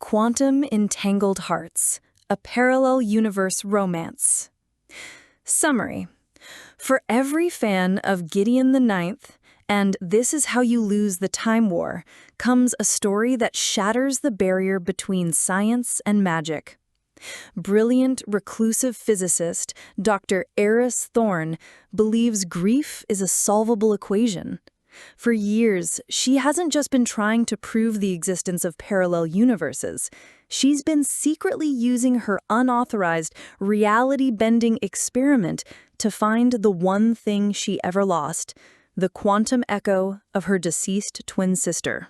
Quantum Entangled Hearts, a parallel universe romance. Summary. For every fan of Gideon the Ninth and This Is How You Lose the Time War comes a story that shatters the barrier between science and magic. Brilliant, reclusive physicist Dr. Aris Thorne believes grief is a solvable equation. For years, she hasn't just been trying to prove the existence of parallel universes. She's been secretly using her unauthorized, reality-bending experiment to find the one thing she ever lost, the quantum echo of her deceased twin sister.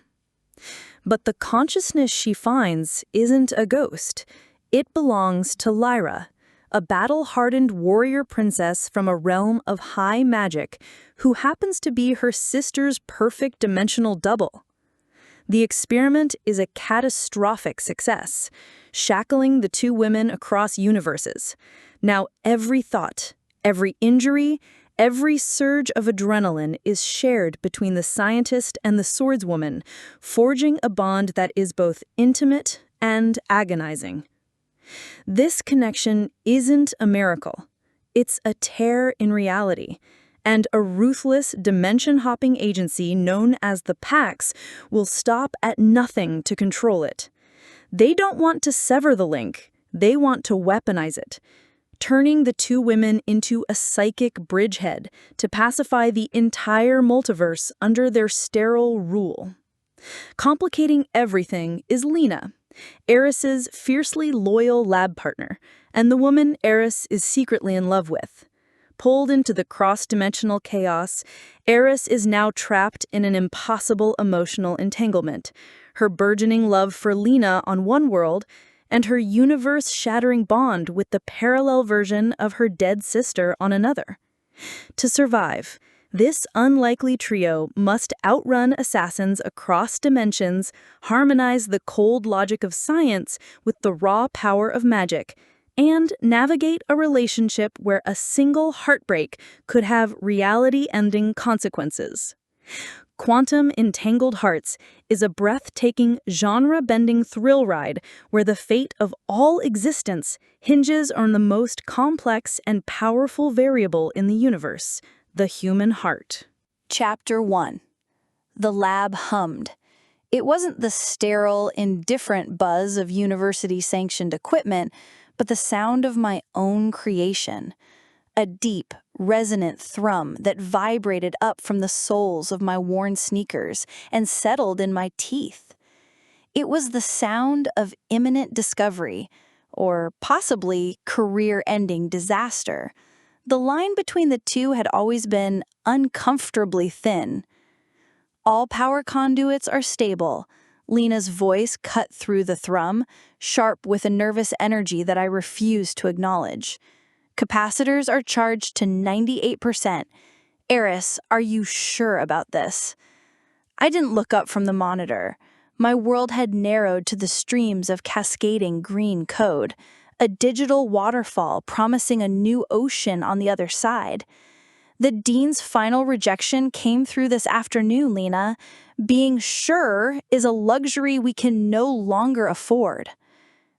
But the consciousness she finds isn't a ghost. It belongs to Lyra, a battle-hardened warrior princess from a realm of high magic who happens to be her sister's perfect dimensional double. The experiment is a catastrophic success, shackling the two women across universes. Now every thought, every injury, every surge of adrenaline is shared between the scientist and the swordswoman, forging a bond that is both intimate and agonizing. This connection isn't a miracle. It's a tear in reality, and a ruthless, dimension-hopping agency known as the Pax will stop at nothing to control it. They don't want to sever the link, they want to weaponize it, turning the two women into a psychic bridgehead to pacify the entire multiverse under their sterile rule. Complicating everything is Lena, Aris's fiercely loyal lab partner, and the woman Aris is secretly in love with. Pulled into the cross-dimensional chaos, Aris is now trapped in an impossible emotional entanglement, her burgeoning love for Lena on one world, and her universe-shattering bond with the parallel version of her dead sister on another. To survive, this unlikely trio must outrun assassins across dimensions, harmonize the cold logic of science with the raw power of magic, and navigate a relationship where a single heartbreak could have reality-ending consequences. Quantum Entangled Hearts is a breathtaking, genre-bending thrill ride where the fate of all existence hinges on the most complex and powerful variable in the universe, the human heart. Chapter 1. The lab hummed. It wasn't the sterile, indifferent buzz of university-sanctioned equipment, but the sound of my own creation. A deep, resonant thrum that vibrated up from the soles of my worn sneakers and settled in my teeth. It was the sound of imminent discovery, or possibly career-ending disaster. The line between the two had always been uncomfortably thin. All power conduits are stable. Lena's voice cut through the thrum, sharp with a nervous energy that I refused to acknowledge. Capacitors are charged to 98%. Aris, are you sure about this? I didn't look up from the monitor. My world had narrowed to the streams of cascading green code, a digital waterfall promising a new ocean on the other side. The dean's final rejection came through this afternoon, Lena. Being sure is a luxury we can no longer afford.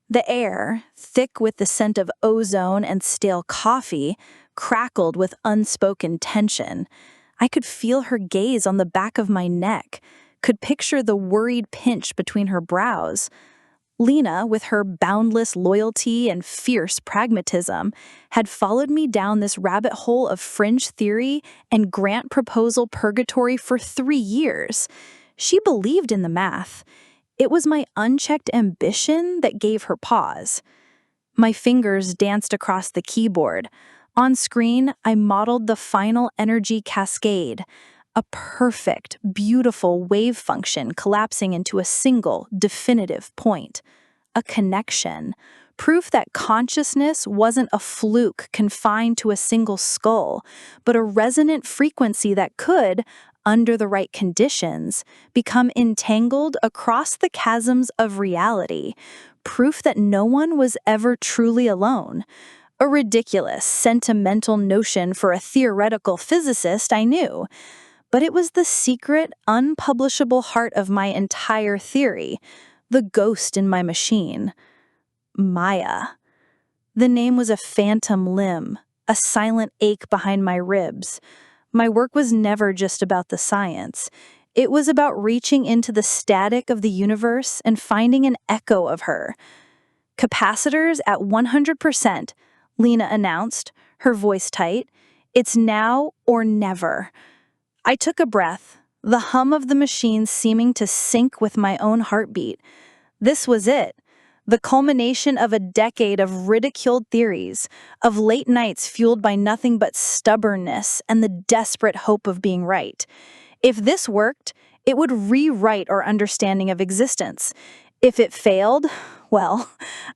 The air, thick with the scent of ozone and stale coffee, crackled with unspoken tension. I could feel her gaze on the back of my neck, could picture the worried pinch between her brows. Lena, with her boundless loyalty and fierce pragmatism, had followed me down this rabbit hole of fringe theory and grant proposal purgatory for 3 years. She believed in the math. It was my unchecked ambition that gave her pause. My fingers danced across the keyboard. On screen, I modeled the final energy cascade, a perfect, beautiful wave function collapsing into a single, definitive point. A connection. Proof that consciousness wasn't a fluke confined to a single skull, but a resonant frequency that could, under the right conditions, become entangled across the chasms of reality. Proof that no one was ever truly alone. A ridiculous, sentimental notion for a theoretical physicist, I knew. But it was the secret, unpublishable heart of my entire theory, the ghost in my machine. Maya. The name was a phantom limb, a silent ache behind my ribs. My work was never just about the science. It was about reaching into the static of the universe and finding an echo of her. Capacitors at 100%, Lena announced, her voice tight. It's now or never. I took a breath, the hum of the machine seeming to sync with my own heartbeat. This was it. The culmination of a decade of ridiculed theories, of late nights fueled by nothing but stubbornness and the desperate hope of being right. If this worked, it would rewrite our understanding of existence. If it failed, well,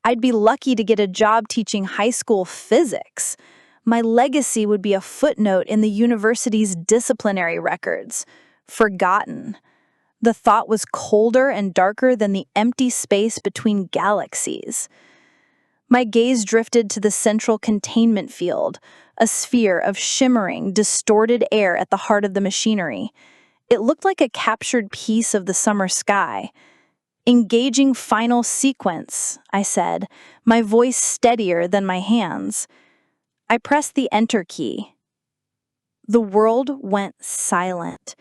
I'd be lucky to get a job teaching high school physics. My legacy would be a footnote in the university's disciplinary records. Forgotten. The thought was colder and darker than the empty space between galaxies. My gaze drifted to the central containment field, a sphere of shimmering, distorted air at the heart of the machinery. It looked like a captured piece of the summer sky. Engaging final sequence, I said, my voice steadier than my hands. I pressed the enter key. The world went silent.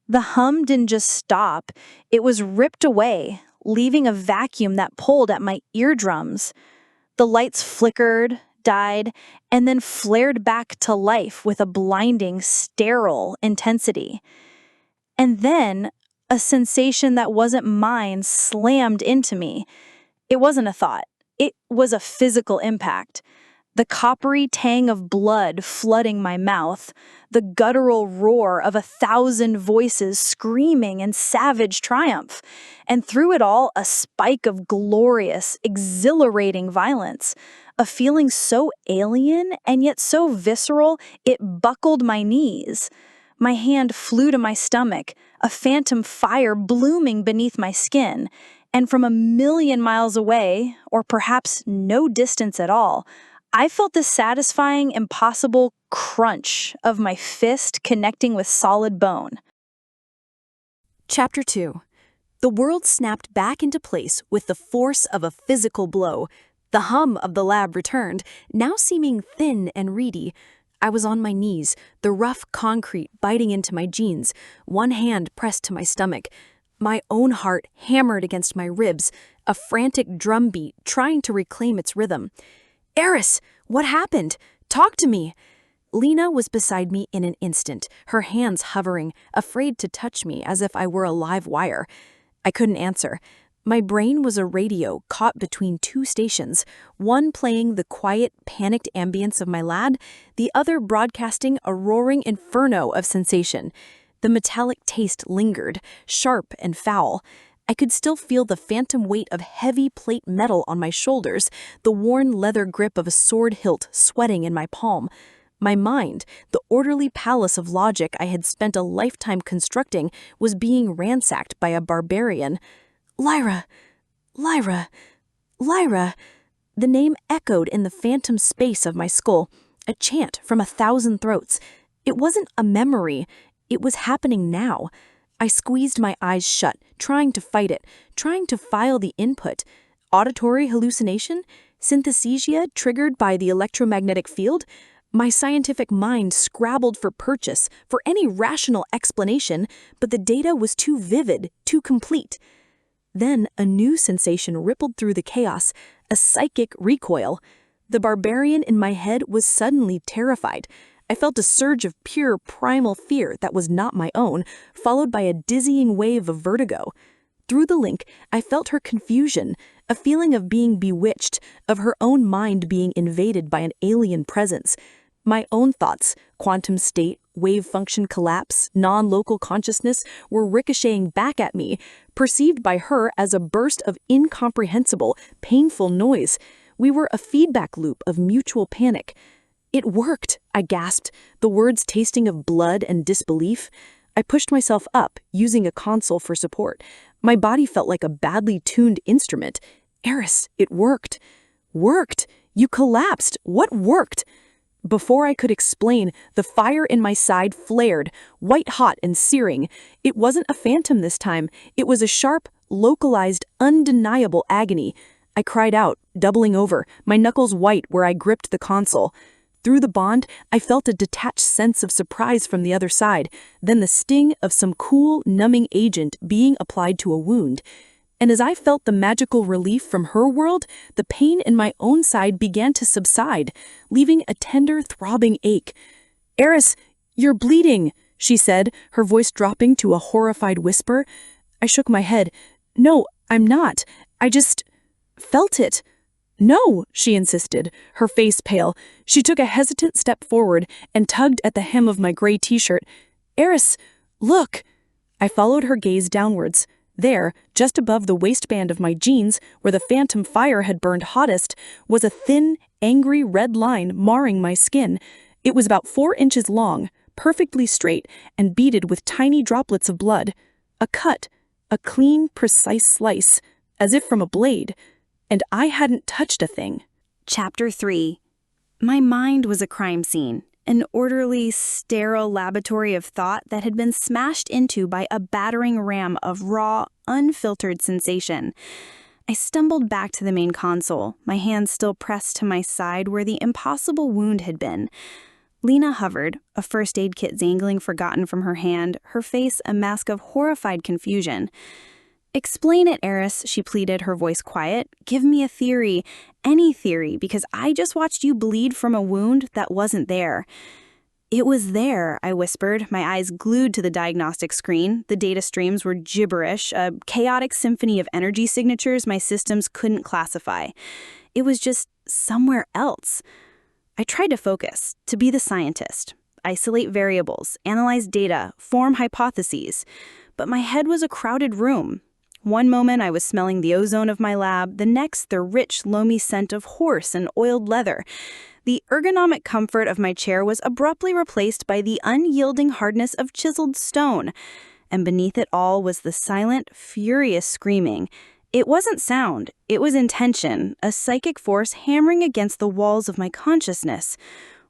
The hum didn't just stop, it was ripped away, leaving a vacuum that pulled at my eardrums. The lights flickered, died, and then flared back to life with a blinding, sterile intensity. And then, a sensation that wasn't mine slammed into me. It wasn't a thought, it was a physical impact. The coppery tang of blood flooding my mouth, the guttural roar of 1,000 voices screaming in savage triumph, and through it all a spike of glorious, exhilarating violence, a feeling so alien and yet so visceral it buckled my knees. My hand flew to my stomach, a phantom fire blooming beneath my skin, and from 1,000,000 miles away, or perhaps no distance at all, I felt the satisfying, impossible crunch of my fist connecting with solid bone. Chapter 2. The world snapped back into place with the force of a physical blow. The hum of the lab returned, now seeming thin and reedy. I was on my knees, the rough concrete biting into my jeans, one hand pressed to my stomach. My own heart hammered against my ribs, a frantic drumbeat trying to reclaim its rhythm. Aris, what happened? Talk to me. Lena was beside me in an instant, her hands hovering, afraid to touch me as if I were a live wire. I couldn't answer. My brain was a radio caught between two stations, one playing the quiet, panicked ambience of my lad, the other broadcasting a roaring inferno of sensation. The metallic taste lingered, sharp and foul. I could still feel the phantom weight of heavy plate metal on my shoulders, the worn leather grip of a sword hilt sweating in my palm. My mind, the orderly palace of logic I had spent a lifetime constructing, was being ransacked by a barbarian. Lyra! Lyra! Lyra! The name echoed in the phantom space of my skull, a chant from 1,000 throats. It wasn't a memory, it was happening now. I squeezed my eyes shut, trying to fight it, trying to file the input. Auditory hallucination? Synesthesia triggered by the electromagnetic field? My scientific mind scrabbled for purchase, for any rational explanation, but the data was too vivid, too complete. Then a new sensation rippled through the chaos, a psychic recoil. The barbarian in my head was suddenly terrified. I felt a surge of pure primal fear that was not my own, followed by a dizzying wave of vertigo. Through the link, I felt her confusion, a feeling of being bewitched, of her own mind being invaded by an alien presence. My own thoughts, quantum state, wave function collapse, non-local consciousness, were ricocheting back at me, perceived by her as a burst of incomprehensible, painful noise. We were a feedback loop of mutual panic. It worked, I gasped, the words tasting of blood and disbelief. I pushed myself up, using a console for support. My body felt like a badly tuned instrument. Aris, it worked. Worked! You collapsed! What worked? Before I could explain, the fire in my side flared, white-hot and searing. It wasn't a phantom this time. It was a sharp, localized, undeniable agony. I cried out, doubling over, my knuckles white where I gripped the console. Through the bond, I felt a detached sense of surprise from the other side, then the sting of some cool, numbing agent being applied to a wound. And as I felt the magical relief from her world, the pain in my own side began to subside, leaving a tender, throbbing ache. "Aris, you're bleeding," she said, her voice dropping to a horrified whisper. I shook my head. "No, I'm not. I just felt it." "No," she insisted, her face pale. She took a hesitant step forward and tugged at the hem of my gray t-shirt. "Aris, look." I followed her gaze downwards. There, just above the waistband of my jeans, where the phantom fire had burned hottest, was a thin, angry red line marring my skin. It was about 4 inches long, perfectly straight, and beaded with tiny droplets of blood. A cut, a clean, precise slice, as if from a blade. And I hadn't touched a thing. Chapter 3. My mind was a crime scene, an orderly, sterile laboratory of thought that had been smashed into by a battering ram of raw, unfiltered sensation. I stumbled back to the main console, my hands still pressed to my side where the impossible wound had been. Lena hovered, a first aid kit dangling forgotten from her hand, her face a mask of horrified confusion. "Explain it, Aris," she pleaded, her voice quiet. "Give me a theory, any theory, because I just watched you bleed from a wound that wasn't there." "It was there," I whispered, my eyes glued to the diagnostic screen. The data streams were gibberish, a chaotic symphony of energy signatures my systems couldn't classify. It was just somewhere else. I tried to focus, to be the scientist, isolate variables, analyze data, form hypotheses. But my head was a crowded room. One moment I was smelling the ozone of my lab, the next the rich, loamy scent of horse and oiled leather. The ergonomic comfort of my chair was abruptly replaced by the unyielding hardness of chiseled stone. And beneath it all was the silent, furious screaming. It wasn't sound, it was intention, a psychic force hammering against the walls of my consciousness.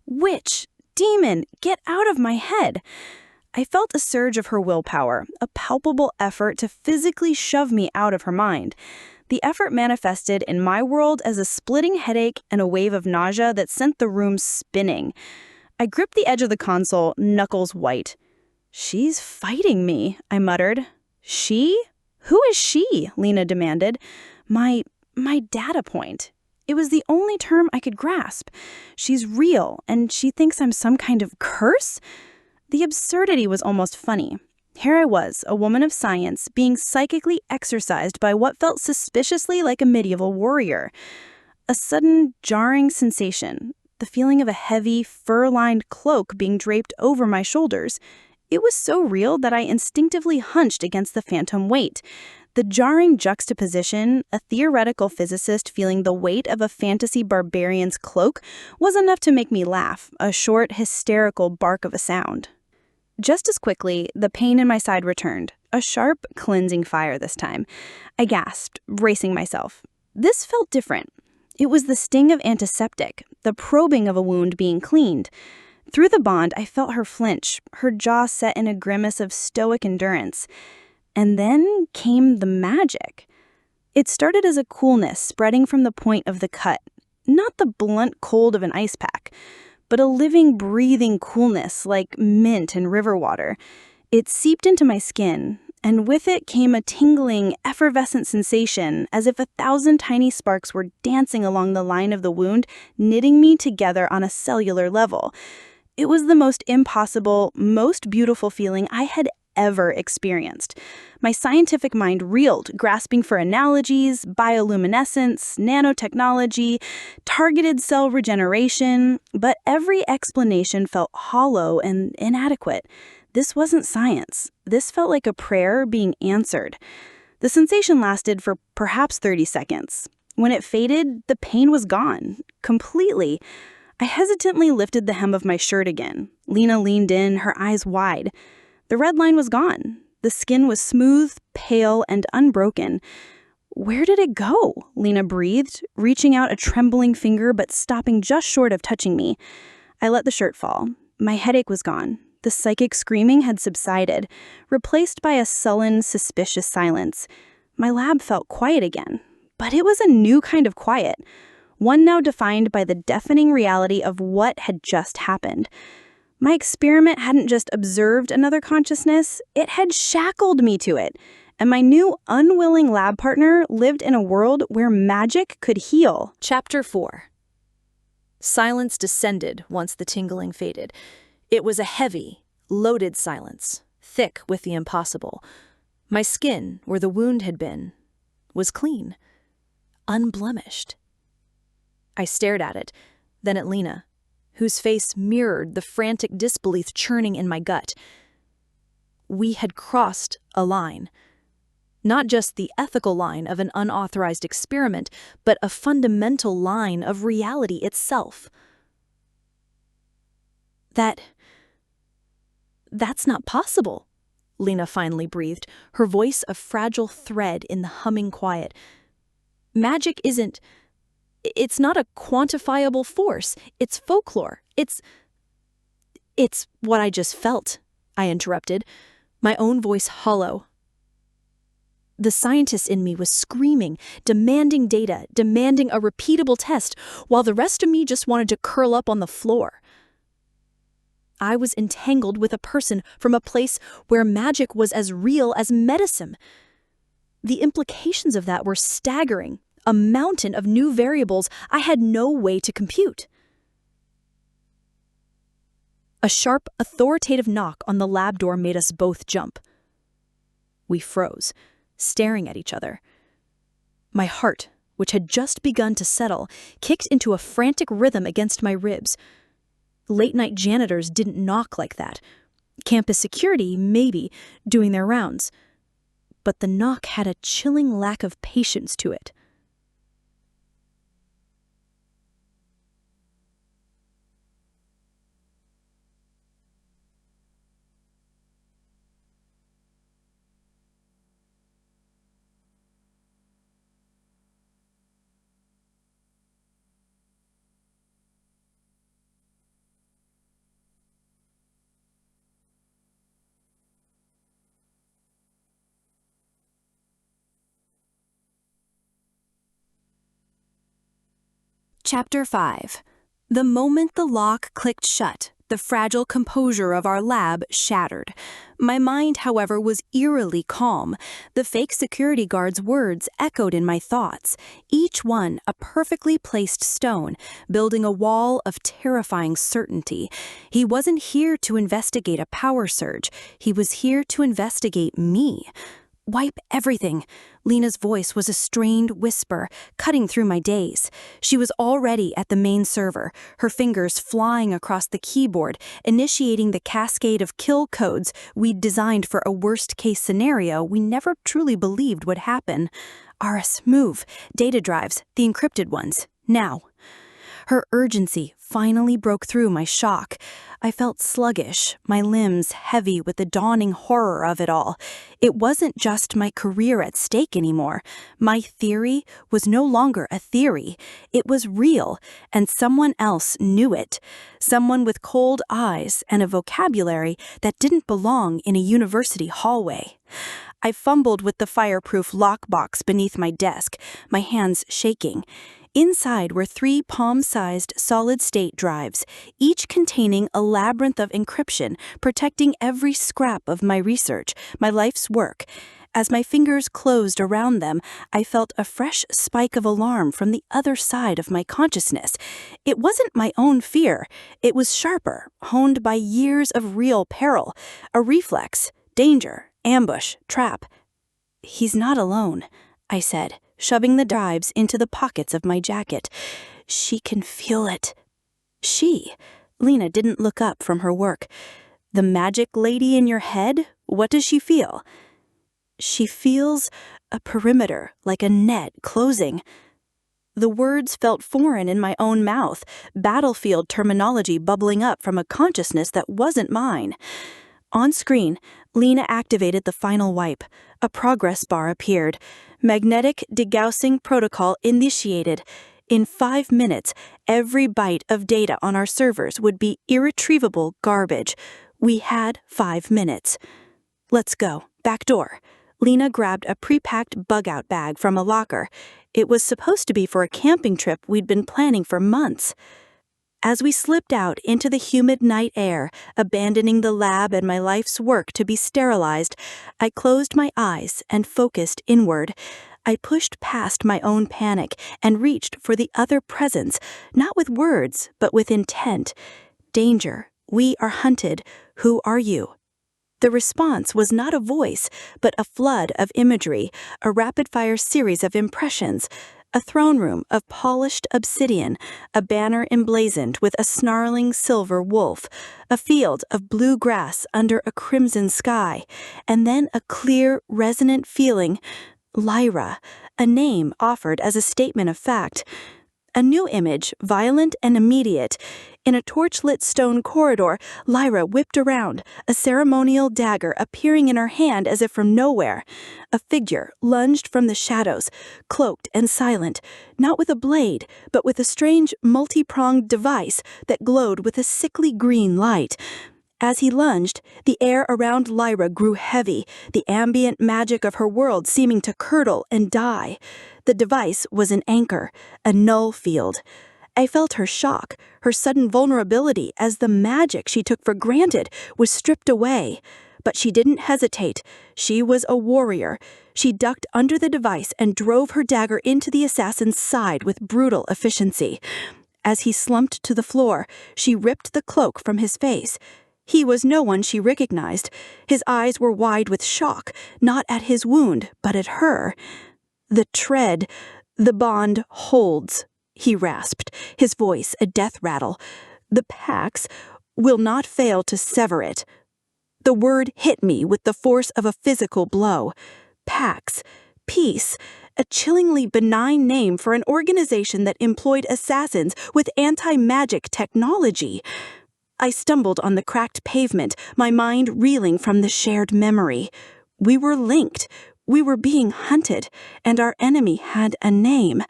Witch, demon, get out of my head! I felt a surge of her willpower, a palpable effort to physically shove me out of her mind. The effort manifested in my world as a splitting headache and a wave of nausea that sent the room spinning. I gripped the edge of the console, knuckles white. "She's fighting me," I muttered. "She? Who is she?" Lena demanded. My data point. It was the only term I could grasp. She's real, and she thinks I'm some kind of curse? The absurdity was almost funny. Here I was, a woman of science, being psychically exercised by what felt suspiciously like a medieval warrior. A sudden, jarring sensation, the feeling of a heavy, fur-lined cloak being draped over my shoulders. It was so real that I instinctively hunched against the phantom weight. The jarring juxtaposition, a theoretical physicist feeling the weight of a fantasy barbarian's cloak, was enough to make me laugh, a short, hysterical bark of a sound. Just as quickly, the pain in my side returned, a sharp, cleansing fire this time. I gasped, bracing myself. This felt different. It was the sting of antiseptic, the probing of a wound being cleaned. Through the bond, I felt her flinch, her jaw set in a grimace of stoic endurance. And then came the magic. It started as a coolness spreading from the point of the cut, not the blunt cold of an ice pack, but a living, breathing coolness like mint and river water. It seeped into my skin, and with it came a tingling, effervescent sensation, as if 1,000 tiny sparks were dancing along the line of the wound, knitting me together on a cellular level. It was the most impossible, most beautiful feeling I had ever experienced. My scientific mind reeled, grasping for analogies, bioluminescence, nanotechnology, targeted cell regeneration, but every explanation felt hollow and inadequate. This wasn't science. This felt like a prayer being answered. The sensation lasted for perhaps 30 seconds. When it faded, the pain was gone, completely. I hesitantly lifted the hem of my shirt again. Lena leaned in, her eyes wide. The red line was gone. The skin was smooth, pale, and unbroken. "Where did it go?" Lena breathed, reaching out a trembling finger but stopping just short of touching me. I let the shirt fall. My headache was gone. The psychic screaming had subsided, replaced by a sullen, suspicious silence. My lab felt quiet again, but it was a new kind of quiet, one now defined by the deafening reality of what had just happened. My experiment hadn't just observed another consciousness, it had shackled me to it, and my new unwilling lab partner lived in a world where magic could heal. Chapter 4. Silence descended once the tingling faded. It was a heavy, loaded silence, thick with the impossible. My skin, where the wound had been, was clean, unblemished. I stared at it, then at Lena, whose face mirrored the frantic disbelief churning in my gut. We had crossed a line. Not just the ethical line of an unauthorized experiment, but a fundamental line of reality itself. That's not possible, Lena finally breathed, her voice a fragile thread in the humming quiet. Magic it's not a quantifiable force. It's folklore. It's what I just felt, I interrupted, my own voice hollow. The scientist in me was screaming, demanding data, demanding a repeatable test, while the rest of me just wanted to curl up on the floor. I was entangled with a person from a place where magic was as real as medicine. The implications of that were staggering, a mountain of new variables I had no way to compute. A sharp, authoritative knock on the lab door made us both jump. We froze, staring at each other. My heart, which had just begun to settle, kicked into a frantic rhythm against my ribs. Late-night janitors didn't knock like that. Campus security, maybe, doing their rounds. But the knock had a chilling lack of patience to it. Chapter 5. The moment the lock clicked shut, the fragile composure of our lab shattered. My mind, however, was eerily calm. The fake security guard's words echoed in my thoughts, each one a perfectly placed stone, building a wall of terrifying certainty. He wasn't here to investigate a power surge. He was here to investigate me. Wipe everything. Lena's voice was a strained whisper, cutting through my daze. She was already at the main server, her fingers flying across the keyboard, initiating the cascade of kill codes we'd designed for a worst-case scenario we never truly believed would happen. Aris, move. Data drives, the encrypted ones. Now. Her urgency finally broke through my shock. I felt sluggish, my limbs heavy with the dawning horror of it all. It wasn't just my career at stake anymore. My theory was no longer a theory. It was real, and someone else knew it. Someone with cold eyes and a vocabulary that didn't belong in a university hallway. I fumbled with the fireproof lockbox beneath my desk, my hands shaking. Inside were 3 palm-sized solid-state drives, each containing a labyrinth of encryption, protecting every scrap of my research, my life's work. As my fingers closed around them, I felt a fresh spike of alarm from the other side of my consciousness. It wasn't my own fear. It was sharper, honed by years of real peril, a reflex, danger, ambush, trap. "He's not alone," I said, shoving the drives into the pockets of my jacket. "She can feel it." She? Lena didn't look up from her work. "The magic lady in your head? What does she feel?" "She feels a perimeter, like a net closing." The words felt foreign in my own mouth, battlefield terminology bubbling up from a consciousness that wasn't mine. On screen, Lena activated the final wipe. A progress bar appeared. Magnetic degaussing protocol initiated. In 5 minutes, every byte of data on our servers would be irretrievable garbage. We had 5 minutes. "Let's go. Back door." Lena grabbed a pre-packed bug-out bag from a locker. It was supposed to be for a camping trip we'd been planning for months. As we slipped out into the humid night air, abandoning the lab and my life's work to be sterilized, I closed my eyes and focused inward. I pushed past my own panic and reached for the other presence, not with words, but with intent. Danger. We are hunted. Who are you? The response was not a voice, but a flood of imagery, a rapid-fire series of impressions. A throne room of polished obsidian, a banner emblazoned with a snarling silver wolf, a field of blue grass under a crimson sky, and then a clear, resonant feeling. Lyra, a name offered as a statement of fact. A new image, violent and immediate. In a torch-lit stone corridor, Lyra whipped around, a ceremonial dagger appearing in her hand as if from nowhere. A figure lunged from the shadows, cloaked and silent, not with a blade, but with a strange multi-pronged device that glowed with a sickly green light. As he lunged, the air around Lyra grew heavy, the ambient magic of her world seeming to curdle and die. The device was an anchor, a null field. I felt her shock, her sudden vulnerability as the magic she took for granted was stripped away. But she didn't hesitate. She was a warrior. She ducked under the device and drove her dagger into the assassin's side with brutal efficiency. As he slumped to the floor, she ripped the cloak from his face. He was no one she recognized. His eyes were wide with shock, not at his wound, but at her. The tread, the bond holds, he rasped, his voice a death rattle. The pax will not fail to sever it. The word hit me with the force of a physical blow. Pax, peace, a chillingly benign name for an organization that employed assassins with anti-magic technology. I stumbled on the cracked pavement, my mind reeling from the shared memory. We were linked. We were being hunted, and our enemy had a name.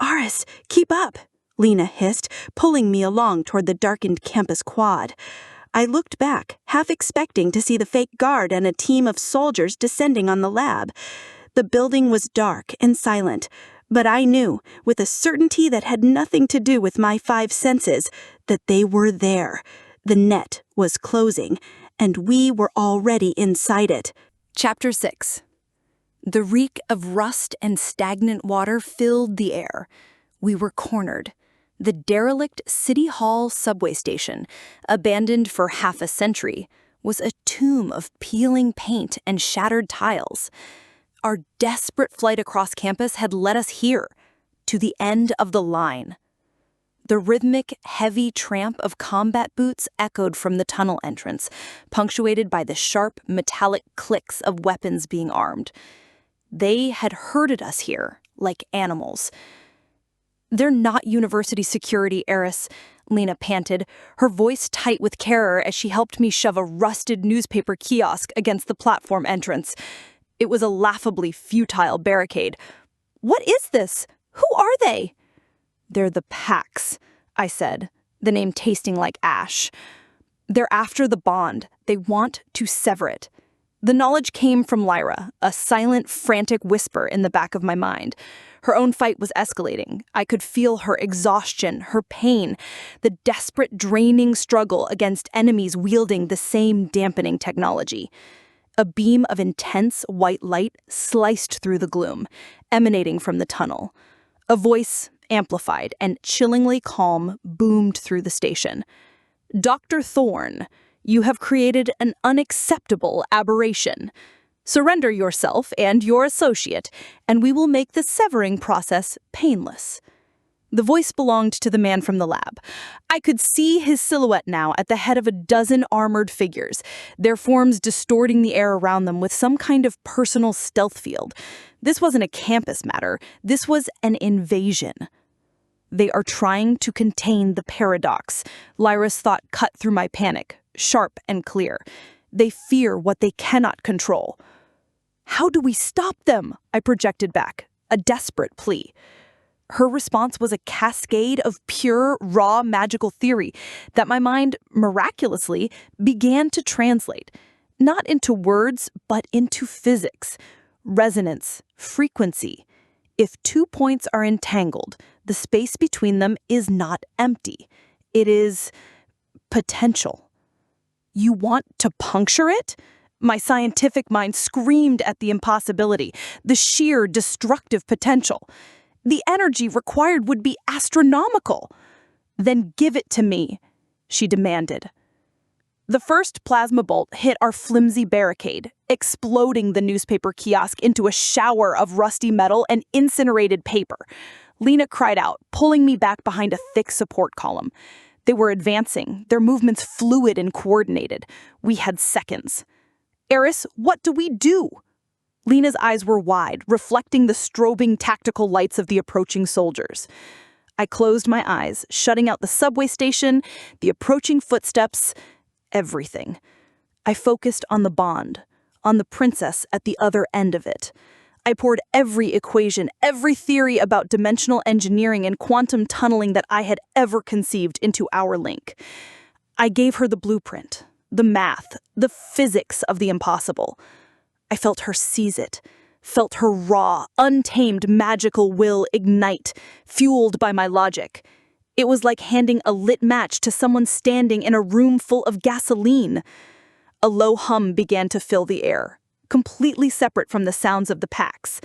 Aris, keep up, Lena hissed, pulling me along toward the darkened campus quad. I looked back, half expecting to see the fake guard and a team of soldiers descending on the lab. The building was dark and silent, but I knew, with a certainty that had nothing to do with my five senses, that they were there. The net was closing, and we were already inside it. Chapter 6. The reek of rust and stagnant water filled the air. We were cornered. The derelict City Hall subway station, abandoned for half a century, was a tomb of peeling paint and shattered tiles. Our desperate flight across campus had led us here, to the end of the line. The rhythmic, heavy tramp of combat boots echoed from the tunnel entrance, punctuated by the sharp, metallic clicks of weapons being armed. They had herded us here, like animals. "They're not university security, Aris," Lena panted, her voice tight with terror as she helped me shove a rusted newspaper kiosk against the platform entrance. It was a laughably futile barricade. "What is this? Who are they?" "They're the Pax," I said, the name tasting like ash. "They're after the bond. They want to sever it." The knowledge came from Lyra, a silent, frantic whisper in the back of my mind. Her own fight was escalating. I could feel her exhaustion, her pain, the desperate, draining struggle against enemies wielding the same dampening technology. A beam of intense white light sliced through the gloom, emanating from the tunnel. A voice, amplified and chillingly calm, boomed through the station. "Dr. Thorne, you have created an unacceptable aberration. Surrender yourself and your associate, and we will make the severing process painless." The voice belonged to the man from the lab. I could see his silhouette now at the head of a dozen armored figures, their forms distorting the air around them with some kind of personal stealth field. This wasn't a campus matter. This was an invasion. "They are trying to contain the paradox," Lyra's thought cut through my panic, sharp and clear. "They fear what they cannot control." "How do we stop them?" I projected back, a desperate plea. Her response was a cascade of pure, raw magical theory that my mind, miraculously, began to translate. Not into words, but into physics, resonance, frequency. If 2 points are entangled, the space between them is not empty. It is potential. You want to puncture it? My scientific mind screamed at the impossibility, the sheer destructive potential. The energy required would be astronomical. Then give it to me, she demanded. The first plasma bolt hit our flimsy barricade, exploding the newspaper kiosk into a shower of rusty metal and incinerated paper. Lena cried out, pulling me back behind a thick support column. They were advancing, their movements fluid and coordinated. We had seconds. Aris, what do we do? Lena's eyes were wide, reflecting the strobing tactical lights of the approaching soldiers. I closed my eyes, shutting out the subway station, the approaching footsteps, everything. I focused on the bond, on the princess at the other end of it. I poured every equation, every theory about dimensional engineering and quantum tunneling that I had ever conceived into our link. I gave her the blueprint, the math, the physics of the impossible. I felt her seize it, felt her raw, untamed magical will ignite, fueled by my logic. It was like handing a lit match to someone standing in a room full of gasoline. A low hum began to fill the air, completely separate from the sounds of the packs.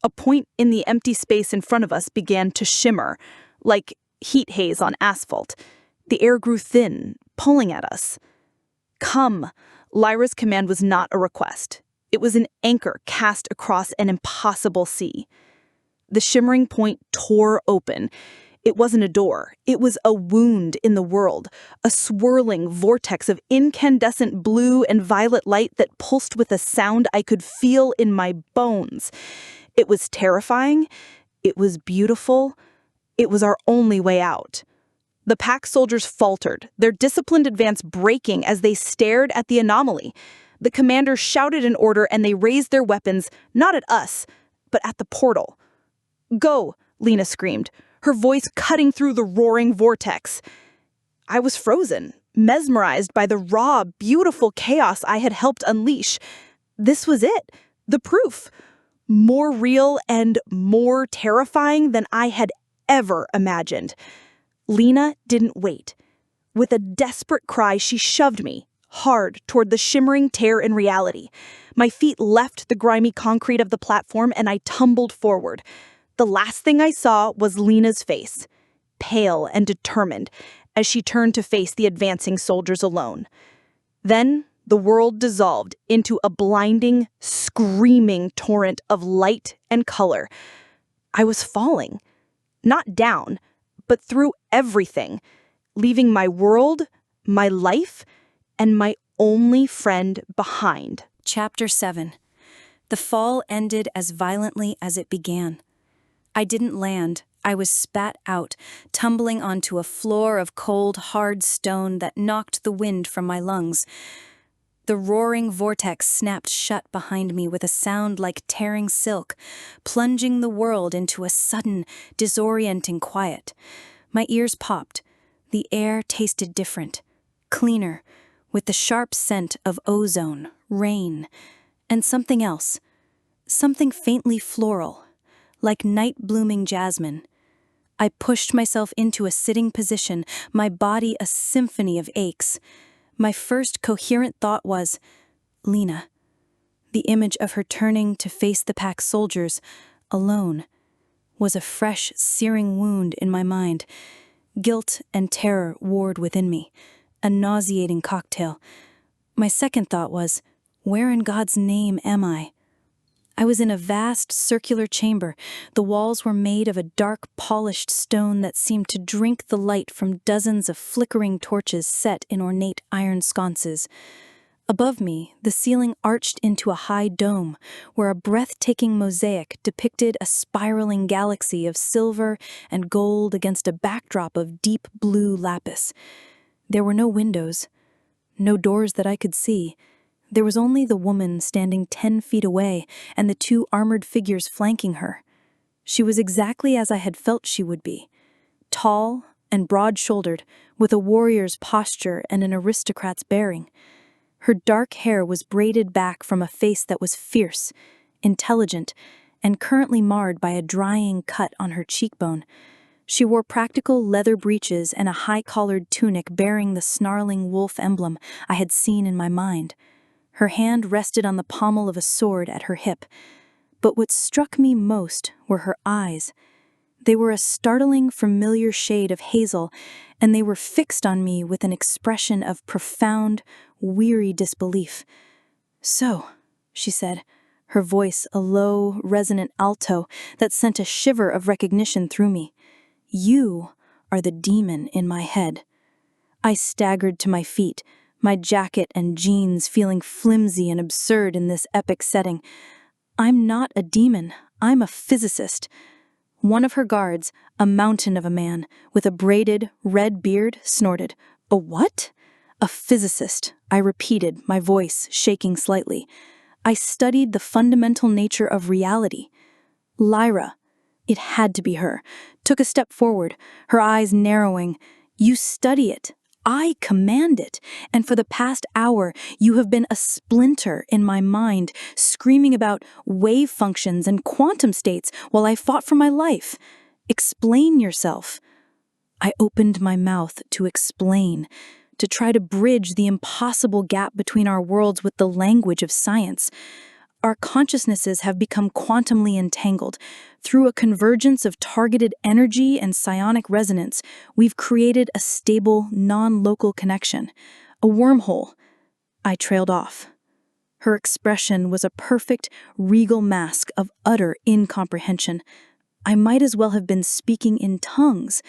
A point in the empty space in front of us began to shimmer, like heat haze on asphalt. The air grew thin, pulling at us. Come. Lyra's command was not a request. It was an anchor cast across an impossible sea. The shimmering point tore open. It wasn't a door. It was a wound in the world, a swirling vortex of incandescent blue and violet light that pulsed with a sound I could feel in my bones. It was terrifying. It was beautiful. It was our only way out. The pack soldiers faltered, their disciplined advance breaking as they stared at the anomaly. The commander shouted an order and they raised their weapons, not at us, but at the portal. Go, Lena screamed, her voice cutting through the roaring vortex. I was frozen, mesmerized by the raw, beautiful chaos I had helped unleash. This was it, the proof. More real and more terrifying than I had ever imagined. Lena didn't wait. With a desperate cry, she shoved me, hard toward the shimmering tear in reality. My feet left the grimy concrete of the platform and I tumbled forward. The last thing I saw was Lena's face, pale and determined, as she turned to face the advancing soldiers alone. Then the world dissolved into a blinding, screaming torrent of light and color. I was falling, not down, but through everything, leaving my world, my life, and my only friend behind. Chapter 7. The fall ended as violently as it began. I didn't land. I was spat out, tumbling onto a floor of cold, hard stone that knocked the wind from my lungs. The roaring vortex snapped shut behind me with a sound like tearing silk, plunging the world into a sudden, disorienting quiet. My ears popped. The air tasted different, cleaner, with the sharp scent of ozone, rain, and something else, something faintly floral, like night-blooming jasmine. I pushed myself into a sitting position, my body a symphony of aches. My first coherent thought was, Lena. The image of her turning to face the pack soldiers, alone, was a fresh, searing wound in my mind. Guilt and terror warred within me, a nauseating cocktail. My second thought was, where in God's name am I? I was in a vast circular chamber. The walls were made of a dark, polished stone that seemed to drink the light from dozens of flickering torches set in ornate iron sconces. Above me, the ceiling arched into a high dome, where a breathtaking mosaic depicted a spiraling galaxy of silver and gold against a backdrop of deep blue lapis. There were no windows, no doors that I could see. There was only the woman standing 10 feet away and the 2 armored figures flanking her. She was exactly as I had felt she would be, tall and broad-shouldered, with a warrior's posture and an aristocrat's bearing. Her dark hair was braided back from a face that was fierce, intelligent, and currently marred by a drying cut on her cheekbone. She wore practical leather breeches and a high-collared tunic bearing the snarling wolf emblem I had seen in my mind. Her hand rested on the pommel of a sword at her hip. But what struck me most were her eyes. They were a startling, familiar shade of hazel, and they were fixed on me with an expression of profound, weary disbelief. "So," she said, her voice a low, resonant alto that sent a shiver of recognition through me. "You are the demon in my head." I staggered to my feet, my jacket and jeans feeling flimsy and absurd in this epic setting. "I'm not a demon, I'm a physicist." One of her guards, a mountain of a man, with a braided, red beard, snorted. "A what?" "A physicist," I repeated, my voice shaking slightly. "I studied the fundamental nature of reality." Lyra, it had to be her, took a step forward, her eyes narrowing. "You study it. I command it, and for the past hour you have been a splinter in my mind, screaming about wave functions and quantum states while I fought for my life. Explain yourself." I opened my mouth to explain, to try to bridge the impossible gap between our worlds with the language of science. Our consciousnesses have become quantumly entangled. Through a convergence of targeted energy and psionic resonance, we've created a stable, non-local connection. A wormhole. I trailed off. Her expression was a perfect, regal mask of utter incomprehension. I might as well have been speaking in tongues.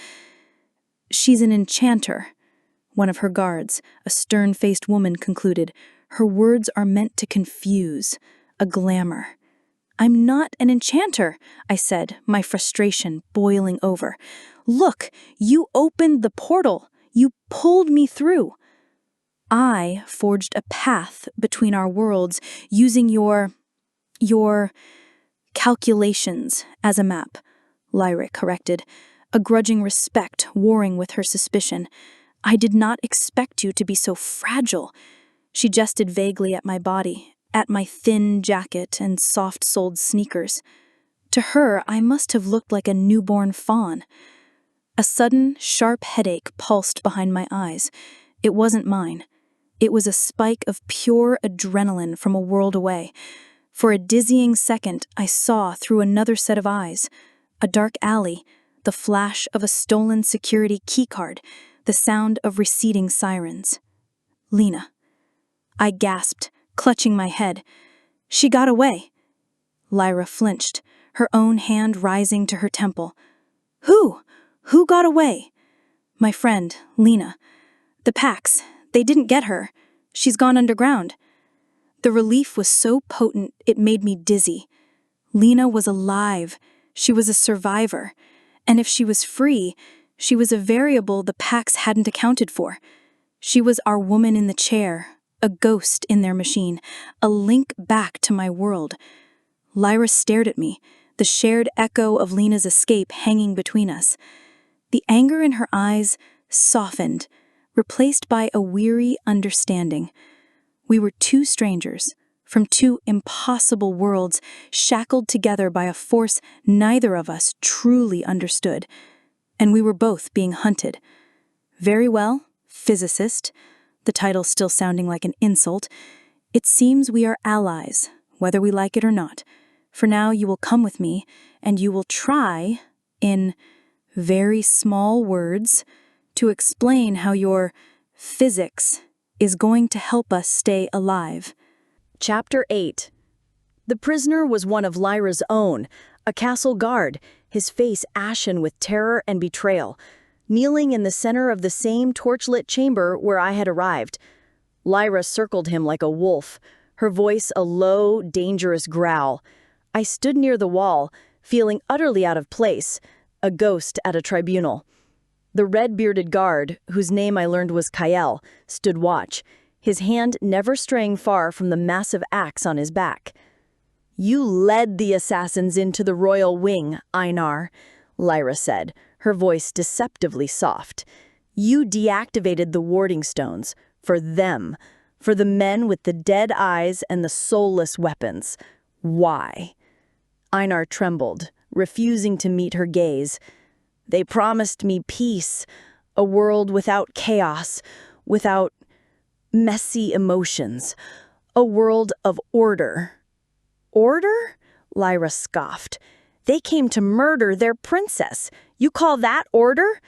"She's an enchanter," one of her guards, a stern-faced woman, concluded. "Her words are meant to confuse. A glamour." "I'm not an enchanter," I said, my frustration boiling over. "Look, you opened the portal. You pulled me through." "I forged a path between our worlds using your calculations as a map," Lyra corrected, a grudging respect warring with her suspicion. "I did not expect you to be so fragile." She gestured vaguely at my body, at my thin jacket and soft-soled sneakers. To her, I must have looked like a newborn fawn. A sudden, sharp headache pulsed behind my eyes. It wasn't mine. It was a spike of pure adrenaline from a world away. For a dizzying second, I saw through another set of eyes. A dark alley, the flash of a stolen security keycard, the sound of receding sirens. "Lena." I gasped, clutching my head. "She got away." Lyra flinched, her own hand rising to her temple. Who? Who got away?" "My friend, Lena. The Pax, they didn't get her. She's gone underground." The relief was so potent it made me dizzy. Lena was alive. She was a survivor. And if she was free, she was a variable the Pax hadn't accounted for. She was our woman in the chair, a ghost in their machine, a link back to my world. Lyra stared at me, the shared echo of Lena's escape hanging between us. The anger in her eyes softened, replaced by a weary understanding. We were two strangers, from two impossible worlds, shackled together by a force neither of us truly understood. And we were both being hunted. Very well, physicist, the title still sounding like an insult. It seems we are allies, whether we like it or not. For now you will come with me, and you will try, in very small words, to explain how your physics is going to help us stay alive. Chapter 8. The prisoner was one of Lyra's own, a castle guard, his face ashen with terror and betrayal, kneeling in the center of the same torchlit chamber where I had arrived. Lyra circled him like a wolf, her voice a low, dangerous growl. I stood near the wall, feeling utterly out of place, a ghost at a tribunal. The red-bearded guard, whose name I learned was Kael, stood watch, his hand never straying far from the massive axe on his back. "You led the assassins into the royal wing, Einar," Lyra said, her voice deceptively soft. "You deactivated the warding stones, for them, For the men with the dead eyes and the soulless weapons. Why? Einar trembled, refusing to meet her gaze. They promised me peace, a world without chaos, without messy emotions, a world of order. Order? Lyra scoffed. They came to murder their princess. You call that order?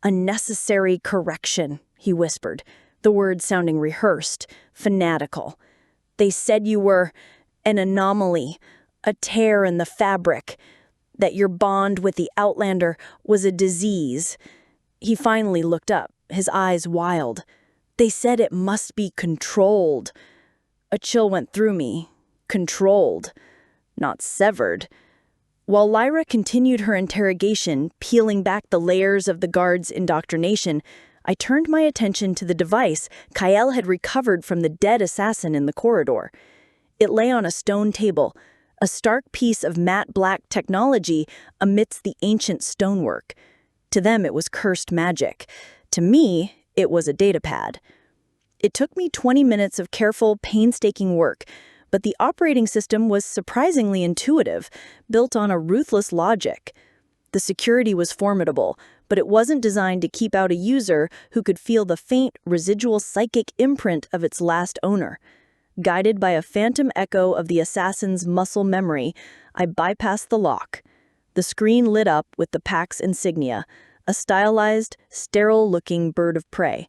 A necessary correction, he whispered, the words sounding rehearsed, fanatical. They said you were an anomaly, a tear in the fabric, that your bond with the Outlander was a disease. He finally looked up, his eyes wild. They said it must be controlled. A chill went through me. Controlled, not severed. While Lyra continued her interrogation, peeling back the layers of the guard's indoctrination, I turned my attention to the device Kyle had recovered from the dead assassin in the corridor. It lay on a stone table, a stark piece of matte black technology amidst the ancient stonework. To them, it was cursed magic. To me, it was a datapad. It took me 20 minutes of careful, painstaking work, but the operating system was surprisingly intuitive, built on a ruthless logic. The security was formidable, but it wasn't designed to keep out a user who could feel the faint, residual psychic imprint of its last owner. Guided by a phantom echo of the assassin's muscle memory, I bypassed the lock. The screen lit up with the pack's insignia, a stylized, sterile-looking bird of prey.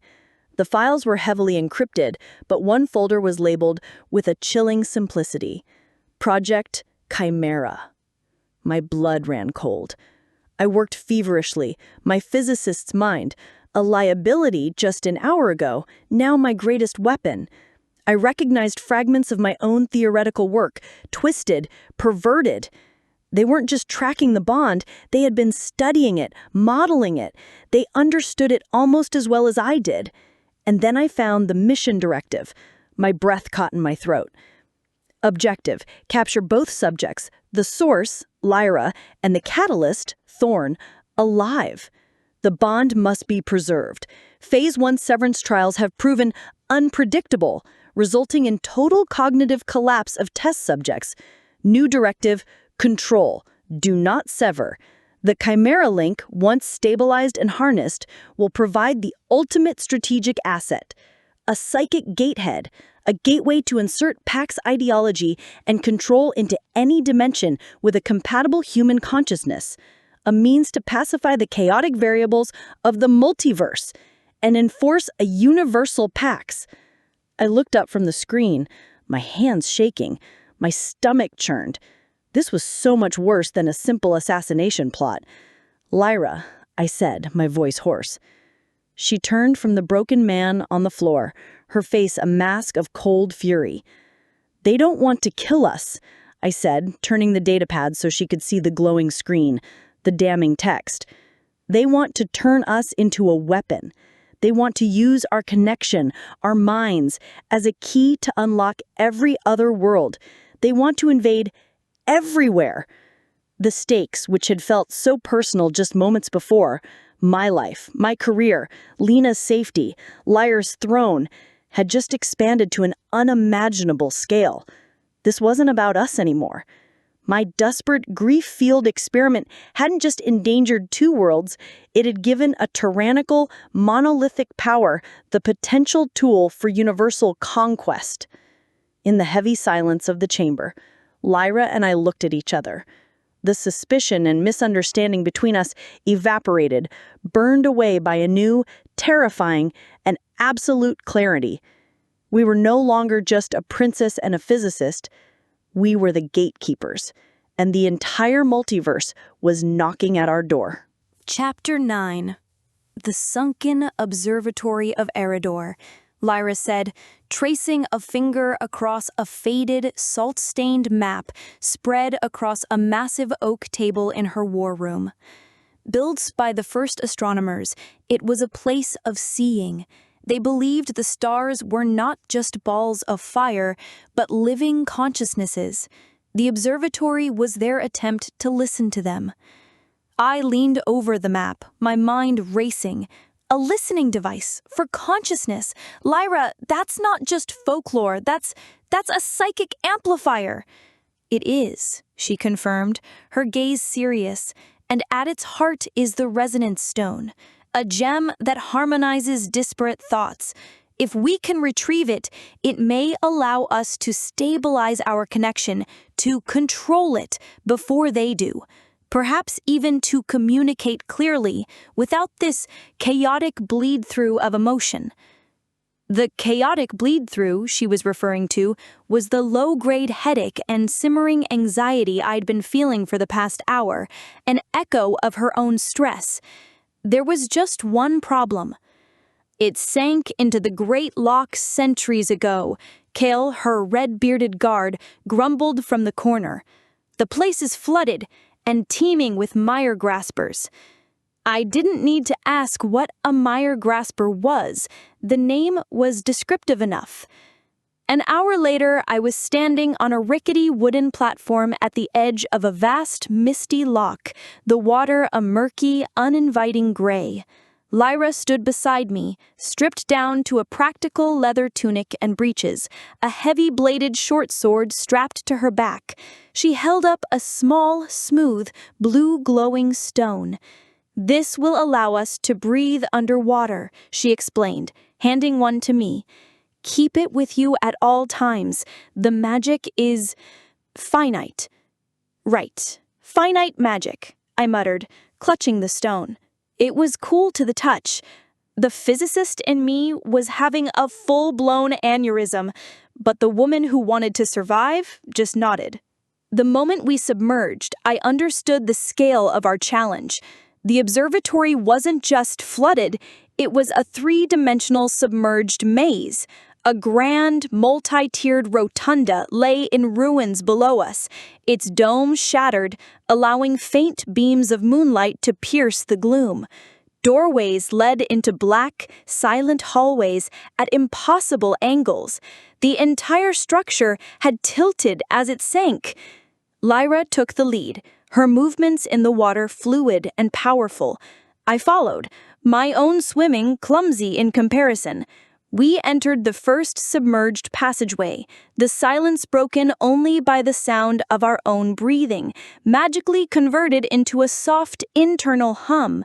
The files were heavily encrypted, but one folder was labeled with a chilling simplicity. Project Chimera. My blood ran cold. I worked feverishly, my physicist's mind, a liability just an hour ago, now my greatest weapon. I recognized fragments of my own theoretical work, twisted, perverted. They weren't just tracking the bond, they had been studying it, modeling it. They understood it almost as well as I did. And then I found the mission directive. My breath caught in my throat. Objective: capture both subjects, the source, Lyra, and the catalyst, Thorne, alive. The bond must be preserved. Phase 1 severance trials have proven unpredictable, resulting in total cognitive collapse of test subjects. New directive: control. Do not sever. The Chimera link, once stabilized and harnessed, will provide the ultimate strategic asset. A psychic gatehead, a gateway to insert Pax ideology and control into any dimension with a compatible human consciousness. A means to pacify the chaotic variables of the multiverse and enforce a universal Pax. I looked up from the screen, my hands shaking, my stomach churned. This was so much worse than a simple assassination plot. Lyra, I said, my voice hoarse. She turned from the broken man on the floor, her face a mask of cold fury. They don't want to kill us, I said, turning the datapad so she could see the glowing screen, the damning text. They want to turn us into a weapon. They want to use our connection, our minds, as a key to unlock every other world. They want to invade everywhere. The stakes, which had felt so personal just moments before, my life, my career, Lena's safety, Lyra's throne, had just expanded to an unimaginable scale. This wasn't about us anymore. My desperate, grief-fueled experiment hadn't just endangered two worlds, it had given a tyrannical, monolithic power the potential tool for universal conquest. In the heavy silence of the chamber, Lyra and I looked at each other. The suspicion and misunderstanding between us evaporated, burned away by a new, terrifying, and absolute clarity. We were no longer just a princess and a physicist. We were the gatekeepers, and the entire multiverse was knocking at our door. Chapter 9. The Sunken Observatory of Eridor, Lyra said, tracing a finger across a faded, salt-stained map spread across a massive oak table in her war room. Built by the first astronomers, it was a place of seeing. They believed the stars were not just balls of fire, but living consciousnesses. The observatory was their attempt to listen to them. I leaned over the map, my mind racing. A listening device for consciousness. Lyra, that's not just folklore, that's a psychic amplifier. It is, she confirmed, her gaze serious, and at its heart is the resonance stone, a gem that harmonizes disparate thoughts. If we can retrieve it, it may allow us to stabilize our connection, to control it before they do. Perhaps even to communicate clearly without this chaotic bleed-through of emotion. The chaotic bleed-through she was referring to was the low-grade headache and simmering anxiety I'd been feeling for the past hour, an echo of her own stress. There was just one problem. It sank into the great lock centuries ago. Kale, her red-bearded guard, grumbled from the corner. The place is flooded and teeming with mire graspers. I didn't need to ask what a mire grasper was. The name was descriptive enough. An hour later, I was standing on a rickety wooden platform at the edge of a vast, misty loch, the water a murky, uninviting gray. Lyra stood beside me, stripped down to a practical leather tunic and breeches, a heavy-bladed short sword strapped to her back. She held up a small, smooth, blue-glowing stone. "This will allow us to breathe underwater," she explained, handing one to me. "Keep it with you at all times. The magic is finite." "Right. Finite magic," I muttered, clutching the stone. It was cool to the touch. The physicist in me was having a full-blown aneurysm, but the woman who wanted to survive just nodded. The moment we submerged, I understood the scale of our challenge. The observatory wasn't just flooded, it was a three-dimensional submerged maze. A grand, multi-tiered rotunda lay in ruins below us, its dome shattered, allowing faint beams of moonlight to pierce the gloom. Doorways led into black, silent hallways at impossible angles. The entire structure had tilted as it sank. Lyra took the lead, her movements in the water fluid and powerful. I followed, my own swimming clumsy in comparison. We entered the first submerged passageway, the silence broken only by the sound of our own breathing, magically converted into a soft internal hum.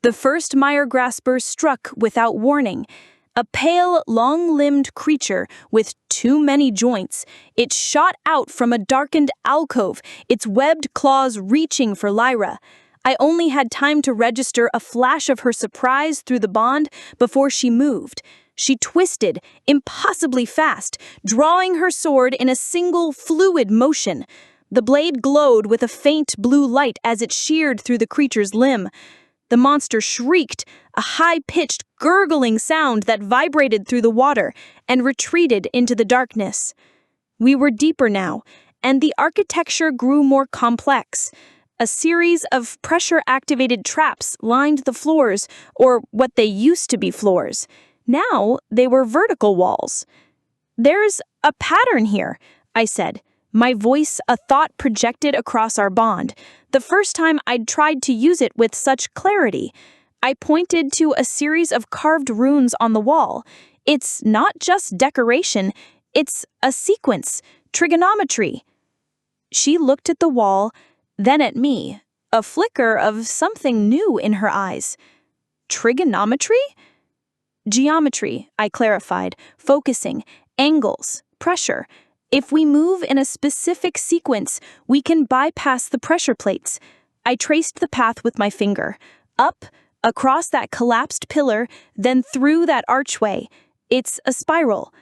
The first mire grasper struck without warning. A pale, long-limbed creature with too many joints, it shot out from a darkened alcove, its webbed claws reaching for Lyra. I only had time to register a flash of her surprise through the bond before she moved. She twisted, impossibly fast, drawing her sword in a single fluid motion. The blade glowed with a faint blue light as it sheared through the creature's limb. The monster shrieked, a high-pitched, gurgling sound that vibrated through the water and retreated into the darkness. We were deeper now, and the architecture grew more complex. A series of pressure-activated traps lined the floors, or what they used to be floors. Now they were vertical walls. "There's a pattern here," I said, my voice a thought projected across our bond, the first time I'd tried to use it with such clarity. I pointed to a series of carved runes on the wall. It's not just decoration, it's a sequence, trigonometry. She looked at the wall, then at me, a flicker of something new in her eyes. "Trigonometry?" "Geometry," I clarified, focusing, angles, pressure. If we move in a specific sequence, we can bypass the pressure plates. I traced the path with my finger. Up, across that collapsed pillar, then through that archway. It's a spiral.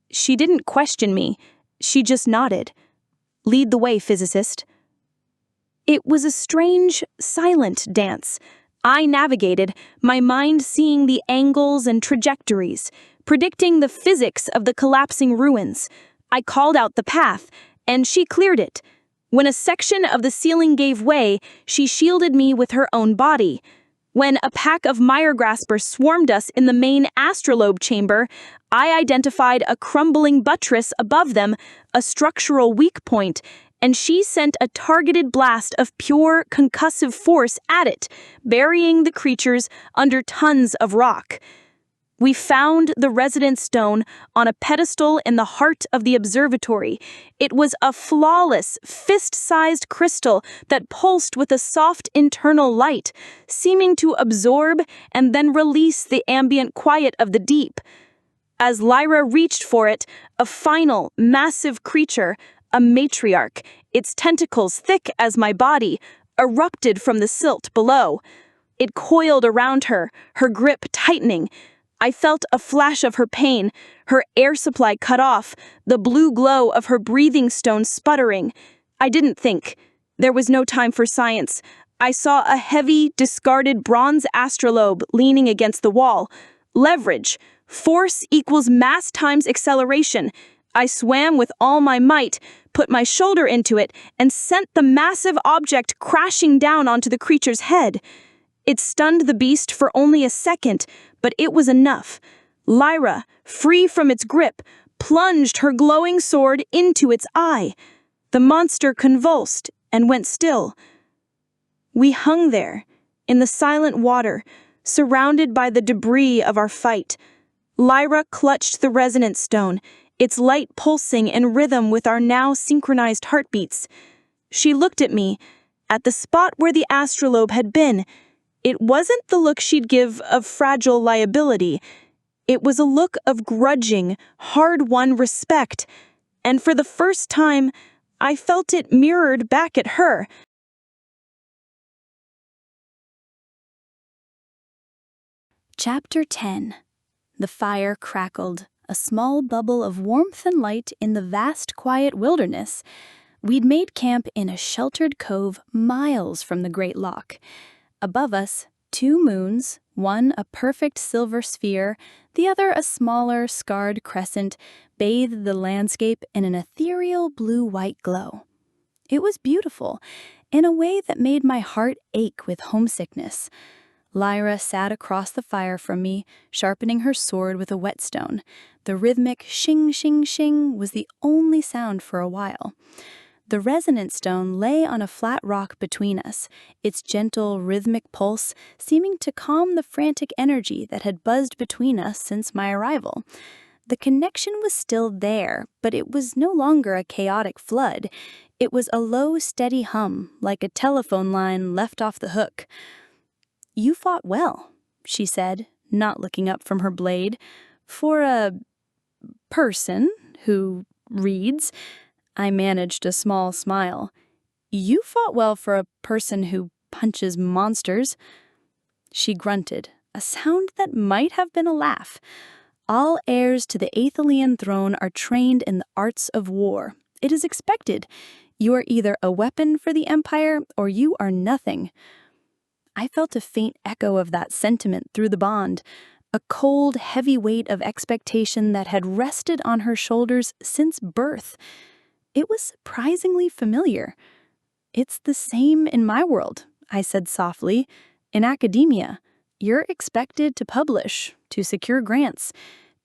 She didn't question me. She just nodded. "Lead the way, physicist." It was a strange, silent dance. I navigated, my mind seeing the angles and trajectories, predicting the physics of the collapsing ruins. I called out the path, and she cleared it. When a section of the ceiling gave way, she shielded me with her own body. When a pack of mire graspers swarmed us in the main astrolabe chamber, I identified a crumbling buttress above them, a structural weak point, and she sent a targeted blast of pure concussive force at it, burying the creatures under tons of rock. We found the resonance stone on a pedestal in the heart of the observatory. It was a flawless, fist-sized crystal that pulsed with a soft internal light, seeming to absorb and then release the ambient quiet of the deep. As Lyra reached for it, a final, massive creature, a matriarch, its tentacles thick as my body, erupted from the silt below. It coiled around her, her grip tightening. I felt a flash of her pain, her air supply cut off, the blue glow of her breathing stone sputtering. I didn't think. There was no time for science. I saw a heavy, discarded bronze astrolabe leaning against the wall. Leverage. Force equals mass times acceleration. I swam with all my might, put my shoulder into it, and sent the massive object crashing down onto the creature's head. It stunned the beast for only a second, but it was enough. Lyra, free from its grip, plunged her glowing sword into its eye. The monster convulsed and went still. We hung there, in the silent water, surrounded by the debris of our fight. Lyra clutched the resonance stone, its light pulsing in rhythm with our now synchronized heartbeats. She looked at me, at the spot where the astrolabe had been. It wasn't the look she'd give of fragile liability. It was a look of grudging, hard-won respect. And for the first time, I felt it mirrored back at her. Chapter 10. The fire crackled, a small bubble of warmth and light in the vast, quiet wilderness. We'd made camp in a sheltered cove miles from the Great Loch. Above us, 2 moons, one a perfect silver sphere, the other a smaller, scarred crescent, bathed the landscape in an ethereal blue-white glow. It was beautiful, in a way that made my heart ache with homesickness. Lyra sat across the fire from me, sharpening her sword with a whetstone. The rhythmic shing, shing, shing was the only sound for a while. The resonance stone lay on a flat rock between us, its gentle, rhythmic pulse seeming to calm the frantic energy that had buzzed between us since my arrival. The connection was still there, but it was no longer a chaotic flood. It was a low, steady hum, like a telephone line left off the hook. "You fought well," she said, not looking up from her blade. "For a person who reads." I managed a small smile. "You fought well for a person who punches monsters." She grunted, a sound that might have been a laugh. "All heirs to the Aethelian throne are trained in the arts of war. It is expected. You are either a weapon for the Empire or you are nothing." I felt a faint echo of that sentiment through the bond, a cold, heavy weight of expectation that had rested on her shoulders since birth. It was surprisingly familiar. "It's the same in my world," I said softly. "In academia, you're expected to publish, to secure grants,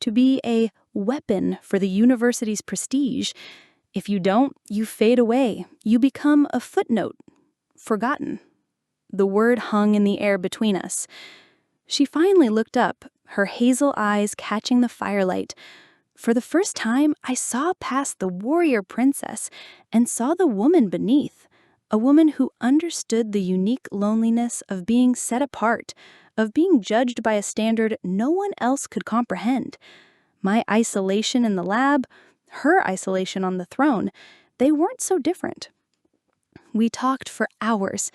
to be a weapon for the university's prestige. If you don't, you fade away. You become a footnote, forgotten." The word hung in the air between us. She finally looked up, her hazel eyes catching the firelight. For the first time, I saw past the warrior princess and saw the woman beneath, a woman who understood the unique loneliness of being set apart, of being judged by a standard no one else could comprehend. My isolation in the lab, her isolation on the throne, they weren't so different. We talked for hours.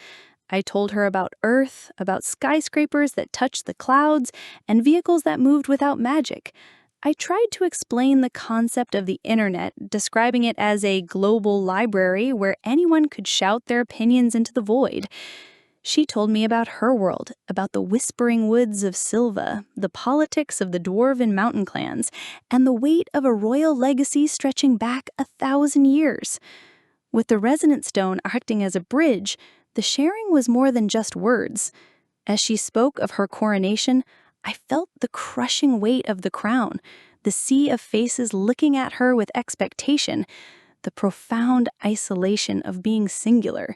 I told her about Earth, about skyscrapers that touched the clouds, and vehicles that moved without magic. I tried to explain the concept of the internet, describing it as a global library where anyone could shout their opinions into the void. She told me about her world, about the whispering woods of Silva, the politics of the dwarven mountain clans, and the weight of a royal legacy stretching back 1,000 years. With the resonance stone acting as a bridge, the sharing was more than just words. As she spoke of her coronation, I felt the crushing weight of the crown, the sea of faces looking at her with expectation. the profound isolation of being singular.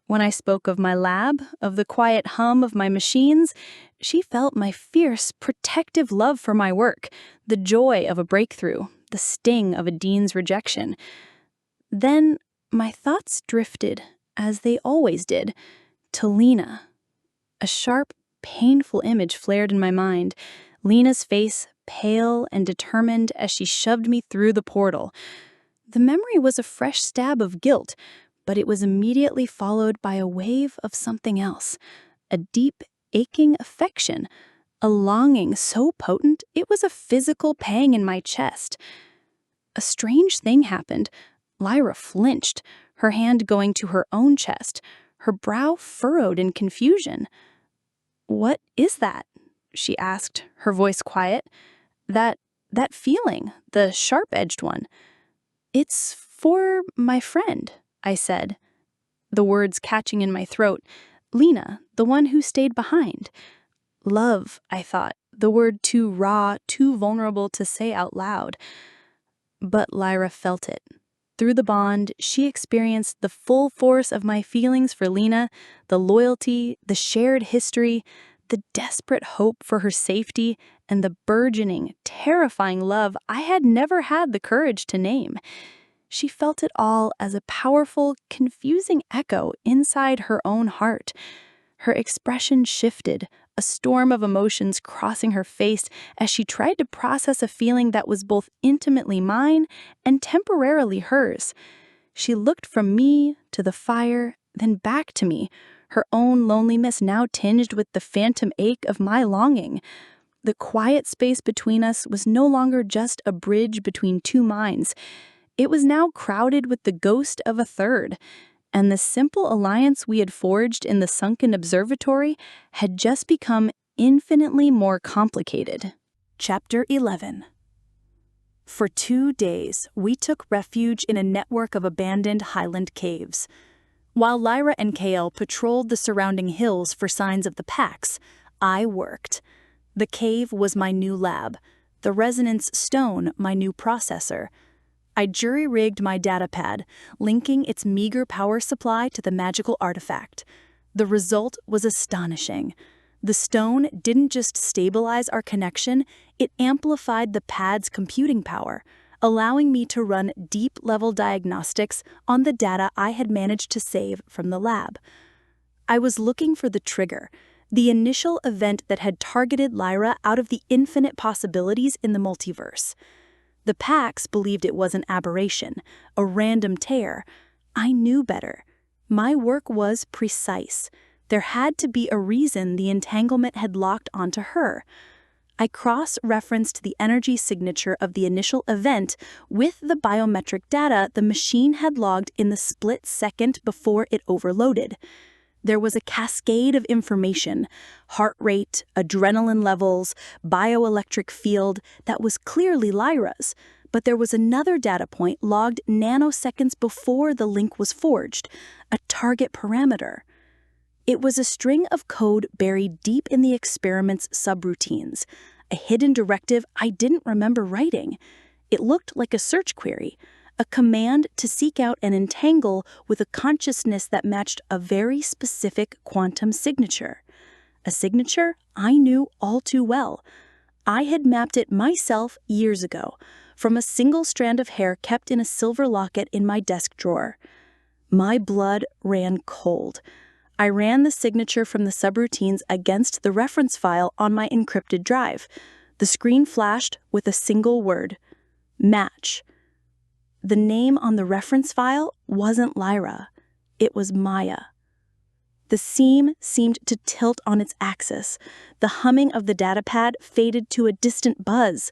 When I spoke of my lab, of the quiet hum of my machines, she felt my fierce, protective love for my work, the joy of a breakthrough, the sting of a dean's rejection. Then my thoughts drifted, as they always did, to Lena. A sharp, painful image flared in my mind, Lena's face pale and determined as she shoved me through the portal. The memory was a fresh stab of guilt, but it was immediately followed by a wave of something else, a deep, aching affection, a longing so potent it was a physical pang in my chest. A strange thing happened. Lyra flinched, her hand going to her own chest, her brow furrowed in confusion. "What is that?" she asked, her voice quiet. That feeling, the sharp-edged one." "It's for my friend," I said, the words catching in my throat. "Lena, the one who stayed behind." Love, I thought, the word too raw, too vulnerable to say out loud. But Lyra felt it. Through the bond, she experienced the full force of my feelings for Lena, the loyalty, the shared history, the desperate hope for her safety, and the burgeoning, terrifying love I had never had the courage to name. She felt it all as a powerful, confusing echo inside her own heart. Her expression shifted, a storm of emotions crossing her face as she tried to process a feeling that was both intimately mine and temporarily hers. She looked from me to the fire, then back to me, her own loneliness now tinged with the phantom ache of my longing. The quiet space between us was no longer just a bridge between two minds. It was now crowded with the ghost of a third, and the simple alliance we had forged in the sunken observatory had just become infinitely more complicated. Chapter 11. For 2 days, we took refuge in a network of abandoned highland caves. While Lyra and Kael patrolled the surrounding hills for signs of the packs, I worked. The cave was my new lab, the resonance stone my new processor. I jury-rigged my datapad, linking its meager power supply to the magical artifact. The result was astonishing. The stone didn't just stabilize our connection, it amplified the pad's computing power, allowing me to run deep-level diagnostics on the data I had managed to save from the lab. I was looking for the trigger, the initial event that had targeted Lyra out of the infinite possibilities in the multiverse. The Pax believed it was an aberration, a random tear. I knew better. My work was precise. There had to be a reason the entanglement had locked onto her. I cross-referenced the energy signature of the initial event with the biometric data the machine had logged in the split second before it overloaded. There was a cascade of information, heart rate, adrenaline levels, bioelectric field, that was clearly Lyra's, but there was another data point logged nanoseconds before the link was forged, a target parameter. It was a string of code buried deep in the experiment's subroutines, a hidden directive I didn't remember writing. It looked like a search query, a command to seek out and entangle with a consciousness that matched a very specific quantum signature. A signature I knew all too well. I had mapped it myself years ago, from a single strand of hair kept in a silver locket in my desk drawer. My blood ran cold. I ran the signature from the subroutines against the reference file on my encrypted drive. The screen flashed with a single word: match. The name on the reference file wasn't Lyra. It was Maya. The seam seemed to tilt on its axis. The humming of the datapad faded to a distant buzz.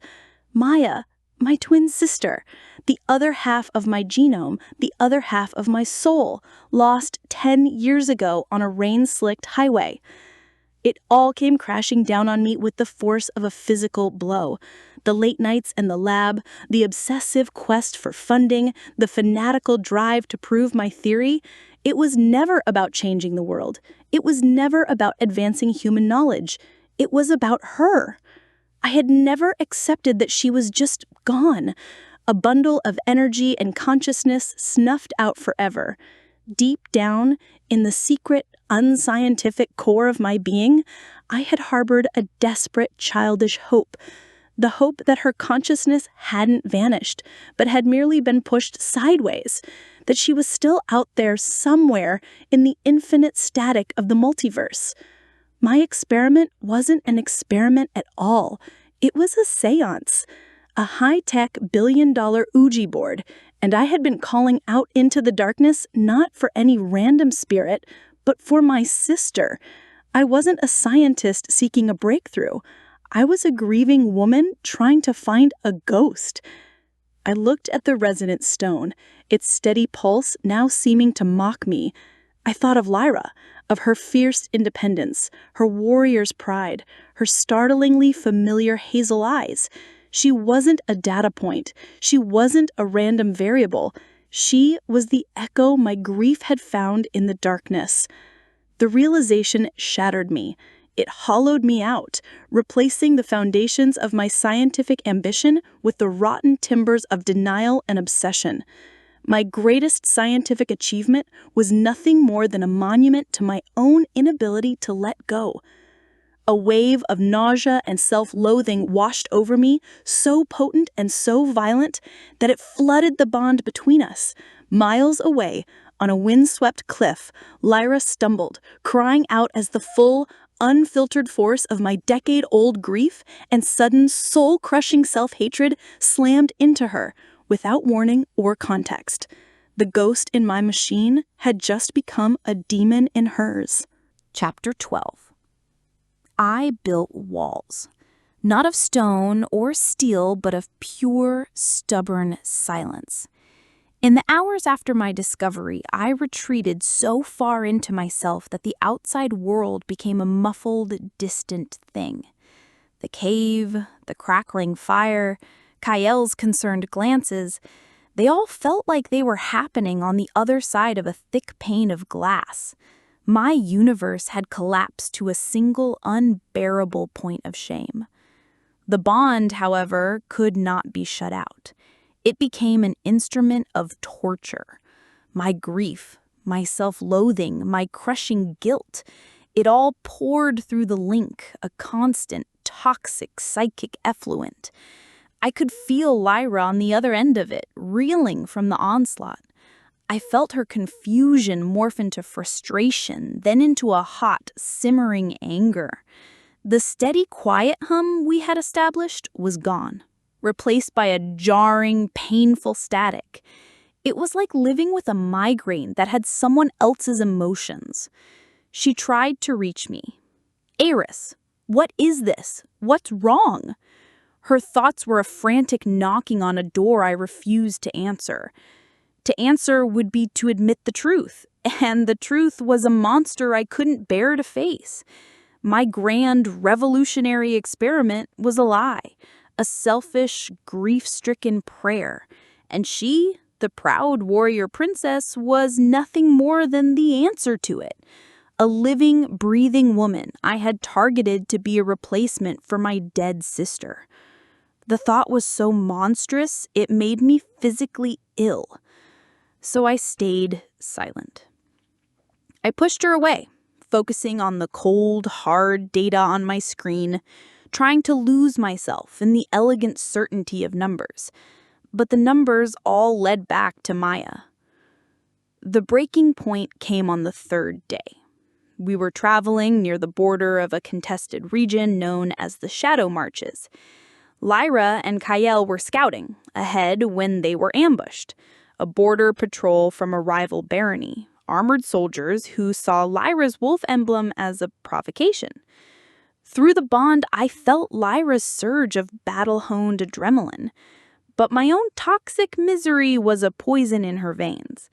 Maya, my twin sister, the other half of my genome, the other half of my soul, lost 10 years ago on a rain-slicked highway. It all came crashing down on me with the force of a physical blow. The late nights in the lab, the obsessive quest for funding, the fanatical drive to prove my theory. It was never about changing the world. It was never about advancing human knowledge. It was about her. I had never accepted that she was just gone, a bundle of energy and consciousness snuffed out forever. Deep down, in the secret, unscientific core of my being, I had harbored a desperate, childish hope. The hope that her consciousness hadn't vanished, but had merely been pushed sideways, that she was still out there somewhere in the infinite static of the multiverse. My experiment wasn't an experiment at all. It was a seance, a high-tech billion-dollar Ouija board, and I had been calling out into the darkness not for any random spirit, but for my sister. I wasn't a scientist seeking a breakthrough. I was a grieving woman trying to find a ghost. I looked at the resonant stone, its steady pulse now seeming to mock me. I thought of Lyra, of her fierce independence, her warrior's pride, her startlingly familiar hazel eyes. She wasn't a data point. She wasn't a random variable. She was the echo my grief had found in the darkness. The realization shattered me. It hollowed me out, replacing the foundations of my scientific ambition with the rotten timbers of denial and obsession. My greatest scientific achievement was nothing more than a monument to my own inability to let go. A wave of nausea and self-loathing washed over me, so potent and so violent that it flooded the bond between us. Miles away, on a windswept cliff, Lyra stumbled, crying out as the full, unfiltered force of my decade-old grief and sudden soul-crushing self-hatred slammed into her, without warning or context. The ghost in my machine had just become a demon in hers. Chapter 12. I built walls, not of stone or steel, but of pure, stubborn silence. In the hours after my discovery, I retreated so far into myself that the outside world became a muffled, distant thing. The cave, the crackling fire, Kael's concerned glances, they all felt like they were happening on the other side of a thick pane of glass. My universe had collapsed to a single, unbearable point of shame. The bond, however, could not be shut out. It became an instrument of torture. My grief, my self-loathing, my crushing guilt, it all poured through the link, a constant, toxic, psychic effluent. I could feel Lyra on the other end of it, reeling from the onslaught. I felt her confusion morph into frustration, then into a hot, simmering anger. The steady, quiet hum we had established was gone, replaced by a jarring, painful static. It was like living with a migraine that had someone else's emotions. She tried to reach me. Aris, what is this? What's wrong? Her thoughts were a frantic knocking on a door I refused to answer. To answer would be to admit the truth, and the truth was a monster I couldn't bear to face. My grand, revolutionary experiment was a lie, a selfish, grief-stricken prayer, and she, the proud warrior princess, was nothing more than the answer to it. A living, breathing woman I had targeted to be a replacement for my dead sister. The thought was so monstrous, it made me physically ill. So I stayed silent. I pushed her away, focusing on the cold, hard data on my screen, trying to lose myself in the elegant certainty of numbers. But the numbers all led back to Maya. The breaking point came on the third day. We were traveling near the border of a contested region known as the Shadow Marches. Lyra and Kael were scouting ahead when they were ambushed. A border patrol from a rival barony, armored soldiers who saw Lyra's wolf emblem as a provocation. Through the bond, I felt Lyra's surge of battle-honed adrenaline, but my own toxic misery was a poison in her veins.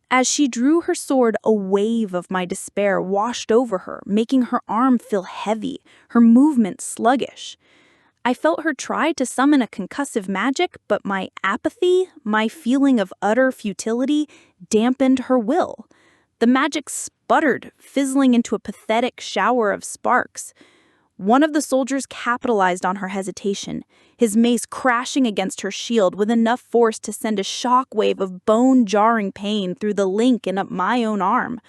As she drew her sword, a wave of my despair washed over her, making her arm feel heavy, her movement sluggish. I felt her try to summon a concussive magic, but my apathy, my feeling of utter futility, dampened her will. The magic sputtered, fizzling into a pathetic shower of sparks. One of the soldiers capitalized on her hesitation, his mace crashing against her shield with enough force to send a shockwave of bone-jarring pain through the link and up my own arm.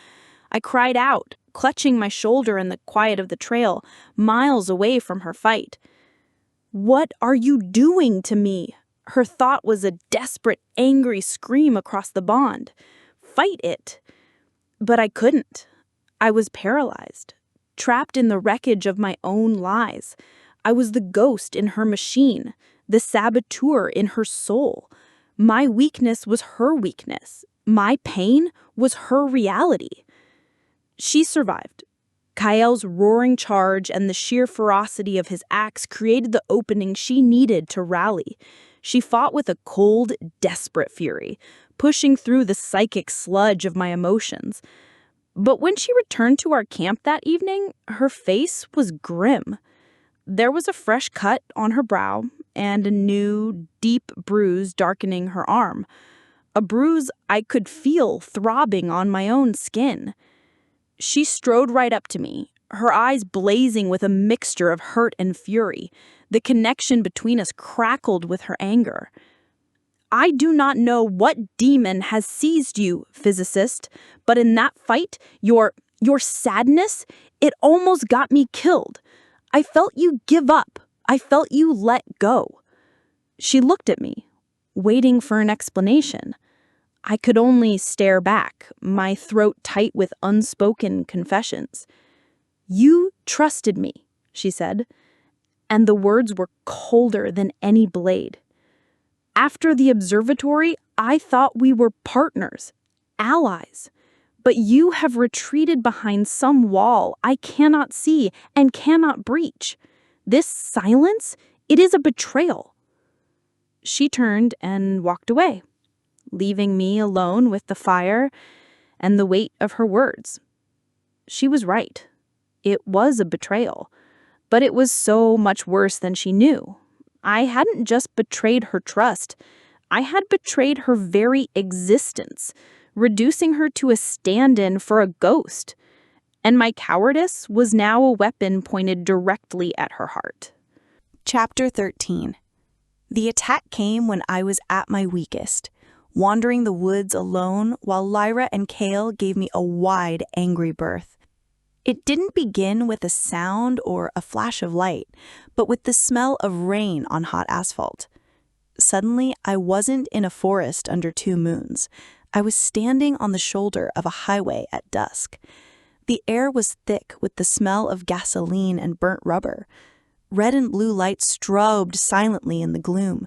I cried out, clutching my shoulder in the quiet of the trail, miles away from her fight. "What are you doing to me?" Her thought was a desperate, angry scream across the bond. Fight it. But I couldn't. I was paralyzed, trapped in the wreckage of my own lies. I was the ghost in her machine, the saboteur in her soul. My weakness was her weakness. My pain was her reality. She survived. Kael's roaring charge and the sheer ferocity of his axe created the opening she needed to rally. She fought with a cold, desperate fury, pushing through the psychic sludge of my emotions. But when she returned to our camp that evening, her face was grim. There was a fresh cut on her brow and a new, deep bruise darkening her arm. A bruise I could feel throbbing on my own skin. She strode right up to me, her eyes blazing with a mixture of hurt and fury. The connection between us crackled with her anger. "I do not know what demon has seized you, physicist, but in that fight, your sadness, it almost got me killed. I felt you give up. I felt you let go." She looked at me, waiting for an explanation. I could only stare back, my throat tight with unspoken confessions. "You trusted me," she said, and the words were colder than any blade. "After the observatory, I thought we were partners, allies. But you have retreated behind some wall I cannot see and cannot breach. This silence, it is a betrayal." She turned and walked away, leaving me alone with the fire and the weight of her words. She was right. It was a betrayal, but it was so much worse than she knew. I hadn't just betrayed her trust. I had betrayed her very existence, reducing her to a stand-in for a ghost. And my cowardice was now a weapon pointed directly at her heart. Chapter 13. The attack came when I was at my weakest, wandering the woods alone while Lyra and Kael gave me a wide, angry berth. It didn't begin with a sound or a flash of light, but with the smell of rain on hot asphalt. Suddenly, I wasn't in a forest under 2 moons. I was standing on the shoulder of a highway at dusk. The air was thick with the smell of gasoline and burnt rubber. Red and blue lights strobed silently in the gloom,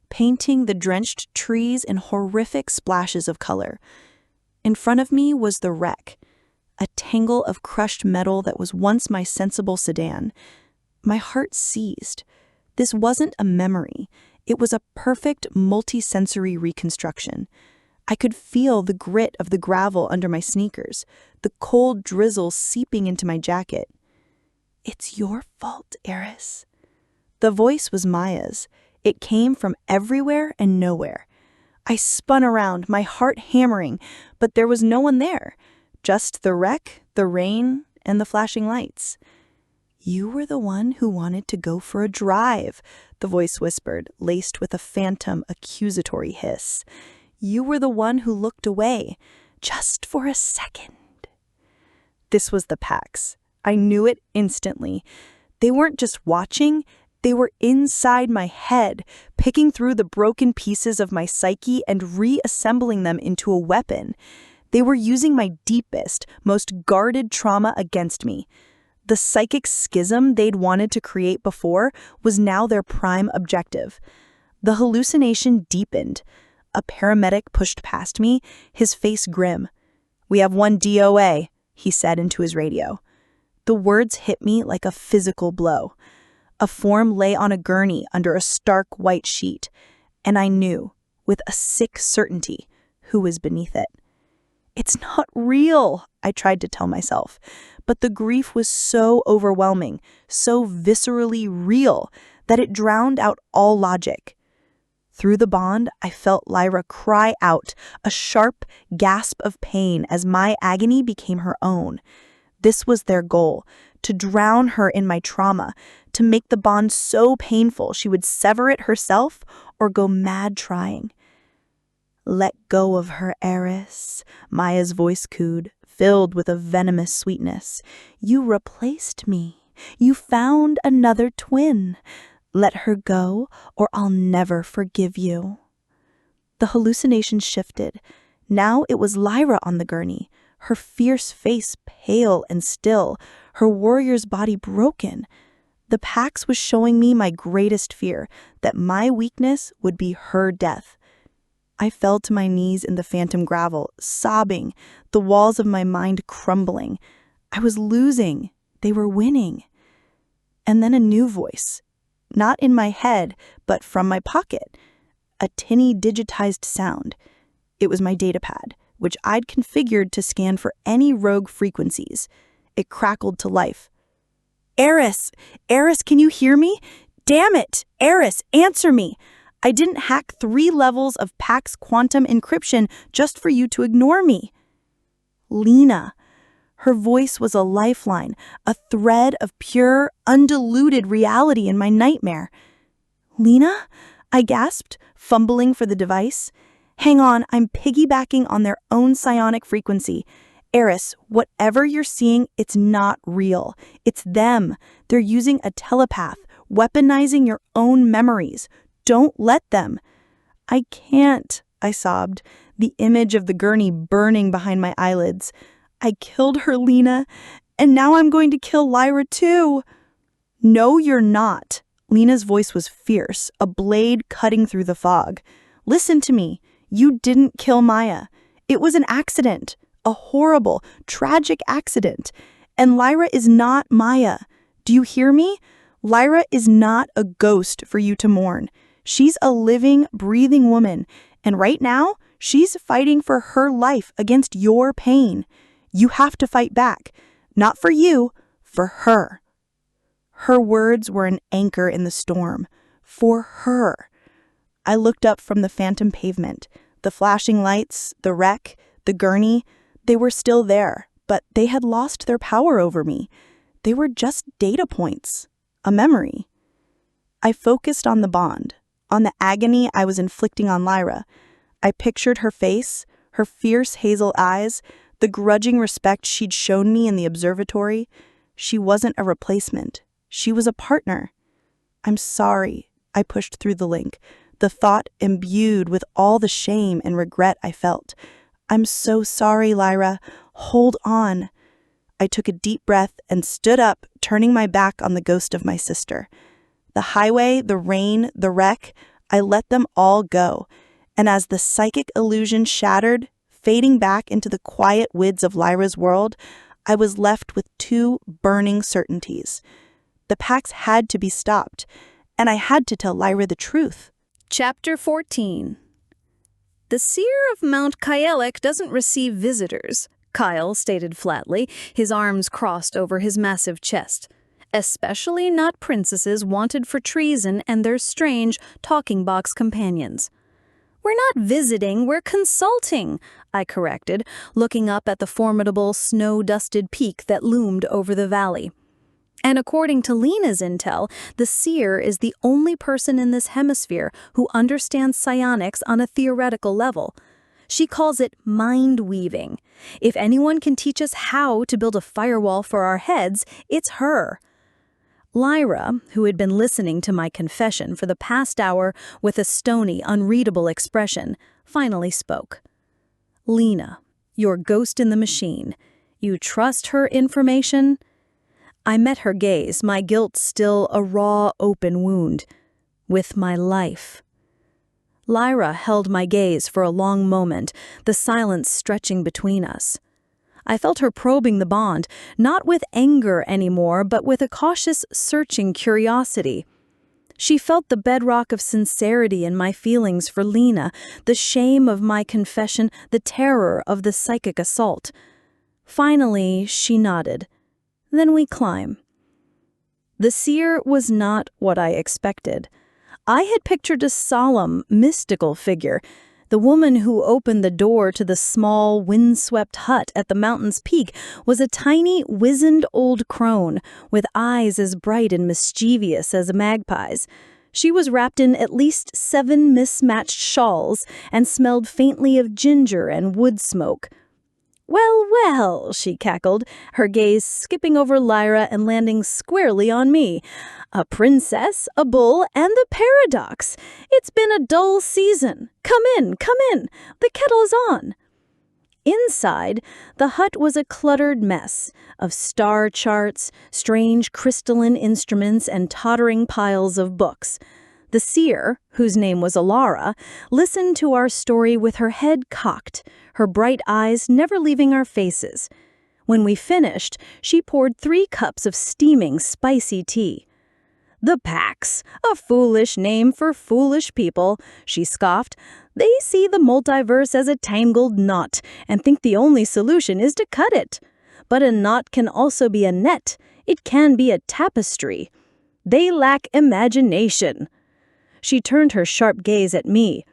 painting the drenched trees in horrific splashes of color. In front of me was the wreck, a tangle of crushed metal that was once my sensible sedan. My heart seized. This wasn't a memory. It was a perfect multi-sensory reconstruction. I could feel the grit of the gravel under my sneakers, the cold drizzle seeping into my jacket. "It's your fault, Aris." The voice was Maya's. It came from everywhere and nowhere. I spun around, my heart hammering, but there was no one there. Just the wreck, the rain, and the flashing lights. "You were the one who wanted to go for a drive," the voice whispered, laced with a phantom, accusatory hiss. "You were the one who looked away, just for a second." This was the Pax. I knew it instantly. They weren't just watching, they were inside my head, picking through the broken pieces of my psyche and reassembling them into a weapon. They were using my deepest, most guarded trauma against me. The psychic schism they'd wanted to create before was now their prime objective. The hallucination deepened. A paramedic pushed past me, his face grim. "We have 1 DOA, he said into his radio. The words hit me like a physical blow. A form lay on a gurney under a stark white sheet, and I knew, with a sick certainty, who was beneath it. "It's not real," I tried to tell myself, but the grief was so overwhelming, so viscerally real, that it drowned out all logic. Through the bond, I felt Lyra cry out, a sharp gasp of pain as my agony became her own. This was their goal, to drown her in my trauma, to make the bond so painful she would sever it herself or go mad trying. "Let go of her, Aris," Maya's voice cooed, filled with a venomous sweetness. "You replaced me. You found another twin. Let her go, or I'll never forgive you." The hallucination shifted. Now it was Lyra on the gurney, her fierce face pale and still, her warrior's body broken. The Pax was showing me my greatest fear, that my weakness would be her death. I fell to my knees in the phantom gravel, sobbing, the walls of my mind crumbling. I was losing. They were winning. And then a new voice. Not in my head, but from my pocket. A tinny digitized sound. It was my datapad, which I'd configured to scan for any rogue frequencies. It crackled to life. "Aris! Aris, can you hear me? Damn it! Aris, answer me! I didn't hack 3 levels of Pax quantum encryption just for you to ignore me." Lena. Her voice was a lifeline, a thread of pure, undiluted reality in my nightmare. "Lena?" I gasped, fumbling for the device. "Hang on, I'm piggybacking on their own psionic frequency. Aris, whatever you're seeing, it's not real. It's them. They're using a telepath, weaponizing your own memories. Don't let them." "I can't," I sobbed, the image of the gurney burning behind my eyelids. "I killed her, Lena, and now I'm going to kill Lyra too." "No, you're not." Lena's voice was fierce, a blade cutting through the fog. "Listen to me. You didn't kill Maya. It was an accident, a horrible, tragic accident. And Lyra is not Maya. Do you hear me? Lyra is not a ghost for you to mourn. She's a living, breathing woman, and right now, she's fighting for her life against your pain. You have to fight back. Not for you, for her." Her words were an anchor in the storm. For her. I looked up from the phantom pavement. The flashing lights, the wreck, the gurney, they were still there, but they had lost their power over me. They were just data points, a memory. I focused on the bond, on the agony I was inflicting on Lyra. I pictured her face, her fierce hazel eyes, the grudging respect she'd shown me in the observatory. She wasn't a replacement. She was a partner. "I'm sorry," I pushed through the link, the thought imbued with all the shame and regret I felt. "I'm so sorry, Lyra. Hold on." I took a deep breath and stood up, turning my back on the ghost of my sister. The highway, the rain, the wreck, I let them all go. And as the psychic illusion shattered, fading back into the quiet widths of Lyra's world, I was left with 2 burning certainties. The Pax had to be stopped, and I had to tell Lyra the truth. Chapter 14. The seer of Mount Kyelek doesn't receive visitors, Kyle stated flatly, his arms crossed over his massive chest. Especially not princesses wanted for treason and their strange talking box companions. "We're not visiting, we're consulting," I corrected, looking up at the formidable snow-dusted peak that loomed over the valley. And according to Lena's intel, the seer is the only person in this hemisphere who understands psionics on a theoretical level. She calls it mind-weaving. If anyone can teach us how to build a firewall for our heads, it's her. Lyra, who had been listening to my confession for the past hour with a stony, unreadable expression, finally spoke. "Lena, your ghost in the machine. You trust her information?" I met her gaze, my guilt still a raw, open wound. "With my life." Lyra held my gaze for a long moment, the silence stretching between us. I felt her probing the bond, not with anger anymore, but with a cautious, searching curiosity. She felt the bedrock of sincerity in my feelings for Lena, the shame of my confession, the terror of the psychic assault. Finally, she nodded. "Then we climb." The seer was not what I expected. I had pictured a solemn, mystical figure. The woman who opened the door to the small, windswept hut at the mountain's peak was a tiny, wizened old crone with eyes as bright and mischievous as a magpie's. She was wrapped in at least 7 mismatched shawls and smelled faintly of ginger and wood smoke. "Well, well," she cackled, her gaze skipping over Lyra and landing squarely on me. "A princess, a bull, and the paradox. It's been a dull season. Come in, come in. The kettle is on." Inside, the hut was a cluttered mess of star charts, strange crystalline instruments, and tottering piles of books. The seer, whose name was Alara, listened to our story with her head cocked, her bright eyes never leaving our faces. When we finished, she poured 3 cups of steaming, spicy tea. "The Pax, a foolish name for foolish people," she scoffed. "They see the multiverse as a tangled knot and think the only solution is to cut it. But a knot can also be a net. It can be a tapestry. They lack imagination." She turned her sharp gaze at me.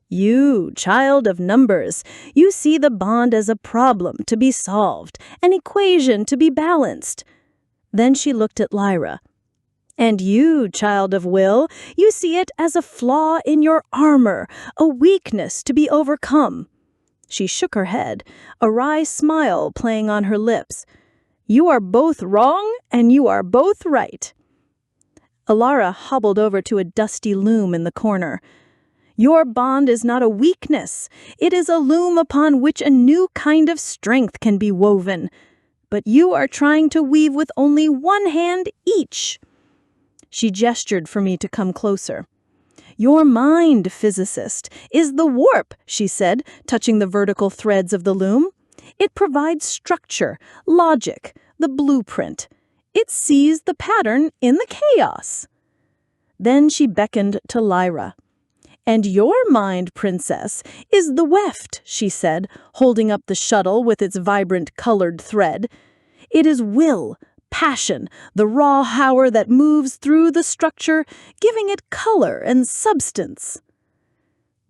"You, child of numbers, you see the bond as a problem to be solved, an equation to be balanced." Then she looked at Lyra. "And you, child of will, you see it as a flaw in your armor, a weakness to be overcome." She shook her head, a wry smile playing on her lips. "You are both wrong, and you are both right." Alara hobbled over to a dusty loom in the corner. "Your bond is not a weakness. It is a loom upon which a new kind of strength can be woven. But you are trying to weave with only one hand each." She gestured for me to come closer. "Your mind, physicist, is the warp," she said, touching the vertical threads of the loom. "It provides structure, logic, the blueprint. It sees the pattern in the chaos." Then she beckoned to Lyra. "And your mind, princess, is the weft," she said, holding up the shuttle with its vibrant colored thread. "It is will, passion, the raw power that moves through the structure, giving it color and substance."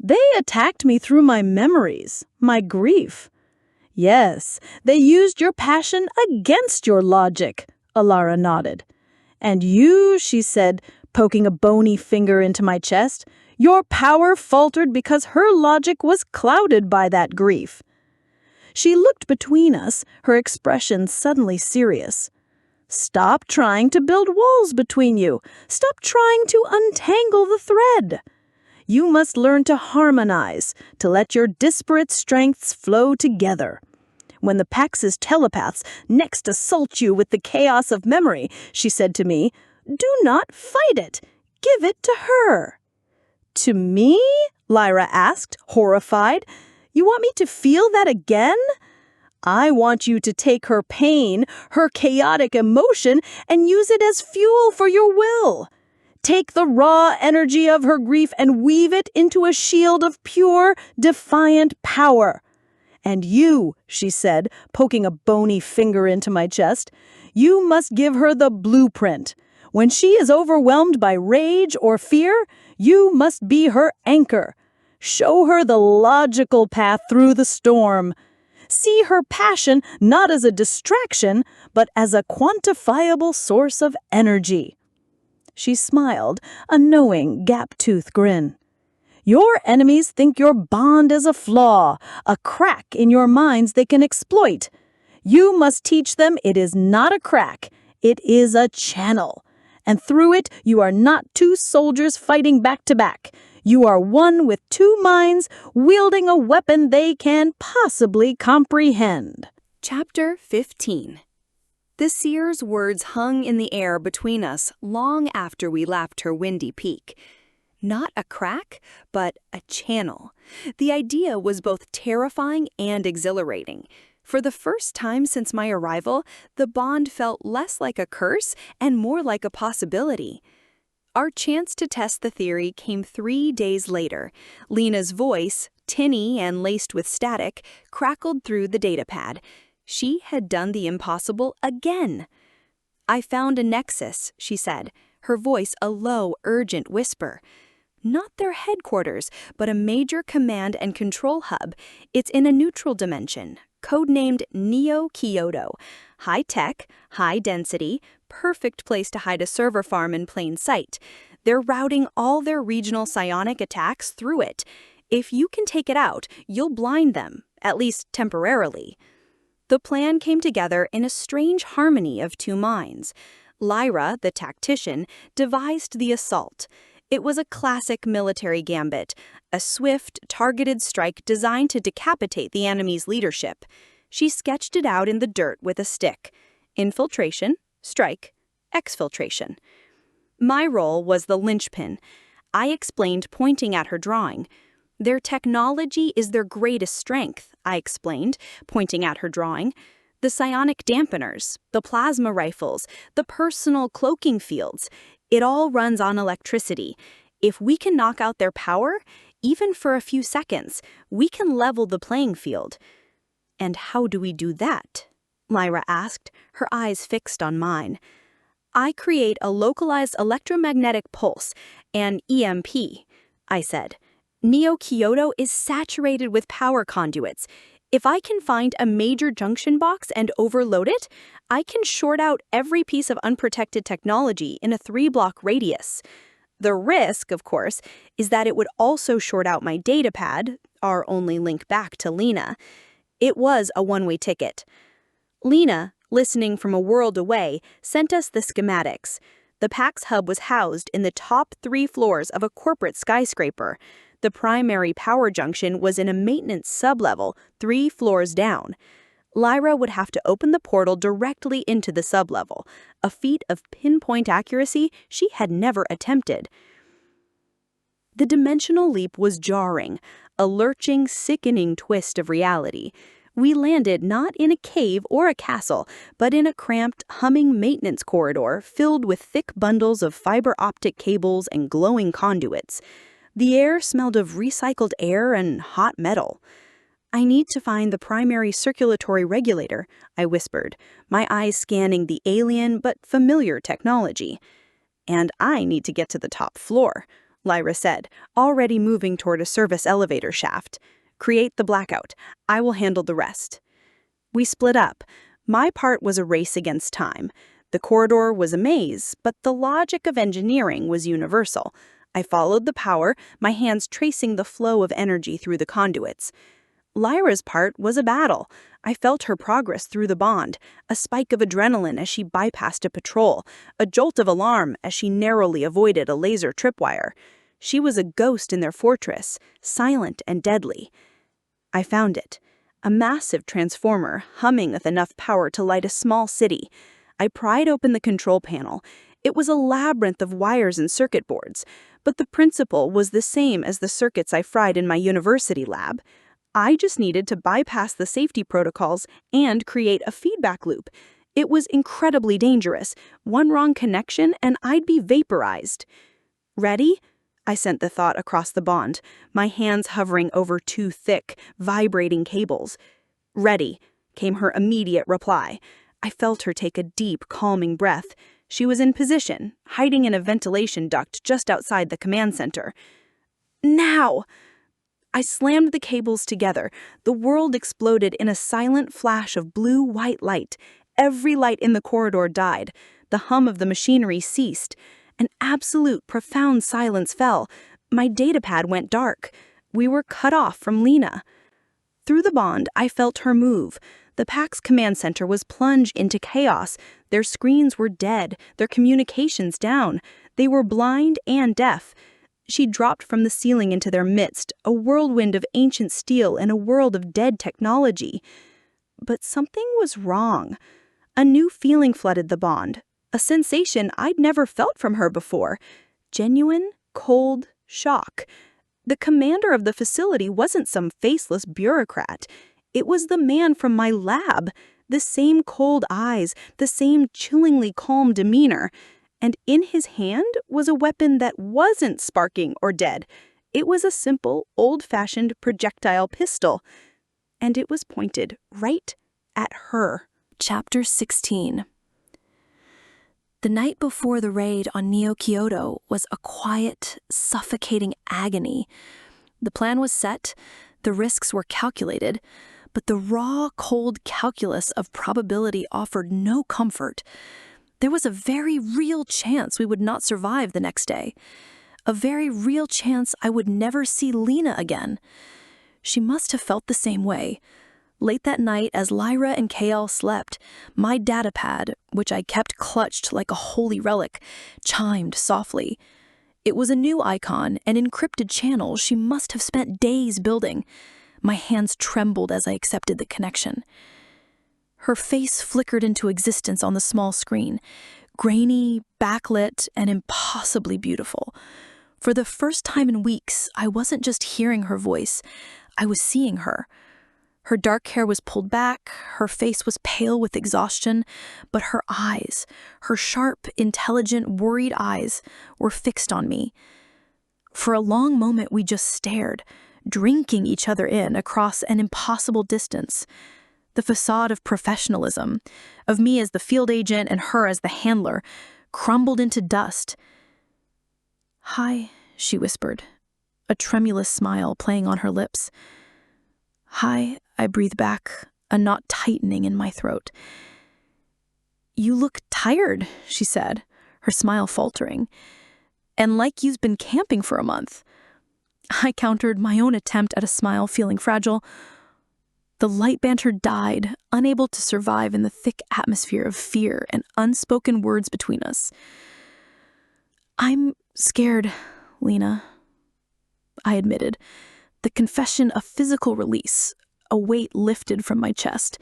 "They attacked me through my memories, my grief." "Yes, they used your passion against your logic," Alara nodded. "And you," she said, poking a bony finger into my chest, "your power faltered because her logic was clouded by that grief." She looked between us, her expression suddenly serious. "Stop trying to build walls between you. Stop trying to untangle the thread. You must learn to harmonize, to let your disparate strengths flow together. When the Pax's telepaths next assault you with the chaos of memory," she said to me, "do not fight it. Give it to her." "To me?" Lyra asked, horrified. "You want me to feel that again?" "I want you to take her pain, her chaotic emotion, and use it as fuel for your will. Take the raw energy of her grief and weave it into a shield of pure, defiant power. And you," she said, poking a bony finger into my chest, "you must give her the blueprint. When she is overwhelmed by rage or fear, you must be her anchor. Show her the logical path through the storm. See her passion not as a distraction, but as a quantifiable source of energy." She smiled, a knowing, gap-toothed grin. "Your enemies think your bond is a flaw, a crack in your minds they can exploit. You must teach them it is not a crack, it is a channel. And through it, you are not 2 soldiers fighting back to back. You are one with 2 minds, wielding a weapon they can possibly comprehend." Chapter 15. The seer's words hung in the air between us long after we left her windy peak. Not a crack, but a channel. The idea was both terrifying and exhilarating. For the first time since my arrival, the bond felt less like a curse and more like a possibility. Our chance to test the theory came 3 days later. Lena's voice, tinny and laced with static, crackled through the datapad. She had done the impossible again. "I found a nexus," she said, her voice a low, urgent whisper. not their headquarters, but a major command and control hub. It's in a neutral dimension, codenamed Neo-Kyoto. High-tech, high-density, perfect place to hide a server farm in plain sight. They're routing all their regional psionic attacks through it. If you can take it out, you'll blind them, at least temporarily. The plan came together in a strange harmony of two minds. Lyra, the tactician, devised the assault. It was a classic military gambit, a swift, targeted strike designed to decapitate the enemy's leadership. She sketched it out in the dirt with a stick. Infiltration, strike, exfiltration. My role was the linchpin. I explained, pointing at her drawing. Their technology is their greatest strength, I explained, pointing at her drawing. The psionic dampeners, the plasma rifles, the personal cloaking fields, it all runs on electricity. If we can knock out their power, even for a few seconds, we can level the playing field. And how do we do that? Lyra asked, her eyes fixed on mine. I create a localized electromagnetic pulse, an EMP, I said. Neo-Kyoto is saturated with power conduits. If I can find a major junction box and overload it, I can short out every piece of unprotected technology in a 3-block radius. The risk, of course, is that it would also short out my datapad, our only link back to Lena. It was a one-way ticket. Lena, listening from a world away, sent us the schematics. The PAX hub was housed in the top 3 floors of a corporate skyscraper. The primary power junction was in a maintenance sublevel 3 floors down. Lyra would have to open the portal directly into the sublevel, a feat of pinpoint accuracy she had never attempted. The dimensional leap was jarring, a lurching, sickening twist of reality. We landed not in a cave or a castle, but in a cramped, humming maintenance corridor filled with thick bundles of fiber optic cables and glowing conduits. The air smelled of recycled air and hot metal. I need to find the primary circulatory regulator, I whispered, my eyes scanning the alien but familiar technology. And I need to get to the top floor, Lyra said, already moving toward a service elevator shaft. Create the blackout. I will handle the rest. We split up. My part was a race against time. The corridor was a maze, but the logic of engineering was universal. I followed the power, my hands tracing the flow of energy through the conduits. Lyra's part was a battle. I felt her progress through the bond, a spike of adrenaline as she bypassed a patrol, a jolt of alarm as she narrowly avoided a laser tripwire. She was a ghost in their fortress, silent and deadly. I found it, a massive transformer humming with enough power to light a small city. I pried open the control panel. It was a labyrinth of wires and circuit boards, but the principle was the same as the circuits I fried in my university lab. I just needed to bypass the safety protocols and create a feedback loop. It was incredibly dangerous. One wrong connection and I'd be vaporized. Ready? I sent the thought across the bond, my hands hovering over 2 thick, vibrating cables. Ready, came her immediate reply. I felt her take a deep, calming breath. She was in position, hiding in a ventilation duct just outside the command center. Now! I slammed the cables together. The world exploded in a silent flash of blue-white light. Every light in the corridor died. The hum of the machinery ceased. An absolute, profound silence fell. My datapad went dark. We were cut off from Lena. Through the bond, I felt her move. The PAX command center was plunged into chaos. Their screens were dead, their communications down. They were blind and deaf. She dropped from the ceiling into their midst, a whirlwind of ancient steel in a world of dead technology. But something was wrong. A new feeling flooded the bond, a sensation I'd never felt from her before. Genuine, cold shock. The commander of the facility wasn't some faceless bureaucrat. It was the man from my lab, the same cold eyes, the same chillingly calm demeanor. And in his hand was a weapon that wasn't sparking or dead. It was a simple, old-fashioned projectile pistol. And it was pointed right at her. Chapter 16. The night before the raid on Neo Kyoto was a quiet, suffocating agony. The plan was set, the risks were calculated, but the raw, cold calculus of probability offered no comfort. There was a very real chance we would not survive the next day. A very real chance I would never see Lena again. She must have felt the same way. Late that night, as Lyra and Kale slept, my datapad, which I kept clutched like a holy relic, chimed softly. It was a new icon, an encrypted channel she must have spent days building. My hands trembled as I accepted the connection. Her face flickered into existence on the small screen, grainy, backlit, and impossibly beautiful. For the first time in weeks, I wasn't just hearing her voice, I was seeing her. Her dark hair was pulled back, her face was pale with exhaustion, but her eyes, her sharp, intelligent, worried eyes, were fixed on me. For a long moment we just stared, drinking each other in across an impossible distance. The facade of professionalism, of me as the field agent and her as the handler, crumbled into dust. "Hi," she whispered, a tremulous smile playing on her lips. "Hi," I breathed back, a knot tightening in my throat. "You look tired," she said, her smile faltering. "And like you've been camping for a month." I countered my own attempt at a smile, feeling fragile. The light banter died, unable to survive in the thick atmosphere of fear and unspoken words between us. "I'm scared, Lena," I admitted, the confession a physical release, a weight lifted from my chest.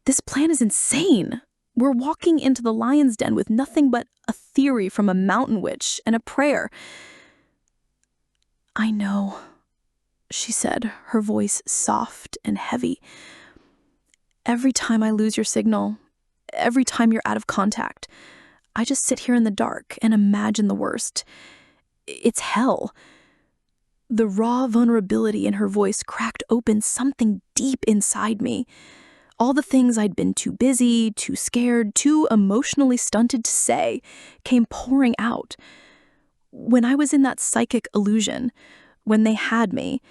"This plan is insane. We're walking into the lion's den with nothing but a theory from a mountain witch and a prayer." "I know," she said, her voice soft and heavy. "Every time I lose your signal, every time you're out of contact, I just sit here in the dark and imagine the worst. It's hell." The raw vulnerability in her voice cracked open something deep inside me. All the things I'd been too busy, too scared, too emotionally stunted to say came pouring out. When I was in that psychic illusion, when they had me,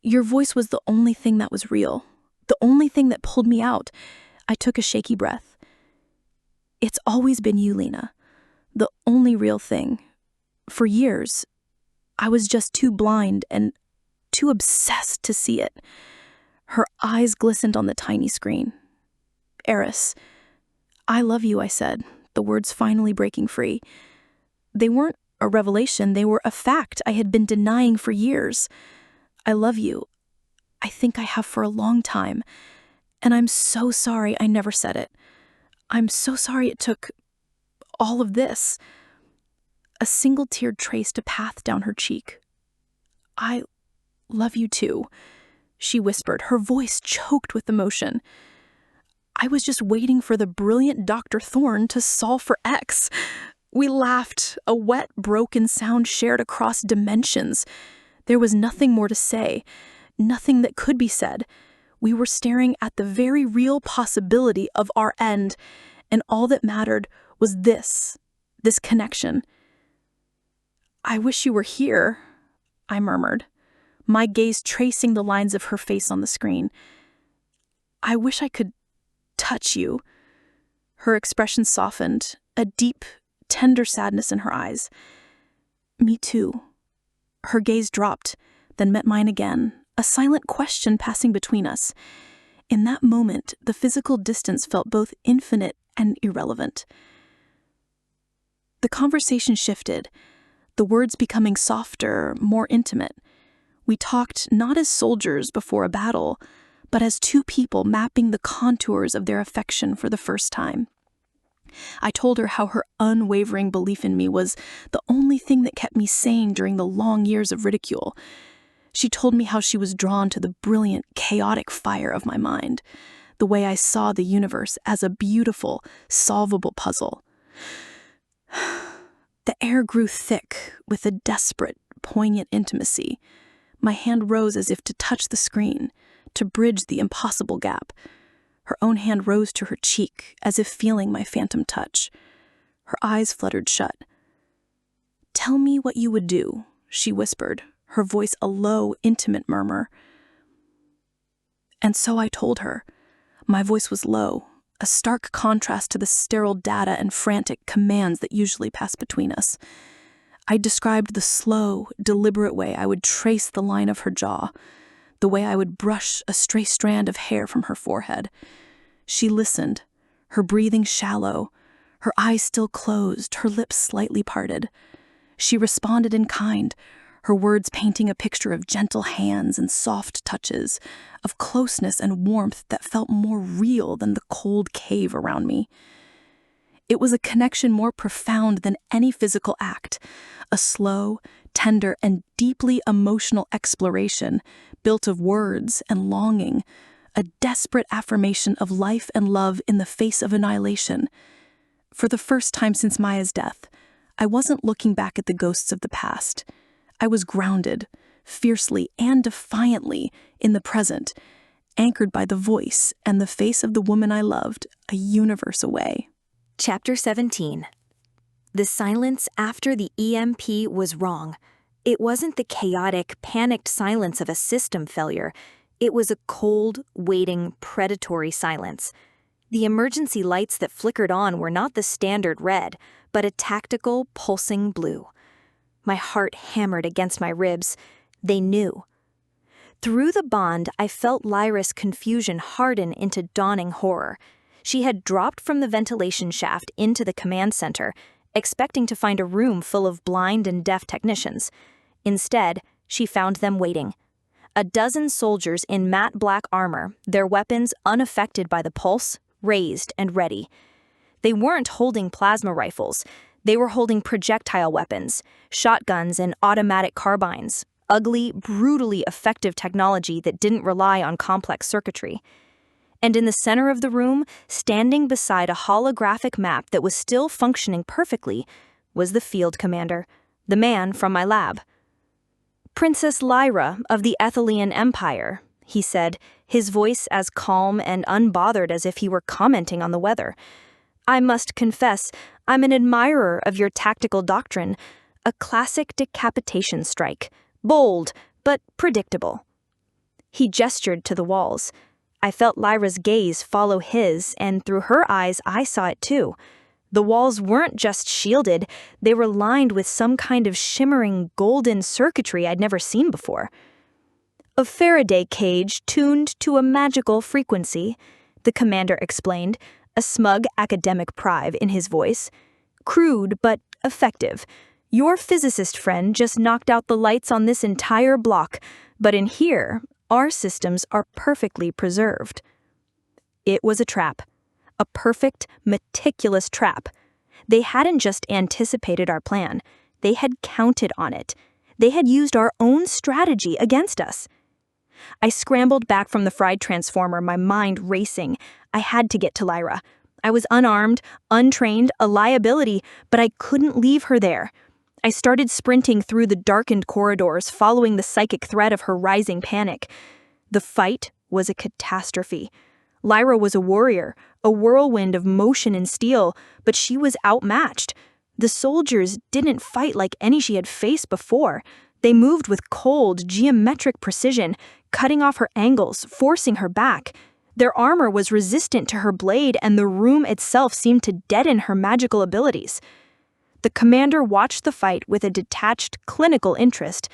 your voice was the only thing that was real, the only thing that pulled me out. I took a shaky breath. "It's always been you, Lena, the only real thing. For years, I was just too blind and too obsessed to see it." Her eyes glistened on the tiny screen. "Aris, I love you," I said, the words finally breaking free. They weren't a revelation, they were a fact I had been denying for years. "I love you. I think I have for a long time. And I'm so sorry I never said it. I'm so sorry it took all of this." A single tear traced a path down her cheek. "I love you too," she whispered, her voice choked with emotion. "I was just waiting for the brilliant Dr. Thorne to solve for X." We laughed, a wet, broken sound shared across dimensions. There was nothing more to say, nothing that could be said. We were staring at the very real possibility of our end, and all that mattered was this connection. "I wish you were here," I murmured, my gaze tracing the lines of her face on the screen. "I wish I could touch you." Her expression softened, a deep, tender sadness in her eyes. "Me too." Her gaze dropped, then met mine again, a silent question passing between us. In that moment, the physical distance felt both infinite and irrelevant. The conversation shifted, the words becoming softer, more intimate. We talked not as soldiers before a battle, but as two people mapping the contours of their affection for the first time. I told her how her unwavering belief in me was the only thing that kept me sane during the long years of ridicule. She told me how she was drawn to the brilliant, chaotic fire of my mind, the way I saw the universe as a beautiful, solvable puzzle. The air grew thick with a desperate, poignant intimacy. My hand rose as if to touch the screen, to bridge the impossible gap. Her own hand rose to her cheek, as if feeling my phantom touch. Her eyes fluttered shut. "Tell me what you would do," she whispered, her voice a low, intimate murmur. And so I told her. My voice was low, a stark contrast to the sterile data and frantic commands that usually pass between us. I described the slow, deliberate way I would trace the line of her jaw, the way I would brush a stray strand of hair from her forehead. She listened, her breathing shallow, her eyes still closed, her lips slightly parted. She responded in kind, her words painting a picture of gentle hands and soft touches, of closeness and warmth that felt more real than the cold cave around me. It was a connection more profound than any physical act, a slow, tender, and deeply emotional exploration built of words and longing, a desperate affirmation of life and love in the face of annihilation. For the first time since Maya's death, I wasn't looking back at the ghosts of the past. I was grounded, fiercely and defiantly, in the present, anchored by the voice and the face of the woman I loved, a universe away. Chapter 17. The silence after the EMP was wrong. It wasn't the chaotic, panicked silence of a system failure. It was a cold, waiting, predatory silence. The emergency lights that flickered on were not the standard red, but a tactical, pulsing blue. My heart hammered against my ribs. They knew. Through the bond, I felt Lyra's confusion harden into dawning horror. She had dropped from the ventilation shaft into the command center, expecting to find a room full of blind and deaf technicians. Instead, she found them waiting. A dozen soldiers in matte black armor, their weapons unaffected by the pulse, raised and ready. They weren't holding plasma rifles. They were holding projectile weapons, shotguns and automatic carbines, ugly, brutally effective technology that didn't rely on complex circuitry. And in the center of the room, standing beside a holographic map that was still functioning perfectly, was the field commander, the man from my lab. "Princess Lyra of the Ethelian Empire," he said, his voice as calm and unbothered as if he were commenting on the weather. "I must confess, I'm an admirer of your tactical doctrine, a classic decapitation strike, bold, but predictable." He gestured to the walls. I felt Lyra's gaze follow his, and through her eyes I saw it too. The walls weren't just shielded, they were lined with some kind of shimmering golden circuitry I'd never seen before. "A Faraday cage tuned to a magical frequency," the commander explained, a smug academic pride in his voice. "Crude, but effective. Your physicist friend just knocked out the lights on this entire block, but in here, our systems are perfectly preserved." It was a trap. A perfect, meticulous trap. They hadn't just anticipated our plan. They had counted on it. They had used our own strategy against us. I scrambled back from the fried transformer, my mind racing. I had to get to Lyra. I was unarmed, untrained, a liability, but I couldn't leave her there. I started sprinting through the darkened corridors, following the psychic thread of her rising panic. The fight was a catastrophe. Lyra was a warrior, a whirlwind of motion and steel, but she was outmatched. The soldiers didn't fight like any she had faced before. They moved with cold, geometric precision, cutting off her angles, forcing her back. Their armor was resistant to her blade, and the room itself seemed to deaden her magical abilities. The commander watched the fight with a detached, clinical interest.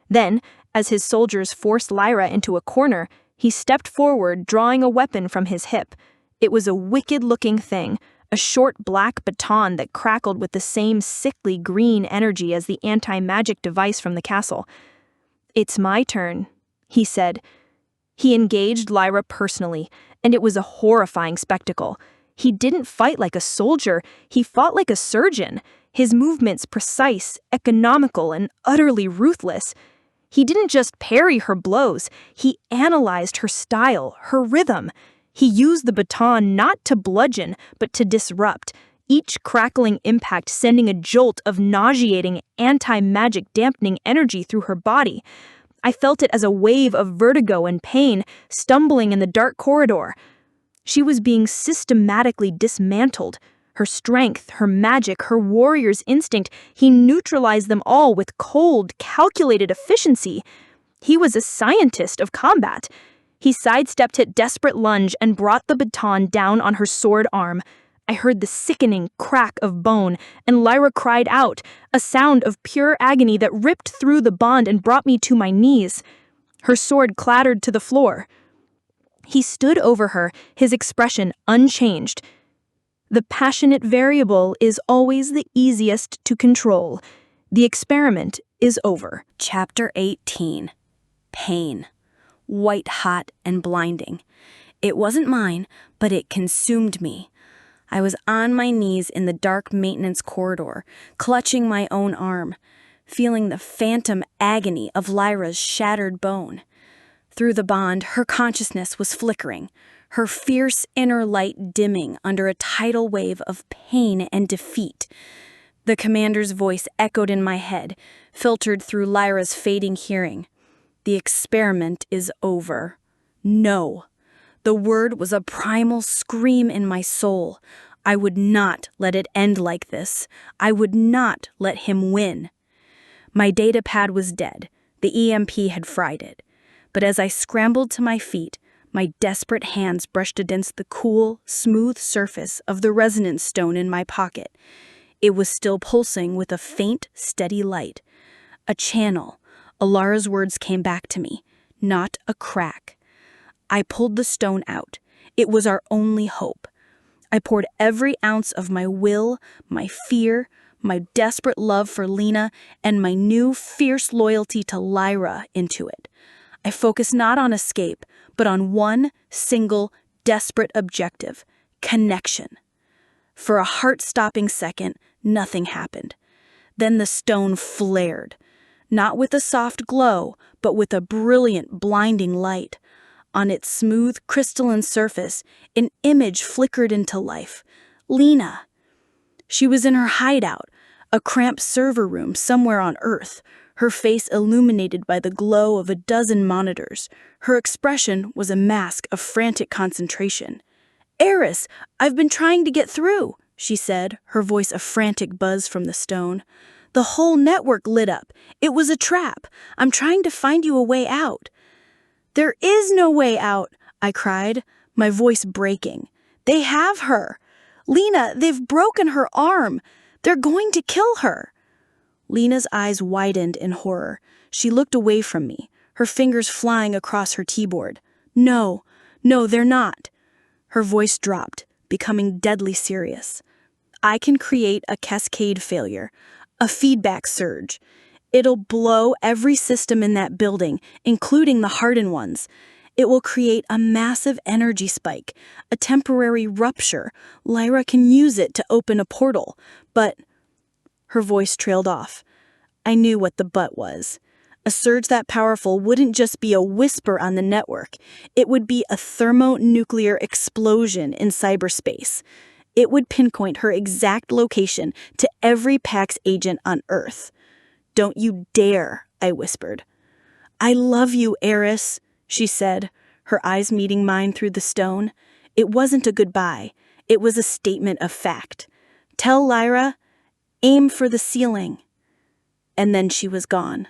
Then, as his soldiers forced Lyra into a corner, he stepped forward, drawing a weapon from his hip. It was a wicked-looking thing, a short black baton that crackled with the same sickly green energy as the anti-magic device from the castle. "It's my turn," he said. He engaged Lyra personally, and it was a horrifying spectacle. He didn't fight like a soldier, he fought like a surgeon. His movements precise, economical, and utterly ruthless. He didn't just parry her blows, he analyzed her style, her rhythm. He used the baton not to bludgeon, but to disrupt, each crackling impact sending a jolt of nauseating, anti-magic dampening energy through her body. I felt it as a wave of vertigo and pain, stumbling in the dark corridor. She was being systematically dismantled. Her strength, her magic, her warrior's instinct, he neutralized them all with cold, calculated efficiency. He was a scientist of combat. He sidestepped her desperate lunge and brought the baton down on her sword arm. I heard the sickening crack of bone, and Lyra cried out, a sound of pure agony that ripped through the bond and brought me to my knees. Her sword clattered to the floor. He stood over her, his expression unchanged. The passionate variable is always the easiest to control. The experiment is over. Chapter 18. Pain. White hot and blinding. It wasn't mine, but it consumed me. I was on my knees in the dark maintenance corridor, clutching my own arm, feeling the phantom agony of Lyra's shattered bone. Through the bond, her consciousness was flickering, her fierce inner light dimming under a tidal wave of pain and defeat. The commander's voice echoed in my head, filtered through Lyra's fading hearing. The experiment is over. No. The word was a primal scream in my soul. I would not let it end like this. I would not let him win. My data pad was dead. The EMP had fried it. But as I scrambled to my feet, my desperate hands brushed against the cool, smooth surface of the resonance stone in my pocket. It was still pulsing with a faint, steady light. A channel. Alara's words came back to me, not a crack. I pulled the stone out. It was our only hope. I poured every ounce of my will, my fear, my desperate love for Lena, and my new fierce loyalty to Lyra into it. I focused not on escape, but on one single, desperate objective: connection. For a heart-stopping second, nothing happened. Then the stone flared, not with a soft glow, but with a brilliant, blinding light. On its smooth, crystalline surface, an image flickered into life. Lena. She was in her hideout, a cramped server room somewhere on Earth, her face illuminated by the glow of a dozen monitors. Her expression was a mask of frantic concentration. "Aris, I've been trying to get through," she said, her voice a frantic buzz from the stone. "The whole network lit up. It was a trap. I'm trying to find you a way out." "There is no way out," I cried, my voice breaking. "They have her. Lena, they've broken her arm. They're going to kill her." Lena's eyes widened in horror. She looked away from me, her fingers flying across her keyboard. No, they're not." Her voice dropped, becoming deadly serious. "I can create a cascade failure, a feedback surge. It'll blow every system in that building, including the hardened ones. It will create a massive energy spike, a temporary rupture. Lyra can use it to open a portal, but..." Her voice trailed off. I knew what the but was. A surge that powerful wouldn't just be a whisper on the network. It would be a thermonuclear explosion in cyberspace. It would pinpoint her exact location to every PAX agent on Earth. "Don't you dare," I whispered. "I love you, Aris," she said, her eyes meeting mine through the stone. It wasn't a goodbye. It was a statement of fact. "Tell Lyra, aim for the ceiling." And then she was gone.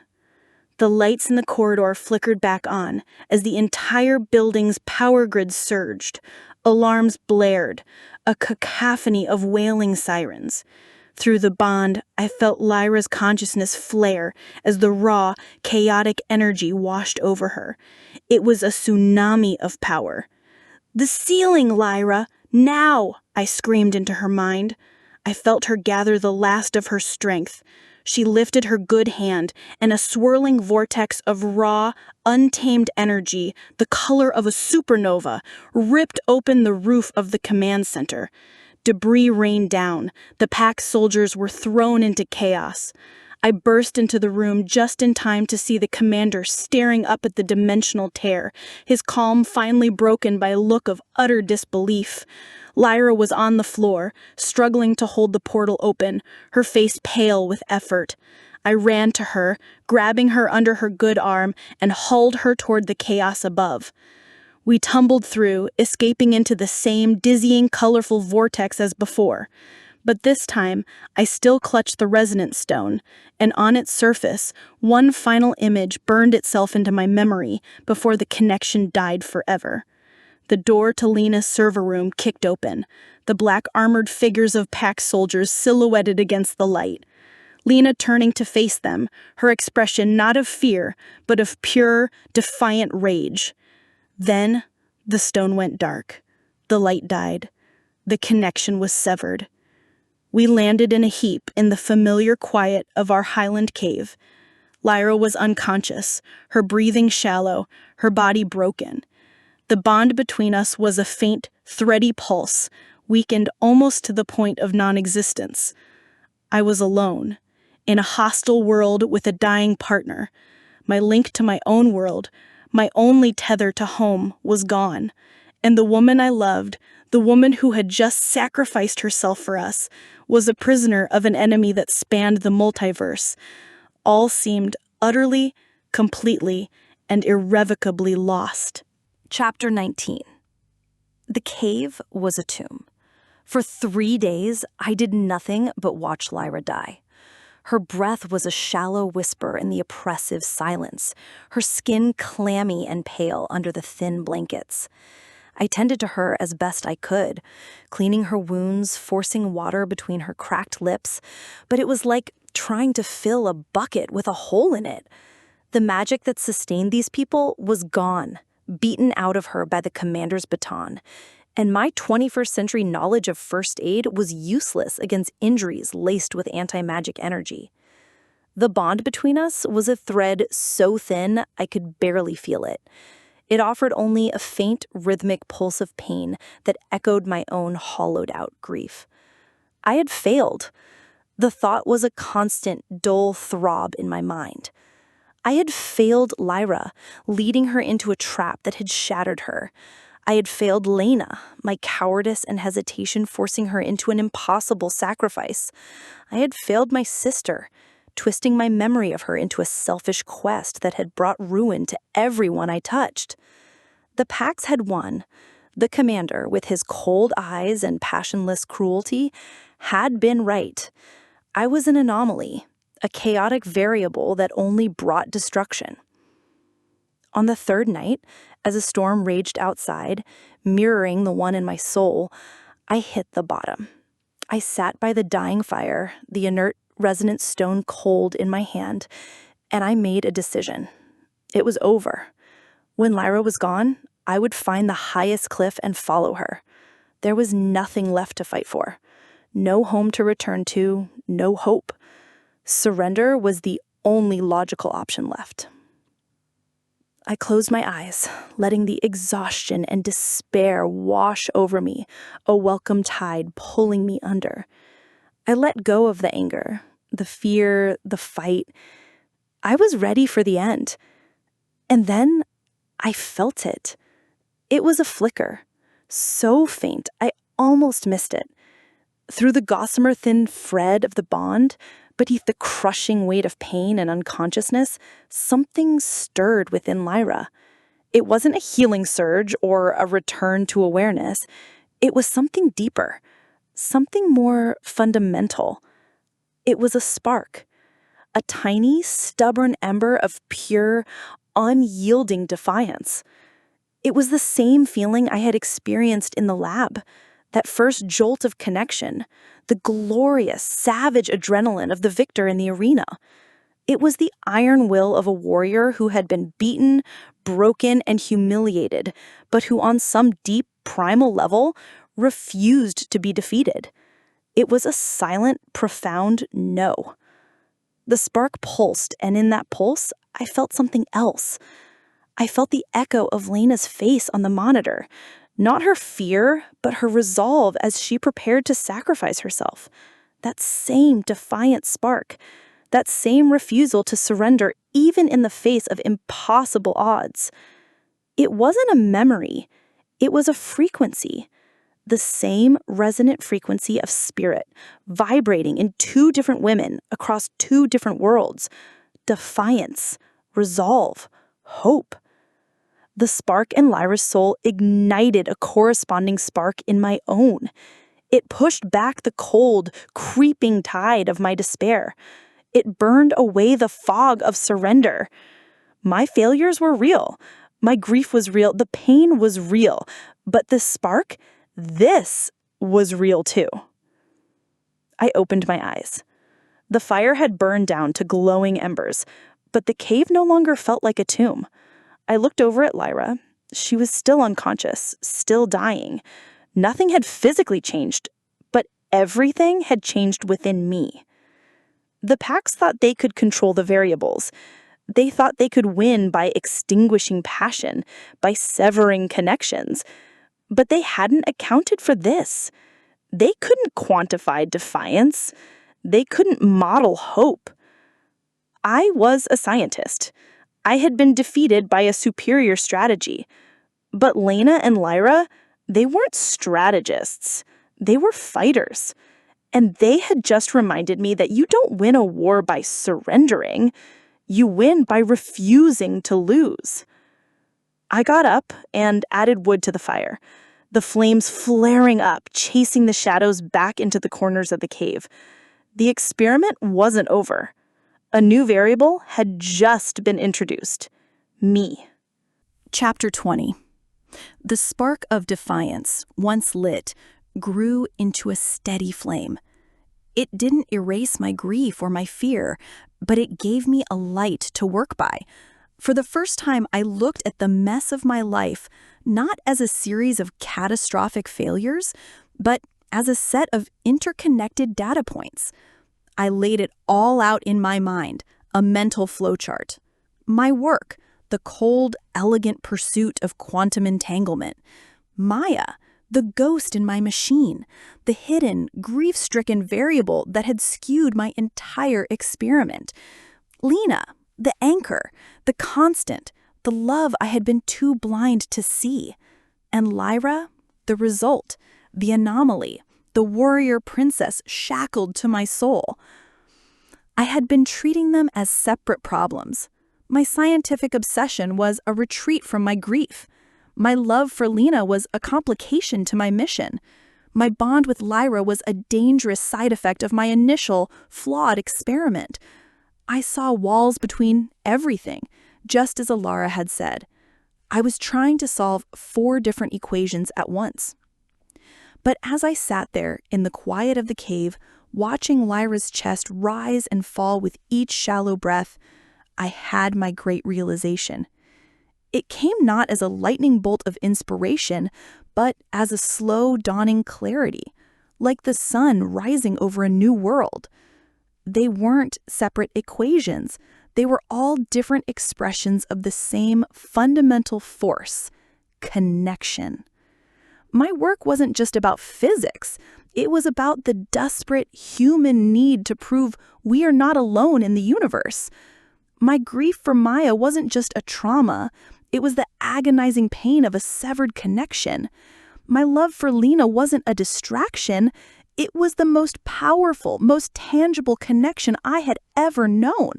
The lights in the corridor flickered back on as the entire building's power grid surged. Alarms blared, a cacophony of wailing sirens. Through the bond, I felt Lyra's consciousness flare as the raw, chaotic energy washed over her. It was a tsunami of power. "The ceiling, Lyra! Now!" I screamed into her mind. I felt her gather the last of her strength. She lifted her good hand, and a swirling vortex of raw, untamed energy, the color of a supernova, ripped open the roof of the command center. Debris rained down. The pack soldiers were thrown into chaos. I burst into the room just in time to see the commander staring up at the dimensional tear, his calm finally broken by a look of utter disbelief. Lyra was on the floor, struggling to hold the portal open, her face pale with effort. I ran to her, grabbing her under her good arm, and hauled her toward the chaos above. We tumbled through, escaping into the same dizzying, colorful vortex as before. But this time, I still clutched the resonance stone, and on its surface, one final image burned itself into my memory before the connection died forever. The door to Lena's server room kicked open, the black armored figures of pack soldiers silhouetted against the light. Lena turning to face them, her expression not of fear, but of pure, defiant rage. Then, the stone went dark. The light died. The connection was severed. We landed in a heap in the familiar quiet of our highland cave. Lyra was unconscious, her breathing shallow, her body broken. The bond between us was a faint, thready pulse, weakened almost to the point of non-existence. I was alone, in a hostile world with a dying partner. My link to my own world, my only tether to home, was gone. And the woman I loved, the woman who had just sacrificed herself for us, was a prisoner of an enemy that spanned the multiverse. All seemed utterly, completely, and irrevocably lost. Chapter 19. The cave was a tomb. For 3 days, I did nothing but watch Lyra die. Her breath was a shallow whisper in the oppressive silence, her skin clammy and pale under the thin blankets. I tended to her as best I could, cleaning her wounds, forcing water between her cracked lips, but it was like trying to fill a bucket with a hole in it. The magic that sustained these people was gone, beaten out of her by the commander's baton, and my 21st century knowledge of first aid was useless against injuries laced with anti-magic energy. The bond between us was a thread so thin I could barely feel it. It offered only a faint, rhythmic pulse of pain that echoed my own hollowed-out grief. I had failed. The thought was a constant, dull throb in my mind. I had failed Lyra, leading her into a trap that had shattered her. I had failed Lena, my cowardice and hesitation forcing her into an impossible sacrifice. I had failed my sister, twisting my memory of her into a selfish quest that had brought ruin to everyone I touched. The Pax had won. The commander, with his cold eyes and passionless cruelty, had been right. I was an anomaly, a chaotic variable that only brought destruction. On the third night, as a storm raged outside, mirroring the one in my soul, I hit the bottom. I sat by the dying fire, the inert resonant stone cold in my hand, and I made a decision. It was over. When Lyra was gone, I would find the highest cliff and follow her. There was nothing left to fight for. No home to return to, no hope. Surrender was the only logical option left. I closed my eyes, letting the exhaustion and despair wash over me, a welcome tide pulling me under. I let go of the anger, the fear, the fight. I was ready for the end. And then I felt it. It was a flicker, so faint I almost missed it. Through the gossamer thin thread of the bond, beneath the crushing weight of pain and unconsciousness, something stirred within Lyra. It wasn't a healing surge or a return to awareness. It was something deeper, something more fundamental. It was a spark, a tiny, stubborn ember of pure, unyielding defiance. It was the same feeling I had experienced in the lab, that first jolt of connection, the glorious, savage adrenaline of the victor in the arena. It was the iron will of a warrior who had been beaten, broken, and humiliated, but who on some deep, primal level refused to be defeated. It was a silent, profound no. The spark pulsed, and in that pulse, I felt something else. I felt the echo of Lena's face on the monitor. Not her fear, but her resolve as she prepared to sacrifice herself. That same defiant spark. That same refusal to surrender even in the face of impossible odds. It wasn't a memory. It was a frequency. The same resonant frequency of spirit, vibrating in two different women across two different worlds. Defiance, resolve, hope. The spark in Lyra's soul ignited a corresponding spark in my own. It pushed back the cold, creeping tide of my despair. It burned away the fog of surrender. My failures were real. My grief was real. The pain was real. But this spark, this was real too. I opened my eyes. The fire had burned down to glowing embers, but the cave no longer felt like a tomb. I looked over at Lyra. She was still unconscious, still dying. Nothing had physically changed, but everything had changed within me. The Pax thought they could control the variables. They thought they could win by extinguishing passion, by severing connections. But they hadn't accounted for this. They couldn't quantify defiance. They couldn't model hope. I was a scientist. I had been defeated by a superior strategy. But Lena and Lyra, they weren't strategists. They were fighters. And they had just reminded me that you don't win a war by surrendering. You win by refusing to lose. I got up and added wood to the fire, the flames flaring up, chasing the shadows back into the corners of the cave. The experiment wasn't over. A new variable had just been introduced. Me. Chapter 20. The spark of defiance, once lit, grew into a steady flame. It didn't erase my grief or my fear, but it gave me a light to work by. For the first time, I looked at the mess of my life not as a series of catastrophic failures, but as a set of interconnected data points. I laid it all out in my mind, a mental flowchart. My work, the cold, elegant pursuit of quantum entanglement. Maya, the ghost in my machine, the hidden, grief-stricken variable that had skewed my entire experiment. Lena, the anchor, the constant, the love I had been too blind to see. And Lyra, the result, the anomaly, the warrior princess shackled to my soul. I had been treating them as separate problems. My scientific obsession was a retreat from my grief. My love for Lena was a complication to my mission. My bond with Lyra was a dangerous side effect of my initial, flawed experiment. I saw walls between everything, just as Alara had said. I was trying to solve 4 different equations at once. But as I sat there in the quiet of the cave, watching Lyra's chest rise and fall with each shallow breath, I had my great realization. It came not as a lightning bolt of inspiration, but as a slow dawning clarity, like the sun rising over a new world. They weren't separate equations. They were all different expressions of the same fundamental force, connection. My work wasn't just about physics. It was about the desperate human need to prove we are not alone in the universe. My grief for Maya wasn't just a trauma. It was the agonizing pain of a severed connection. My love for Lena wasn't a distraction. It was the most powerful, most tangible connection I had ever known.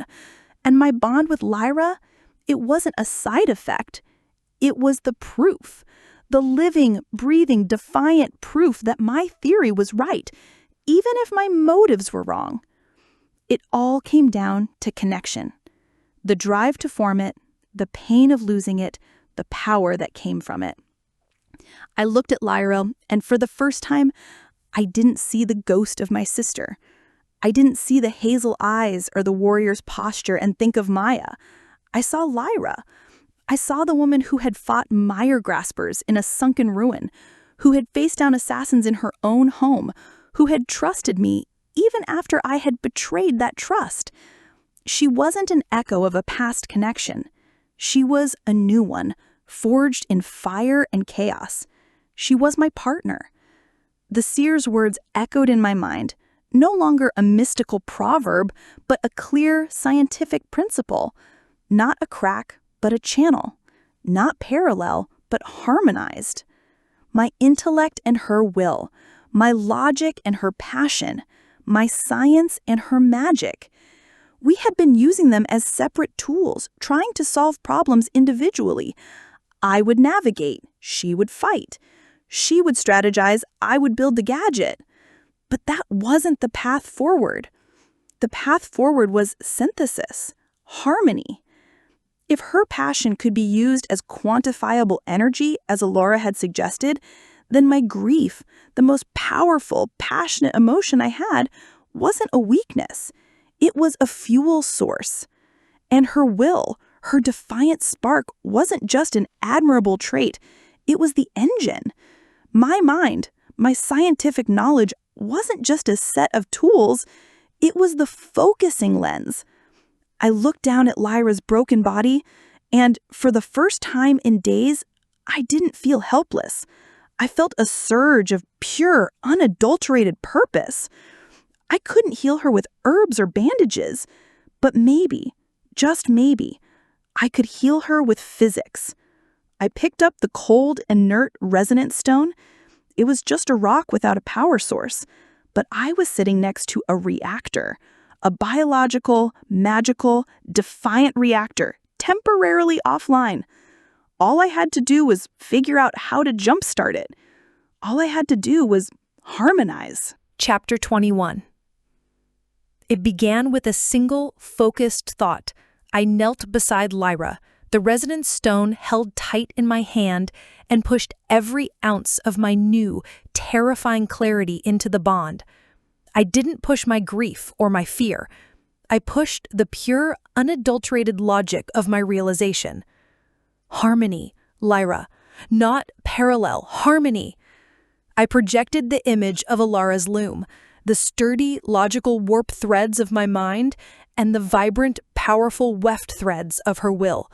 And my bond with Lyra, it wasn't a side effect. It was the proof. The living, breathing, defiant proof that my theory was right, even if my motives were wrong. It all came down to connection. The drive to form it, the pain of losing it, the power that came from it. I looked at Lyra, and for the first time, I didn't see the ghost of my sister. I didn't see the hazel eyes or the warrior's posture and think of Maya. I saw Lyra. I saw the woman who had fought mire graspers in a sunken ruin, who had faced down assassins in her own home, who had trusted me even after I had betrayed that trust. She wasn't an echo of a past connection. She was a new one, forged in fire and chaos. She was my partner. The seer's words echoed in my mind, no longer a mystical proverb, but a clear scientific principle. Not a crack, but a channel. Not parallel, but harmonized. My intellect and her will. My logic and her passion. My science and her magic. We had been using them as separate tools, trying to solve problems individually. I would navigate, she would fight. She would strategize, I would build the gadget. But that wasn't the path forward. The path forward was synthesis, harmony. If her passion could be used as quantifiable energy, as Alora had suggested, then my grief, the most powerful, passionate emotion I had, wasn't a weakness. It was a fuel source. And her will, her defiant spark, wasn't just an admirable trait. It was the engine. My mind, my scientific knowledge, wasn't just a set of tools. It was the focusing lens. I looked down at Lyra's broken body, and for the first time in days, I didn't feel helpless. I felt a surge of pure, unadulterated purpose. I couldn't heal her with herbs or bandages, but maybe, just maybe, I could heal her with physics. I picked up the cold, inert resonance stone. It was just a rock without a power source, but I was sitting next to a reactor, a biological, magical, defiant reactor, temporarily offline. All I had to do was figure out how to jumpstart it. All I had to do was harmonize. Chapter 21. It began with a single, focused thought. I knelt beside Lyra, the resonance stone held tight in my hand, and pushed every ounce of my new, terrifying clarity into the bond. I didn't push my grief or my fear. I pushed the pure, unadulterated logic of my realization. Harmony, Lyra. Not parallel, harmony. I projected the image of Alara's loom, the sturdy, logical warp threads of my mind, and the vibrant, powerful weft threads of her will.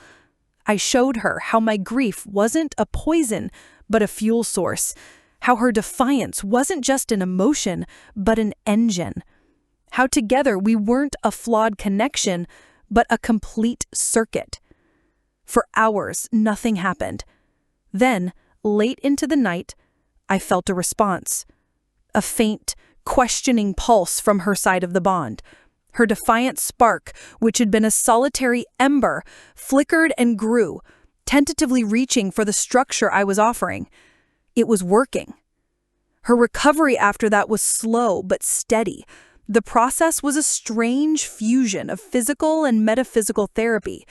I showed her how my grief wasn't a poison, but a fuel source, how her defiance wasn't just an emotion, but an engine, how together we weren't a flawed connection, but a complete circuit. For hours, nothing happened. Then, late into the night, I felt a response. A faint, questioning pulse from her side of the bond. Her defiant spark, which had been a solitary ember, flickered and grew, tentatively reaching for the structure I was offering. It was working. Her recovery after that was slow but steady. The process was a strange fusion of physical and metaphysical therapy.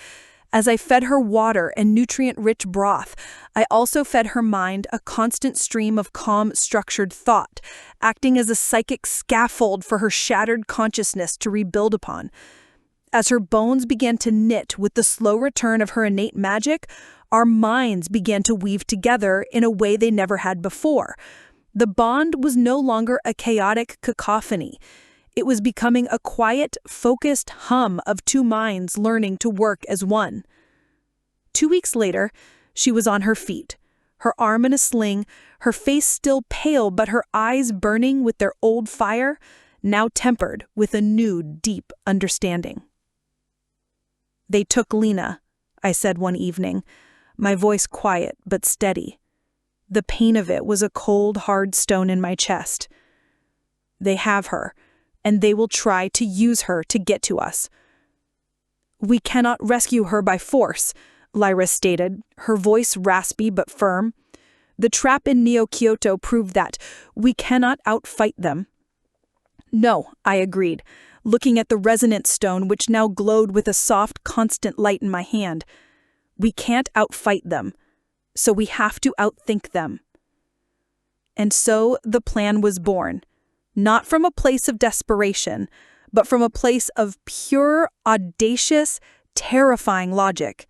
As I fed her water and nutrient-rich broth, I also fed her mind a constant stream of calm, structured thought, acting as a psychic scaffold for her shattered consciousness to rebuild upon. As her bones began to knit with the slow return of her innate magic, our minds began to weave together in a way they never had before. The bond was no longer a chaotic cacophony. It was becoming a quiet, focused hum of two minds learning to work as one. 2 weeks later, she was on her feet, her arm in a sling, her face still pale but her eyes burning with their old fire, now tempered with a new, deep understanding. "They took Lena," I said one evening, my voice quiet but steady. The pain of it was a cold, hard stone in my chest. "They have her, and they will try to use her to get to us." "We cannot rescue her by force," Lyra stated, her voice raspy but firm. "The trap in Neo-Kyoto proved that. We cannot outfight them." "No," I agreed, looking at the resonance stone which now glowed with a soft, constant light in my hand. "We can't outfight them, so we have to outthink them." And so the plan was born. Not from a place of desperation, but from a place of pure, audacious, terrifying logic.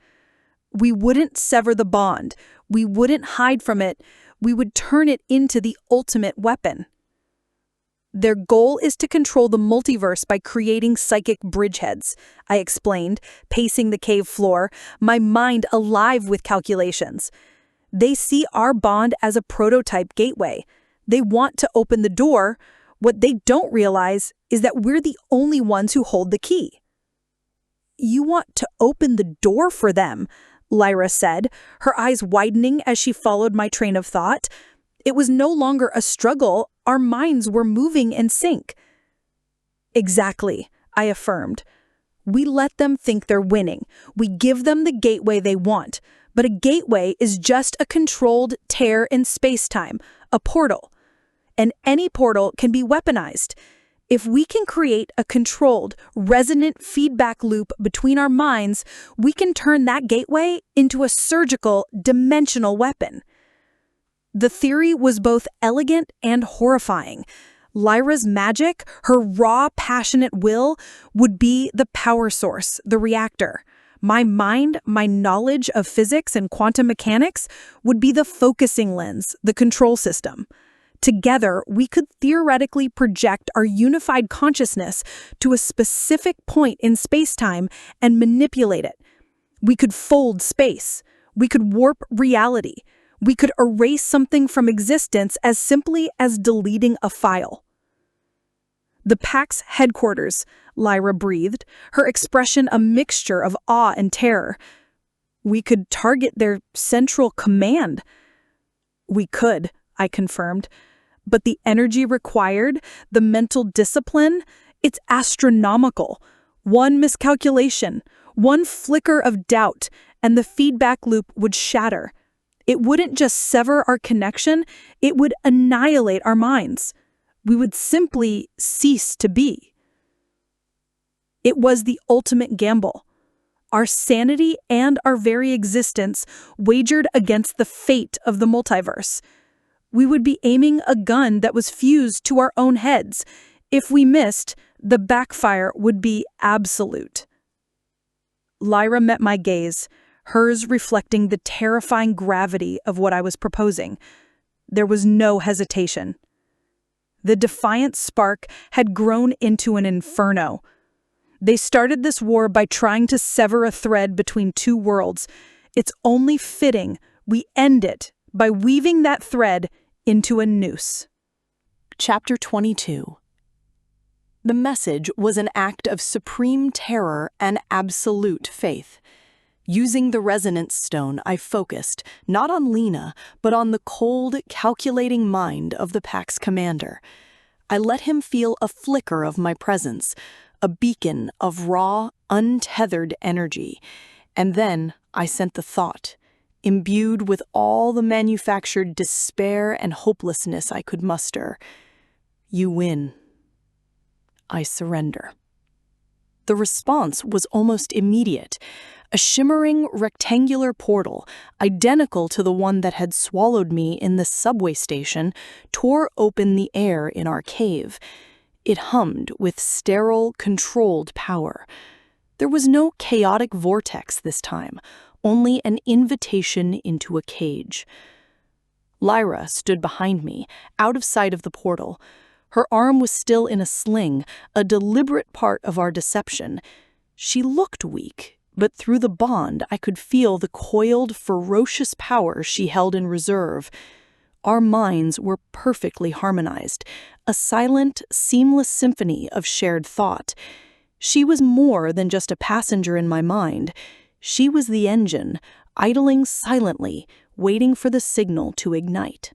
We wouldn't sever the bond. We wouldn't hide from it. We would turn it into the ultimate weapon. "Their goal is to control the multiverse by creating psychic bridgeheads," I explained, pacing the cave floor, my mind alive with calculations. "They see our bond as a prototype gateway. They want to open the door. What they don't realize is that we're the only ones who hold the key." "You want to open the door for them," Lyra said, her eyes widening as she followed my train of thought. It was no longer a struggle. Our minds were moving in sync. "Exactly," I affirmed. "We let them think they're winning. We give them the gateway they want. But a gateway is just a controlled tear in space-time, a portal. And any portal can be weaponized. If we can create a controlled, resonant feedback loop between our minds, we can turn that gateway into a surgical, dimensional weapon. The theory was both elegant and horrifying. Lyra's magic, her raw, passionate will, would be the power source, the reactor. My mind, my knowledge of physics and quantum mechanics would be the focusing lens, the control system. Together, we could theoretically project our unified consciousness to a specific point in space-time and manipulate it. We could fold space. We could warp reality. We could erase something from existence as simply as deleting a file. The Pack's headquarters, Lyra breathed, her expression a mixture of awe and terror. We could target their central command. We could, I confirmed. But the energy required, the mental discipline, it's astronomical. One miscalculation, one flicker of doubt, and the feedback loop would shatter. It wouldn't just sever our connection, it would annihilate our minds. We would simply cease to be. It was the ultimate gamble. Our sanity and our very existence wagered against the fate of the multiverse. We would be aiming a gun that was fused to our own heads. If we missed, the backfire would be absolute. Lyra met my gaze, hers reflecting the terrifying gravity of what I was proposing. There was no hesitation. The defiant spark had grown into an inferno. They started this war by trying to sever a thread between two worlds. It's only fitting we end it by weaving that thread into a noose. Chapter 22. The message was an act of supreme terror and absolute faith. Using the resonance stone, I focused, not on Lena, but on the cold, calculating mind of the Pack's commander. I let him feel a flicker of my presence, a beacon of raw, untethered energy. And then I sent the thought, imbued with all the manufactured despair and hopelessness I could muster. You win. I surrender. The response was almost immediate. A shimmering rectangular portal, identical to the one that had swallowed me in the subway station, tore open the air in our cave. It hummed with sterile, controlled power. There was no chaotic vortex this time, only an invitation into a cage. Lyra stood behind me, out of sight of the portal. Her arm was still in a sling, a deliberate part of our deception. She looked weak, but through the bond I could feel the coiled, ferocious power she held in reserve. Our minds were perfectly harmonized, a silent, seamless symphony of shared thought. She was more than just a passenger in my mind. She was the engine, idling silently, waiting for the signal to ignite.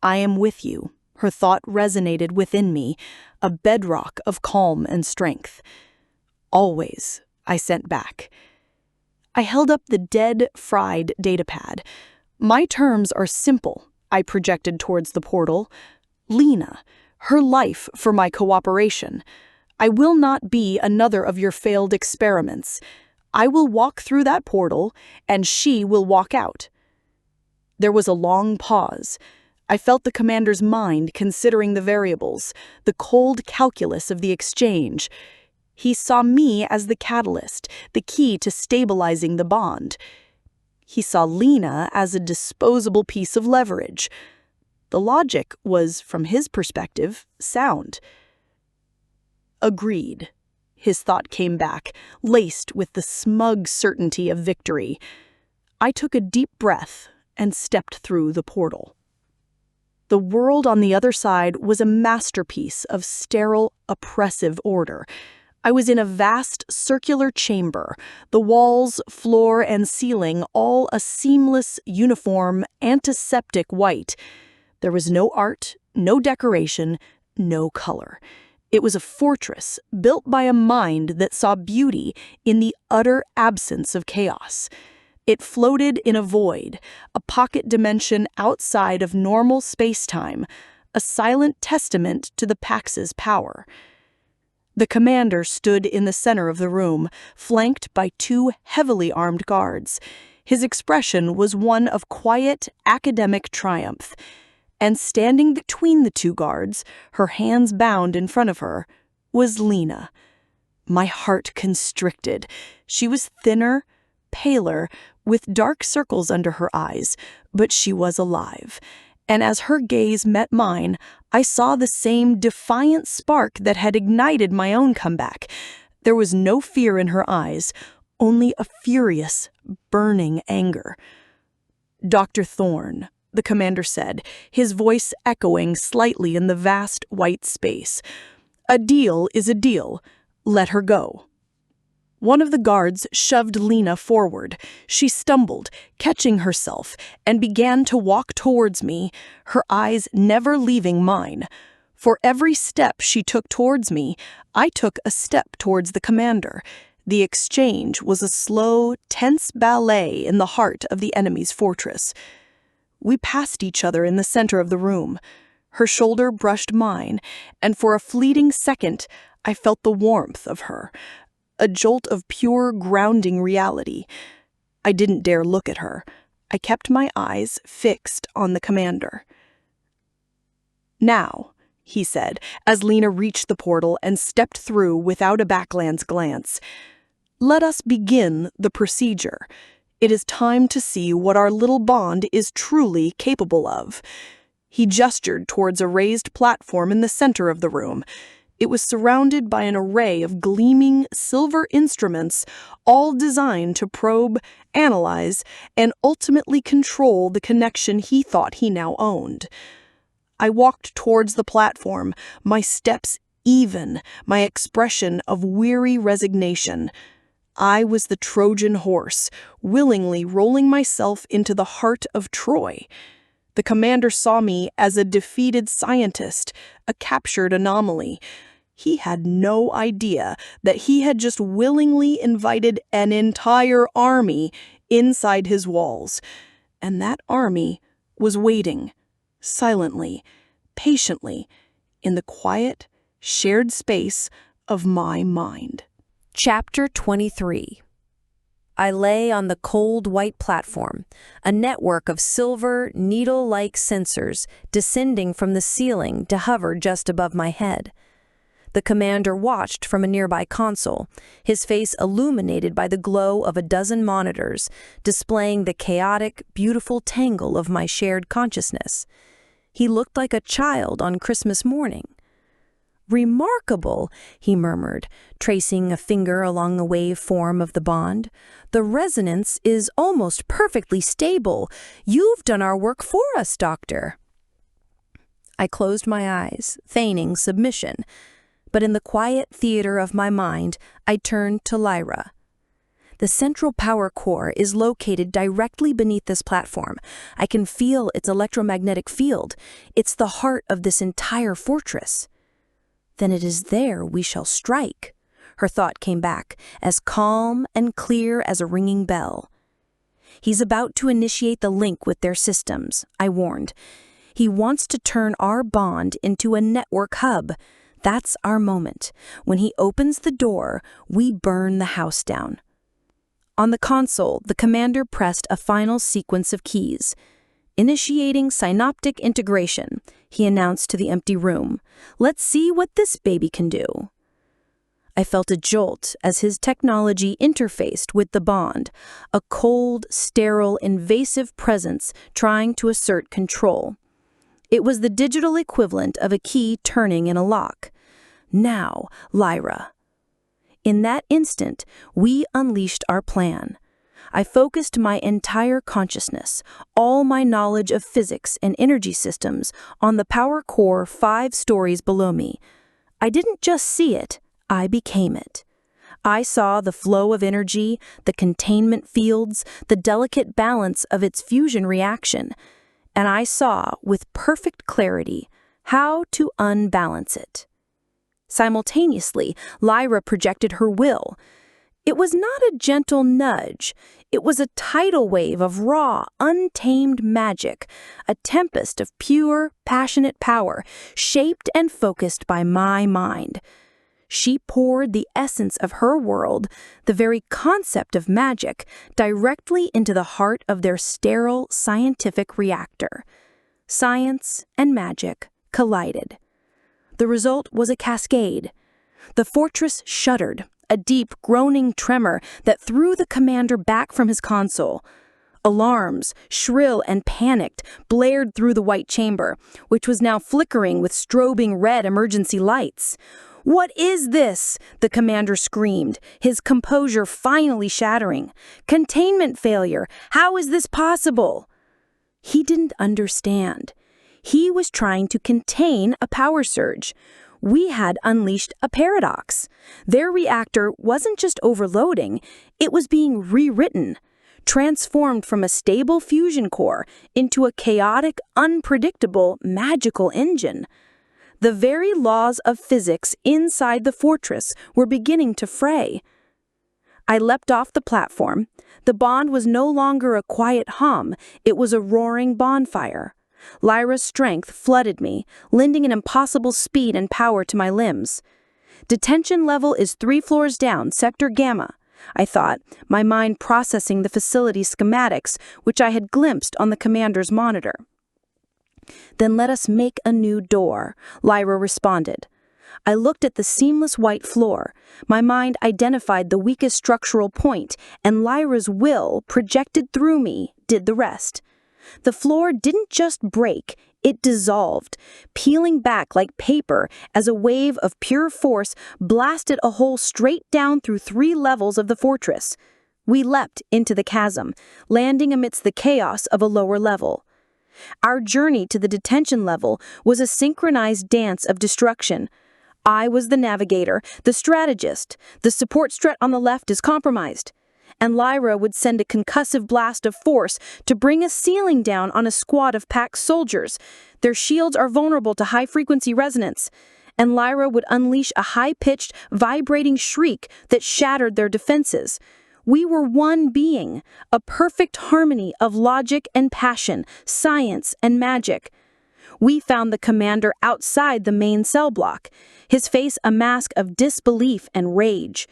I am with you, her thought resonated within me, a bedrock of calm and strength. Always, I sent back. I held up the dead, fried datapad. My terms are simple, I projected towards the portal. Lena, her life for my cooperation. I will not be another of your failed experiments. I will walk through that portal, and she will walk out. There was a long pause. I felt the commander's mind considering the variables, the cold calculus of the exchange. He saw me as the catalyst, the key to stabilizing the bond. He saw Lena as a disposable piece of leverage. The logic was, from his perspective, sound. Agreed. His thought came back, laced with the smug certainty of victory. I took a deep breath and stepped through the portal. The world on the other side was a masterpiece of sterile, oppressive order. I was in a vast circular chamber, the walls, floor, and ceiling all a seamless, uniform, antiseptic white. There was no art, no decoration, no color. It was a fortress built by a mind that saw beauty in the utter absence of chaos. It floated in a void, a pocket dimension outside of normal space-time, a silent testament to the Pax's power. The commander stood in the center of the room, flanked by two heavily armed guards. His expression was one of quiet, academic triumph. And standing between the two guards, her hands bound in front of her, was Lena. My heart constricted. She was thinner, paler, with dark circles under her eyes, but she was alive. And as her gaze met mine, I saw the same defiant spark that had ignited my own comeback. There was no fear in her eyes, only a furious, burning anger. "Dr. Thorne," the commander said, his voice echoing slightly in the vast white space. "A deal is a deal. Let her go." One of the guards shoved Lena forward. She stumbled, catching herself, and began to walk towards me, her eyes never leaving mine. For every step she took towards me, I took a step towards the commander. The exchange was a slow, tense ballet in the heart of the enemy's fortress. We passed each other in the center of the room. Her shoulder brushed mine, and for a fleeting second, I felt the warmth of her. A jolt of pure, grounding reality. I didn't dare look at her. I kept my eyes fixed on the commander. "Now," he said, as Lena reached the portal and stepped through without a backlands glance, "let us begin the procedure. It is time to see what our little bond is truly capable of." He gestured towards a raised platform in the center of the room. It was surrounded by an array of gleaming silver instruments, all designed to probe, analyze, and ultimately control the connection he thought he now owned. I walked towards the platform, my steps even, my expression of weary resignation. I was the Trojan horse, willingly rolling myself into the heart of Troy. The commander saw me as a defeated scientist, a captured anomaly. He had no idea that he had just willingly invited an entire army inside his walls. And that army was waiting, silently, patiently, in the quiet, shared space of my mind. Chapter 23. I lay on the cold white platform, a network of silver, needle-like sensors descending from the ceiling to hover just above my head. The commander watched from a nearby console, his face illuminated by the glow of a dozen monitors, displaying the chaotic, beautiful tangle of my shared consciousness. He looked like a child on Christmas morning. "Remarkable," he murmured, tracing a finger along the waveform of the bond. "The resonance is almost perfectly stable. You've done our work for us, Doctor." I closed my eyes, feigning submission. But in the quiet theater of my mind, I turned to Lyra. The central power core is located directly beneath this platform. I can feel its electromagnetic field. It's the heart of this entire fortress. "Then it is there we shall strike," her thought came back, as calm and clear as a ringing bell. "He's about to initiate the link with their systems," I warned. "He wants to turn our bond into a network hub. That's our moment. When he opens the door, we burn the house down." On the console, the commander pressed a final sequence of keys. "Initiating synaptic integration," he announced to the empty room. "Let's see what this baby can do." I felt a jolt as his technology interfaced with the bond, a cold, sterile, invasive presence trying to assert control. It was the digital equivalent of a key turning in a lock. "Now, Lyra." In that instant, we unleashed our plan. I focused my entire consciousness, all my knowledge of physics and energy systems, on the power core 5 stories below me. I didn't just see it, I became it. I saw the flow of energy, the containment fields, the delicate balance of its fusion reaction, and I saw, with perfect clarity, how to unbalance it. Simultaneously, Lyra projected her will. It was not a gentle nudge. It was a tidal wave of raw, untamed magic, a tempest of pure, passionate power, shaped and focused by my mind. She poured the essence of her world, the very concept of magic, directly into the heart of their sterile scientific reactor. Science and magic collided. The result was a cascade. The fortress shuddered, a deep, groaning tremor that threw the commander back from his console. Alarms, shrill and panicked, blared through the white chamber, which was now flickering with strobing red emergency lights. "What is this?" the commander screamed, his composure finally shattering. "Containment failure! How is this possible?" He didn't understand. He was trying to contain a power surge. We had unleashed a paradox. Their reactor wasn't just overloading, it was being rewritten, transformed from a stable fusion core into a chaotic, unpredictable, magical engine. The very laws of physics inside the fortress were beginning to fray. I leapt off the platform. The bond was no longer a quiet hum, it was a roaring bonfire. Lyra's strength flooded me, lending an impossible speed and power to my limbs. "Detention level is 3 floors down, Sector Gamma," I thought, my mind processing the facility schematics which I had glimpsed on the commander's monitor. "Then let us make a new door," Lyra responded. I looked at the seamless white floor. My mind identified the weakest structural point, and Lyra's will, projected through me, did the rest. The floor didn't just break, it dissolved, peeling back like paper as a wave of pure force blasted a hole straight down through 3 levels of the fortress. We leapt into the chasm, landing amidst the chaos of a lower level. Our journey to the detention level was a synchronized dance of destruction. I was the navigator, the strategist. The support strut on the left is compromised. And Lyra would send a concussive blast of force to bring a ceiling down on a squad of packed soldiers. Their shields are vulnerable to high-frequency resonance. And Lyra would unleash a high-pitched, vibrating shriek that shattered their defenses. We were one being, a perfect harmony of logic and passion, science and magic. We found the commander outside the main cell block, his face a mask of disbelief and rage.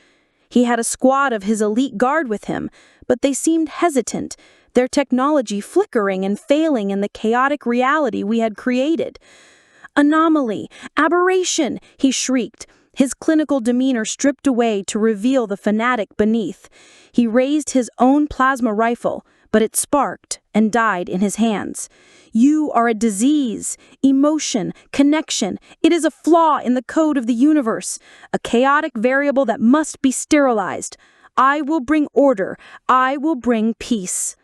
He had a squad of his elite guard with him, but they seemed hesitant, their technology flickering and failing in the chaotic reality we had created. "Anomaly! Aberration!" he shrieked, his clinical demeanor stripped away to reveal the fanatic beneath. He raised his own plasma rifle, but it sparked and died in his hands. "You are a disease, emotion, connection. It is a flaw in the code of the universe, a chaotic variable that must be sterilized. I will bring order. I will bring peace."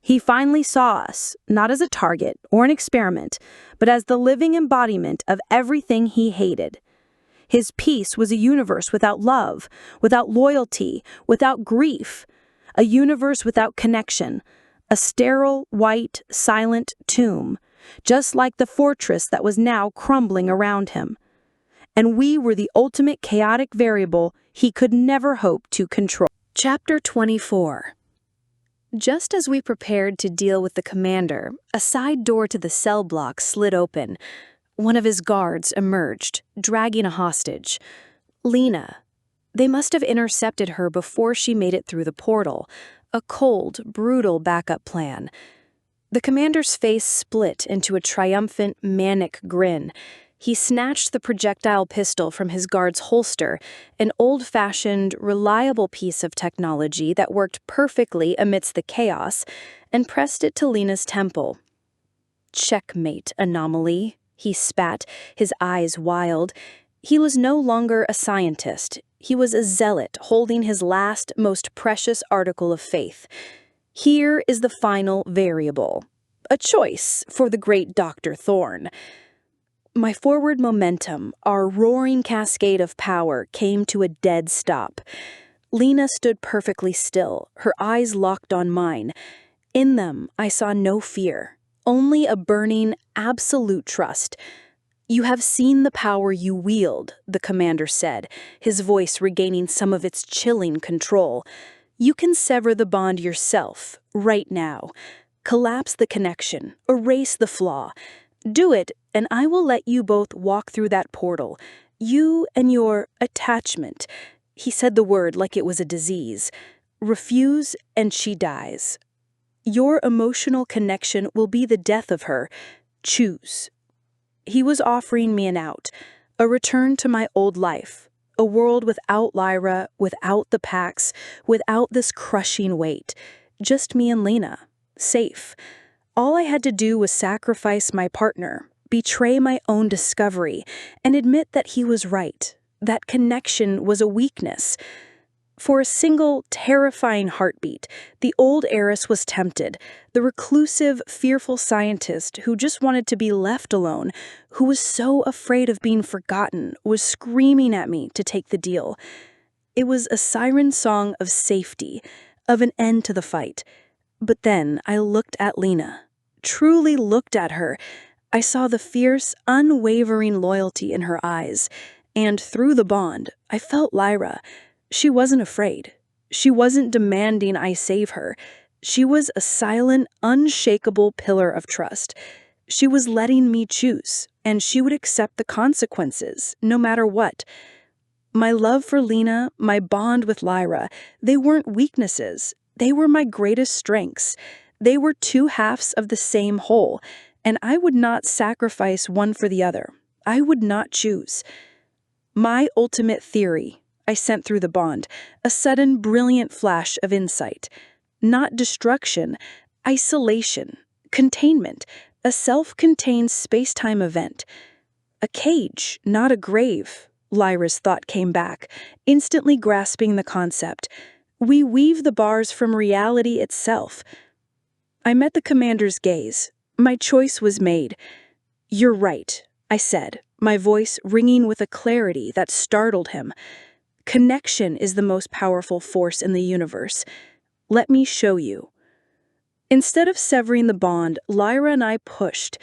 He finally saw us, not as a target or an experiment, but as the living embodiment of everything he hated. His peace was a universe without love, without loyalty, without grief, a universe without connection, a sterile, white, silent tomb, just like the fortress that was now crumbling around him. And we were the ultimate chaotic variable he could never hope to control. Chapter 24. Just as we prepared to deal with the commander, a side door to the cell block slid open. One of his guards emerged, dragging a hostage. Lena. They must have intercepted her before she made it through the portal. A cold, brutal backup plan. The commander's face split into a triumphant, manic grin. He snatched the projectile pistol from his guard's holster, an old-fashioned, reliable piece of technology that worked perfectly amidst the chaos, and pressed it to Lena's temple. "Checkmate, anomaly," he spat, his eyes wild. He was no longer a scientist. He was a zealot holding his last, most precious article of faith. Here is the final variable. A choice for the great Dr. Thorne. My forward momentum, our roaring cascade of power, came to a dead stop. Lena stood perfectly still, her eyes locked on mine. In them, I saw no fear, only a burning, absolute trust. "You have seen the power you wield," the commander said, his voice regaining some of its chilling control. "You can sever the bond yourself, right now. Collapse the connection, erase the flaw. Do it, and I will let you both walk through that portal. You and your attachment." He said the word like it was a disease. "Refuse, and she dies. Your emotional connection will be the death of her. Choose." He was offering me an out, a return to my old life, a world without Lyra, without the Pax, without this crushing weight. Just me and Lena, safe. All I had to do was sacrifice my partner, betray my own discovery, and admit that he was right, that connection was a weakness. For a single, terrifying heartbeat, the old Aris was tempted, the reclusive, fearful scientist who just wanted to be left alone, who was so afraid of being forgotten, was screaming at me to take the deal. It was a siren song of safety, of an end to the fight. But then I looked at Lena, truly looked at her. I saw the fierce, unwavering loyalty in her eyes, and through the bond, I felt Lyra. She wasn't afraid. She wasn't demanding I save her. She was a silent, unshakable pillar of trust. She was letting me choose, and she would accept the consequences, no matter what. My love for Lena, my bond with Lyra, they weren't weaknesses. They were my greatest strengths. They were two halves of the same whole, and I would not sacrifice one for the other. I would not choose. My ultimate theory, I sent through the bond, a sudden brilliant flash of insight. Not destruction, isolation, containment, a self-contained space-time event. A cage, not a grave, Lyra's thought came back, instantly grasping the concept. We weave the bars from reality itself. I met the commander's gaze. My choice was made. "You're right," I said, my voice ringing with a clarity that startled him. "Connection is the most powerful force in the universe. Let me show you." Instead of severing the bond, Lyra and I pushed.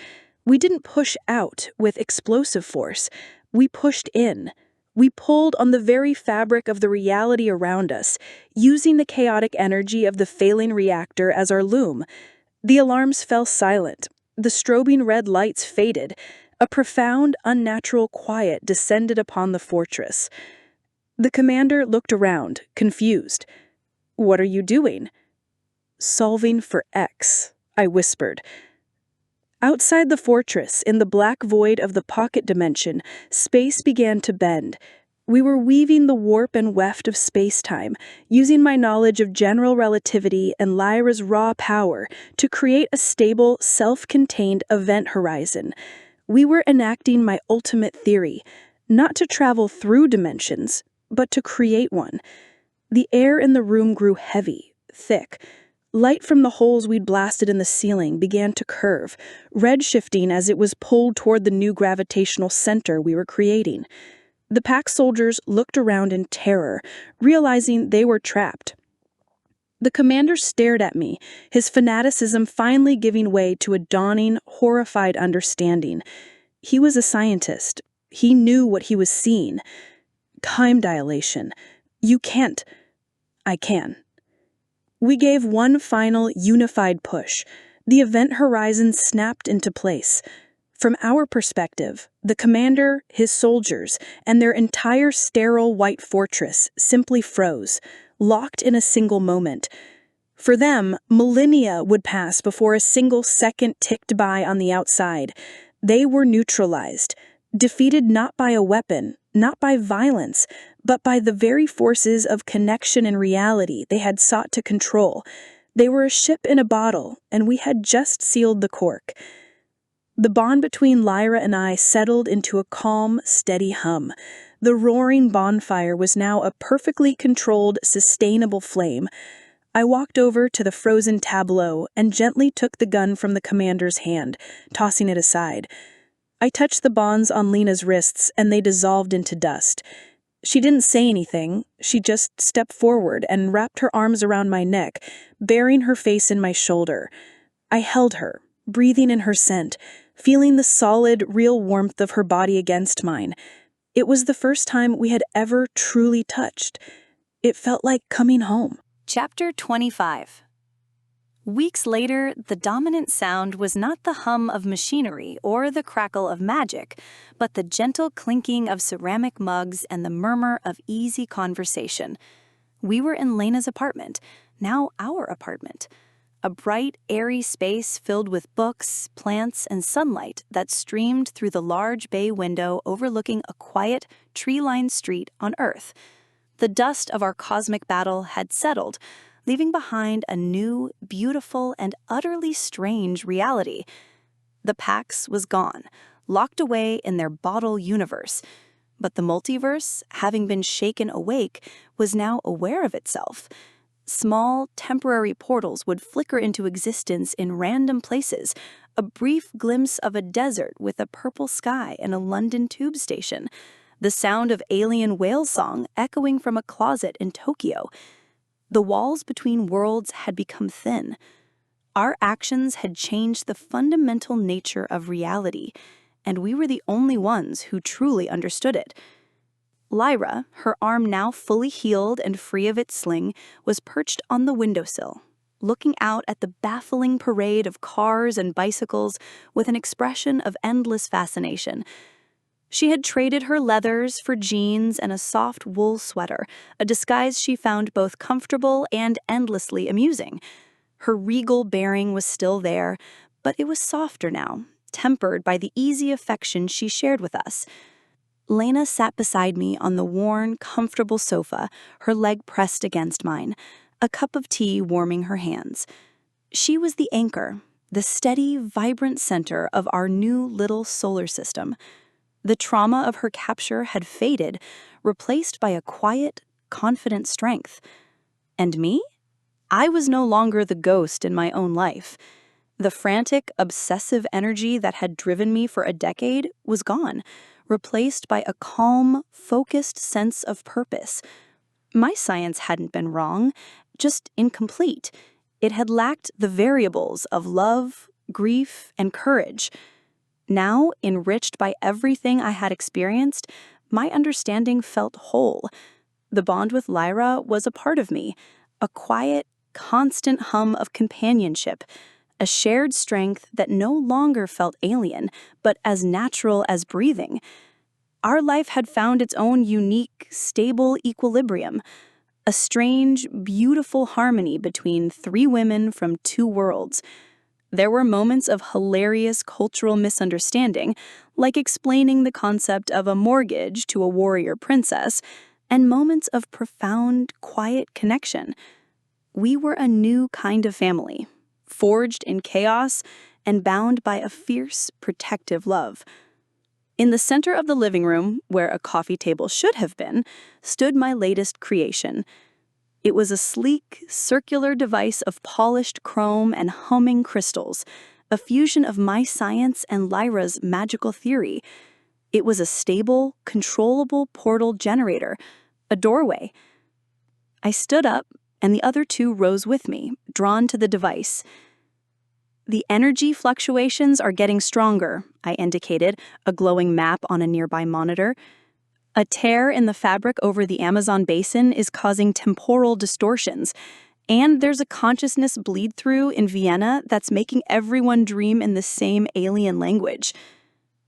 We didn't push out with explosive force. We pushed in. We pulled on the very fabric of the reality around us, using the chaotic energy of the failing reactor as our loom. The alarms fell silent. The strobing red lights faded. A profound, unnatural quiet descended upon the fortress. The commander looked around, confused. "What are you doing?" "Solving for X," I whispered. Outside the fortress, in the black void of the pocket dimension, space began to bend. We were weaving the warp and weft of space-time, using my knowledge of general relativity and Lyra's raw power to create a stable, self-contained event horizon. We were enacting my ultimate theory, not to travel through dimensions, but to create one. The air in the room grew heavy, thick. Light from the holes we'd blasted in the ceiling began to curve, red-shifting as it was pulled toward the new gravitational center we were creating. The pack soldiers looked around in terror, realizing they were trapped. The commander stared at me, his fanaticism finally giving way to a dawning, horrified understanding. He was a scientist. He knew what he was seeing. Time dilation. You can't. I can. We gave one final, unified push. The event horizon snapped into place. From our perspective, the commander, his soldiers, and their entire sterile white fortress simply froze, locked in a single moment. For them, millennia would pass before a single second ticked by on the outside. They were neutralized, defeated not by a weapon, not by violence, but by the very forces of connection and reality they had sought to control. They were a ship in a bottle, and we had just sealed the cork. The bond between Lyra and I settled into a calm, steady hum. The roaring bonfire was now a perfectly controlled, sustainable flame. I walked over to the frozen tableau and gently took the gun from the commander's hand, tossing it aside. I touched the bonds on Lena's wrists, and they dissolved into dust. She didn't say anything. She just stepped forward and wrapped her arms around my neck, burying her face in my shoulder. I held her, breathing in her scent, feeling the solid, real warmth of her body against mine. It was the first time we had ever truly touched. It felt like coming home. Chapter 25. Weeks later, the dominant sound was not the hum of machinery or the crackle of magic, but the gentle clinking of ceramic mugs and the murmur of easy conversation. We were in Lena's apartment, now our apartment. A bright, airy space filled with books, plants, and sunlight that streamed through the large bay window overlooking a quiet, tree-lined street on Earth. The dust of our cosmic battle had settled, leaving behind a new, beautiful, and utterly strange reality. The Pax was gone, locked away in their bottle universe. But the multiverse, having been shaken awake, was now aware of itself. Small, temporary portals would flicker into existence in random places, a brief glimpse of a desert with a purple sky and a London tube station, the sound of alien whale song echoing from a closet in Tokyo. The walls between worlds had become thin. Our actions had changed the fundamental nature of reality, and we were the only ones who truly understood it. Lyra, her arm now fully healed and free of its sling, was perched on the windowsill, looking out at the baffling parade of cars and bicycles with an expression of endless fascination. She had traded her leathers for jeans and a soft wool sweater, a disguise she found both comfortable and endlessly amusing. Her regal bearing was still there, but it was softer now, tempered by the easy affection she shared with us. Lena sat beside me on the worn, comfortable sofa, her leg pressed against mine, a cup of tea warming her hands. She was the anchor, the steady, vibrant center of our new little solar system. The trauma of her capture had faded, replaced by a quiet, confident strength. And me? I was no longer the ghost in my own life. The frantic, obsessive energy that had driven me for a decade was gone, replaced by a calm, focused sense of purpose. My science hadn't been wrong, just incomplete. It had lacked the variables of love, grief, and courage. Now, enriched by everything I had experienced, my understanding felt whole. The bond with Lyra was a part of me, a quiet, constant hum of companionship, a shared strength that no longer felt alien, but as natural as breathing. Our life had found its own unique, stable equilibrium, a strange, beautiful harmony between three women from two worlds. There were moments of hilarious cultural misunderstanding, like explaining the concept of a mortgage to a warrior princess, and moments of profound, quiet connection. We were a new kind of family, forged in chaos and bound by a fierce, protective love. In the center of the living room, where a coffee table should have been, stood my latest creation. It was a sleek, circular device of polished chrome and humming crystals, a fusion of my science and Lyra's magical theory. It was a stable, controllable portal generator, a doorway. I stood up, and the other two rose with me, drawn to the device. The energy fluctuations are getting stronger, I indicated, a glowing map on a nearby monitor. A tear in the fabric over the Amazon basin is causing temporal distortions, and there's a consciousness bleed-through in Vienna that's making everyone dream in the same alien language.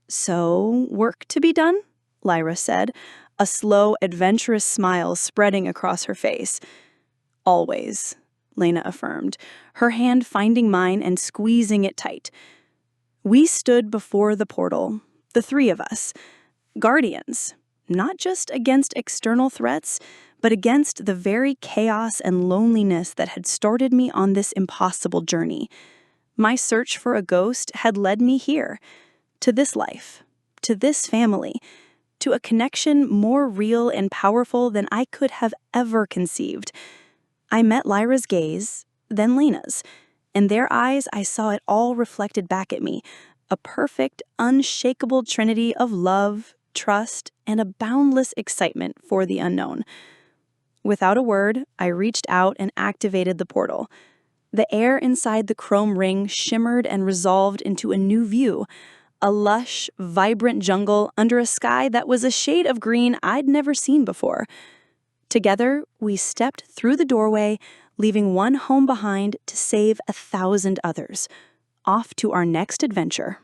So, work to be done? Lyra said, a slow, adventurous smile spreading across her face. Always, Lena affirmed, her hand finding mine and squeezing it tight. We stood before the portal, the three of us, guardians, not just against external threats, but against the very chaos and loneliness that had started me on this impossible journey. My search for a ghost had led me here, to this life, to this family, to a connection more real and powerful than I could have ever conceived. I met Lyra's gaze, then Lena's. In their eyes, I saw it all reflected back at me, a perfect, unshakable trinity of love, trust, and a boundless excitement for the unknown. Without a word, I reached out and activated the portal. The air inside the chrome ring shimmered and resolved into a new view, a lush, vibrant jungle under a sky that was a shade of green I'd never seen before. Together, we stepped through the doorway, leaving one home behind to save 1,000 others. Off to our next adventure.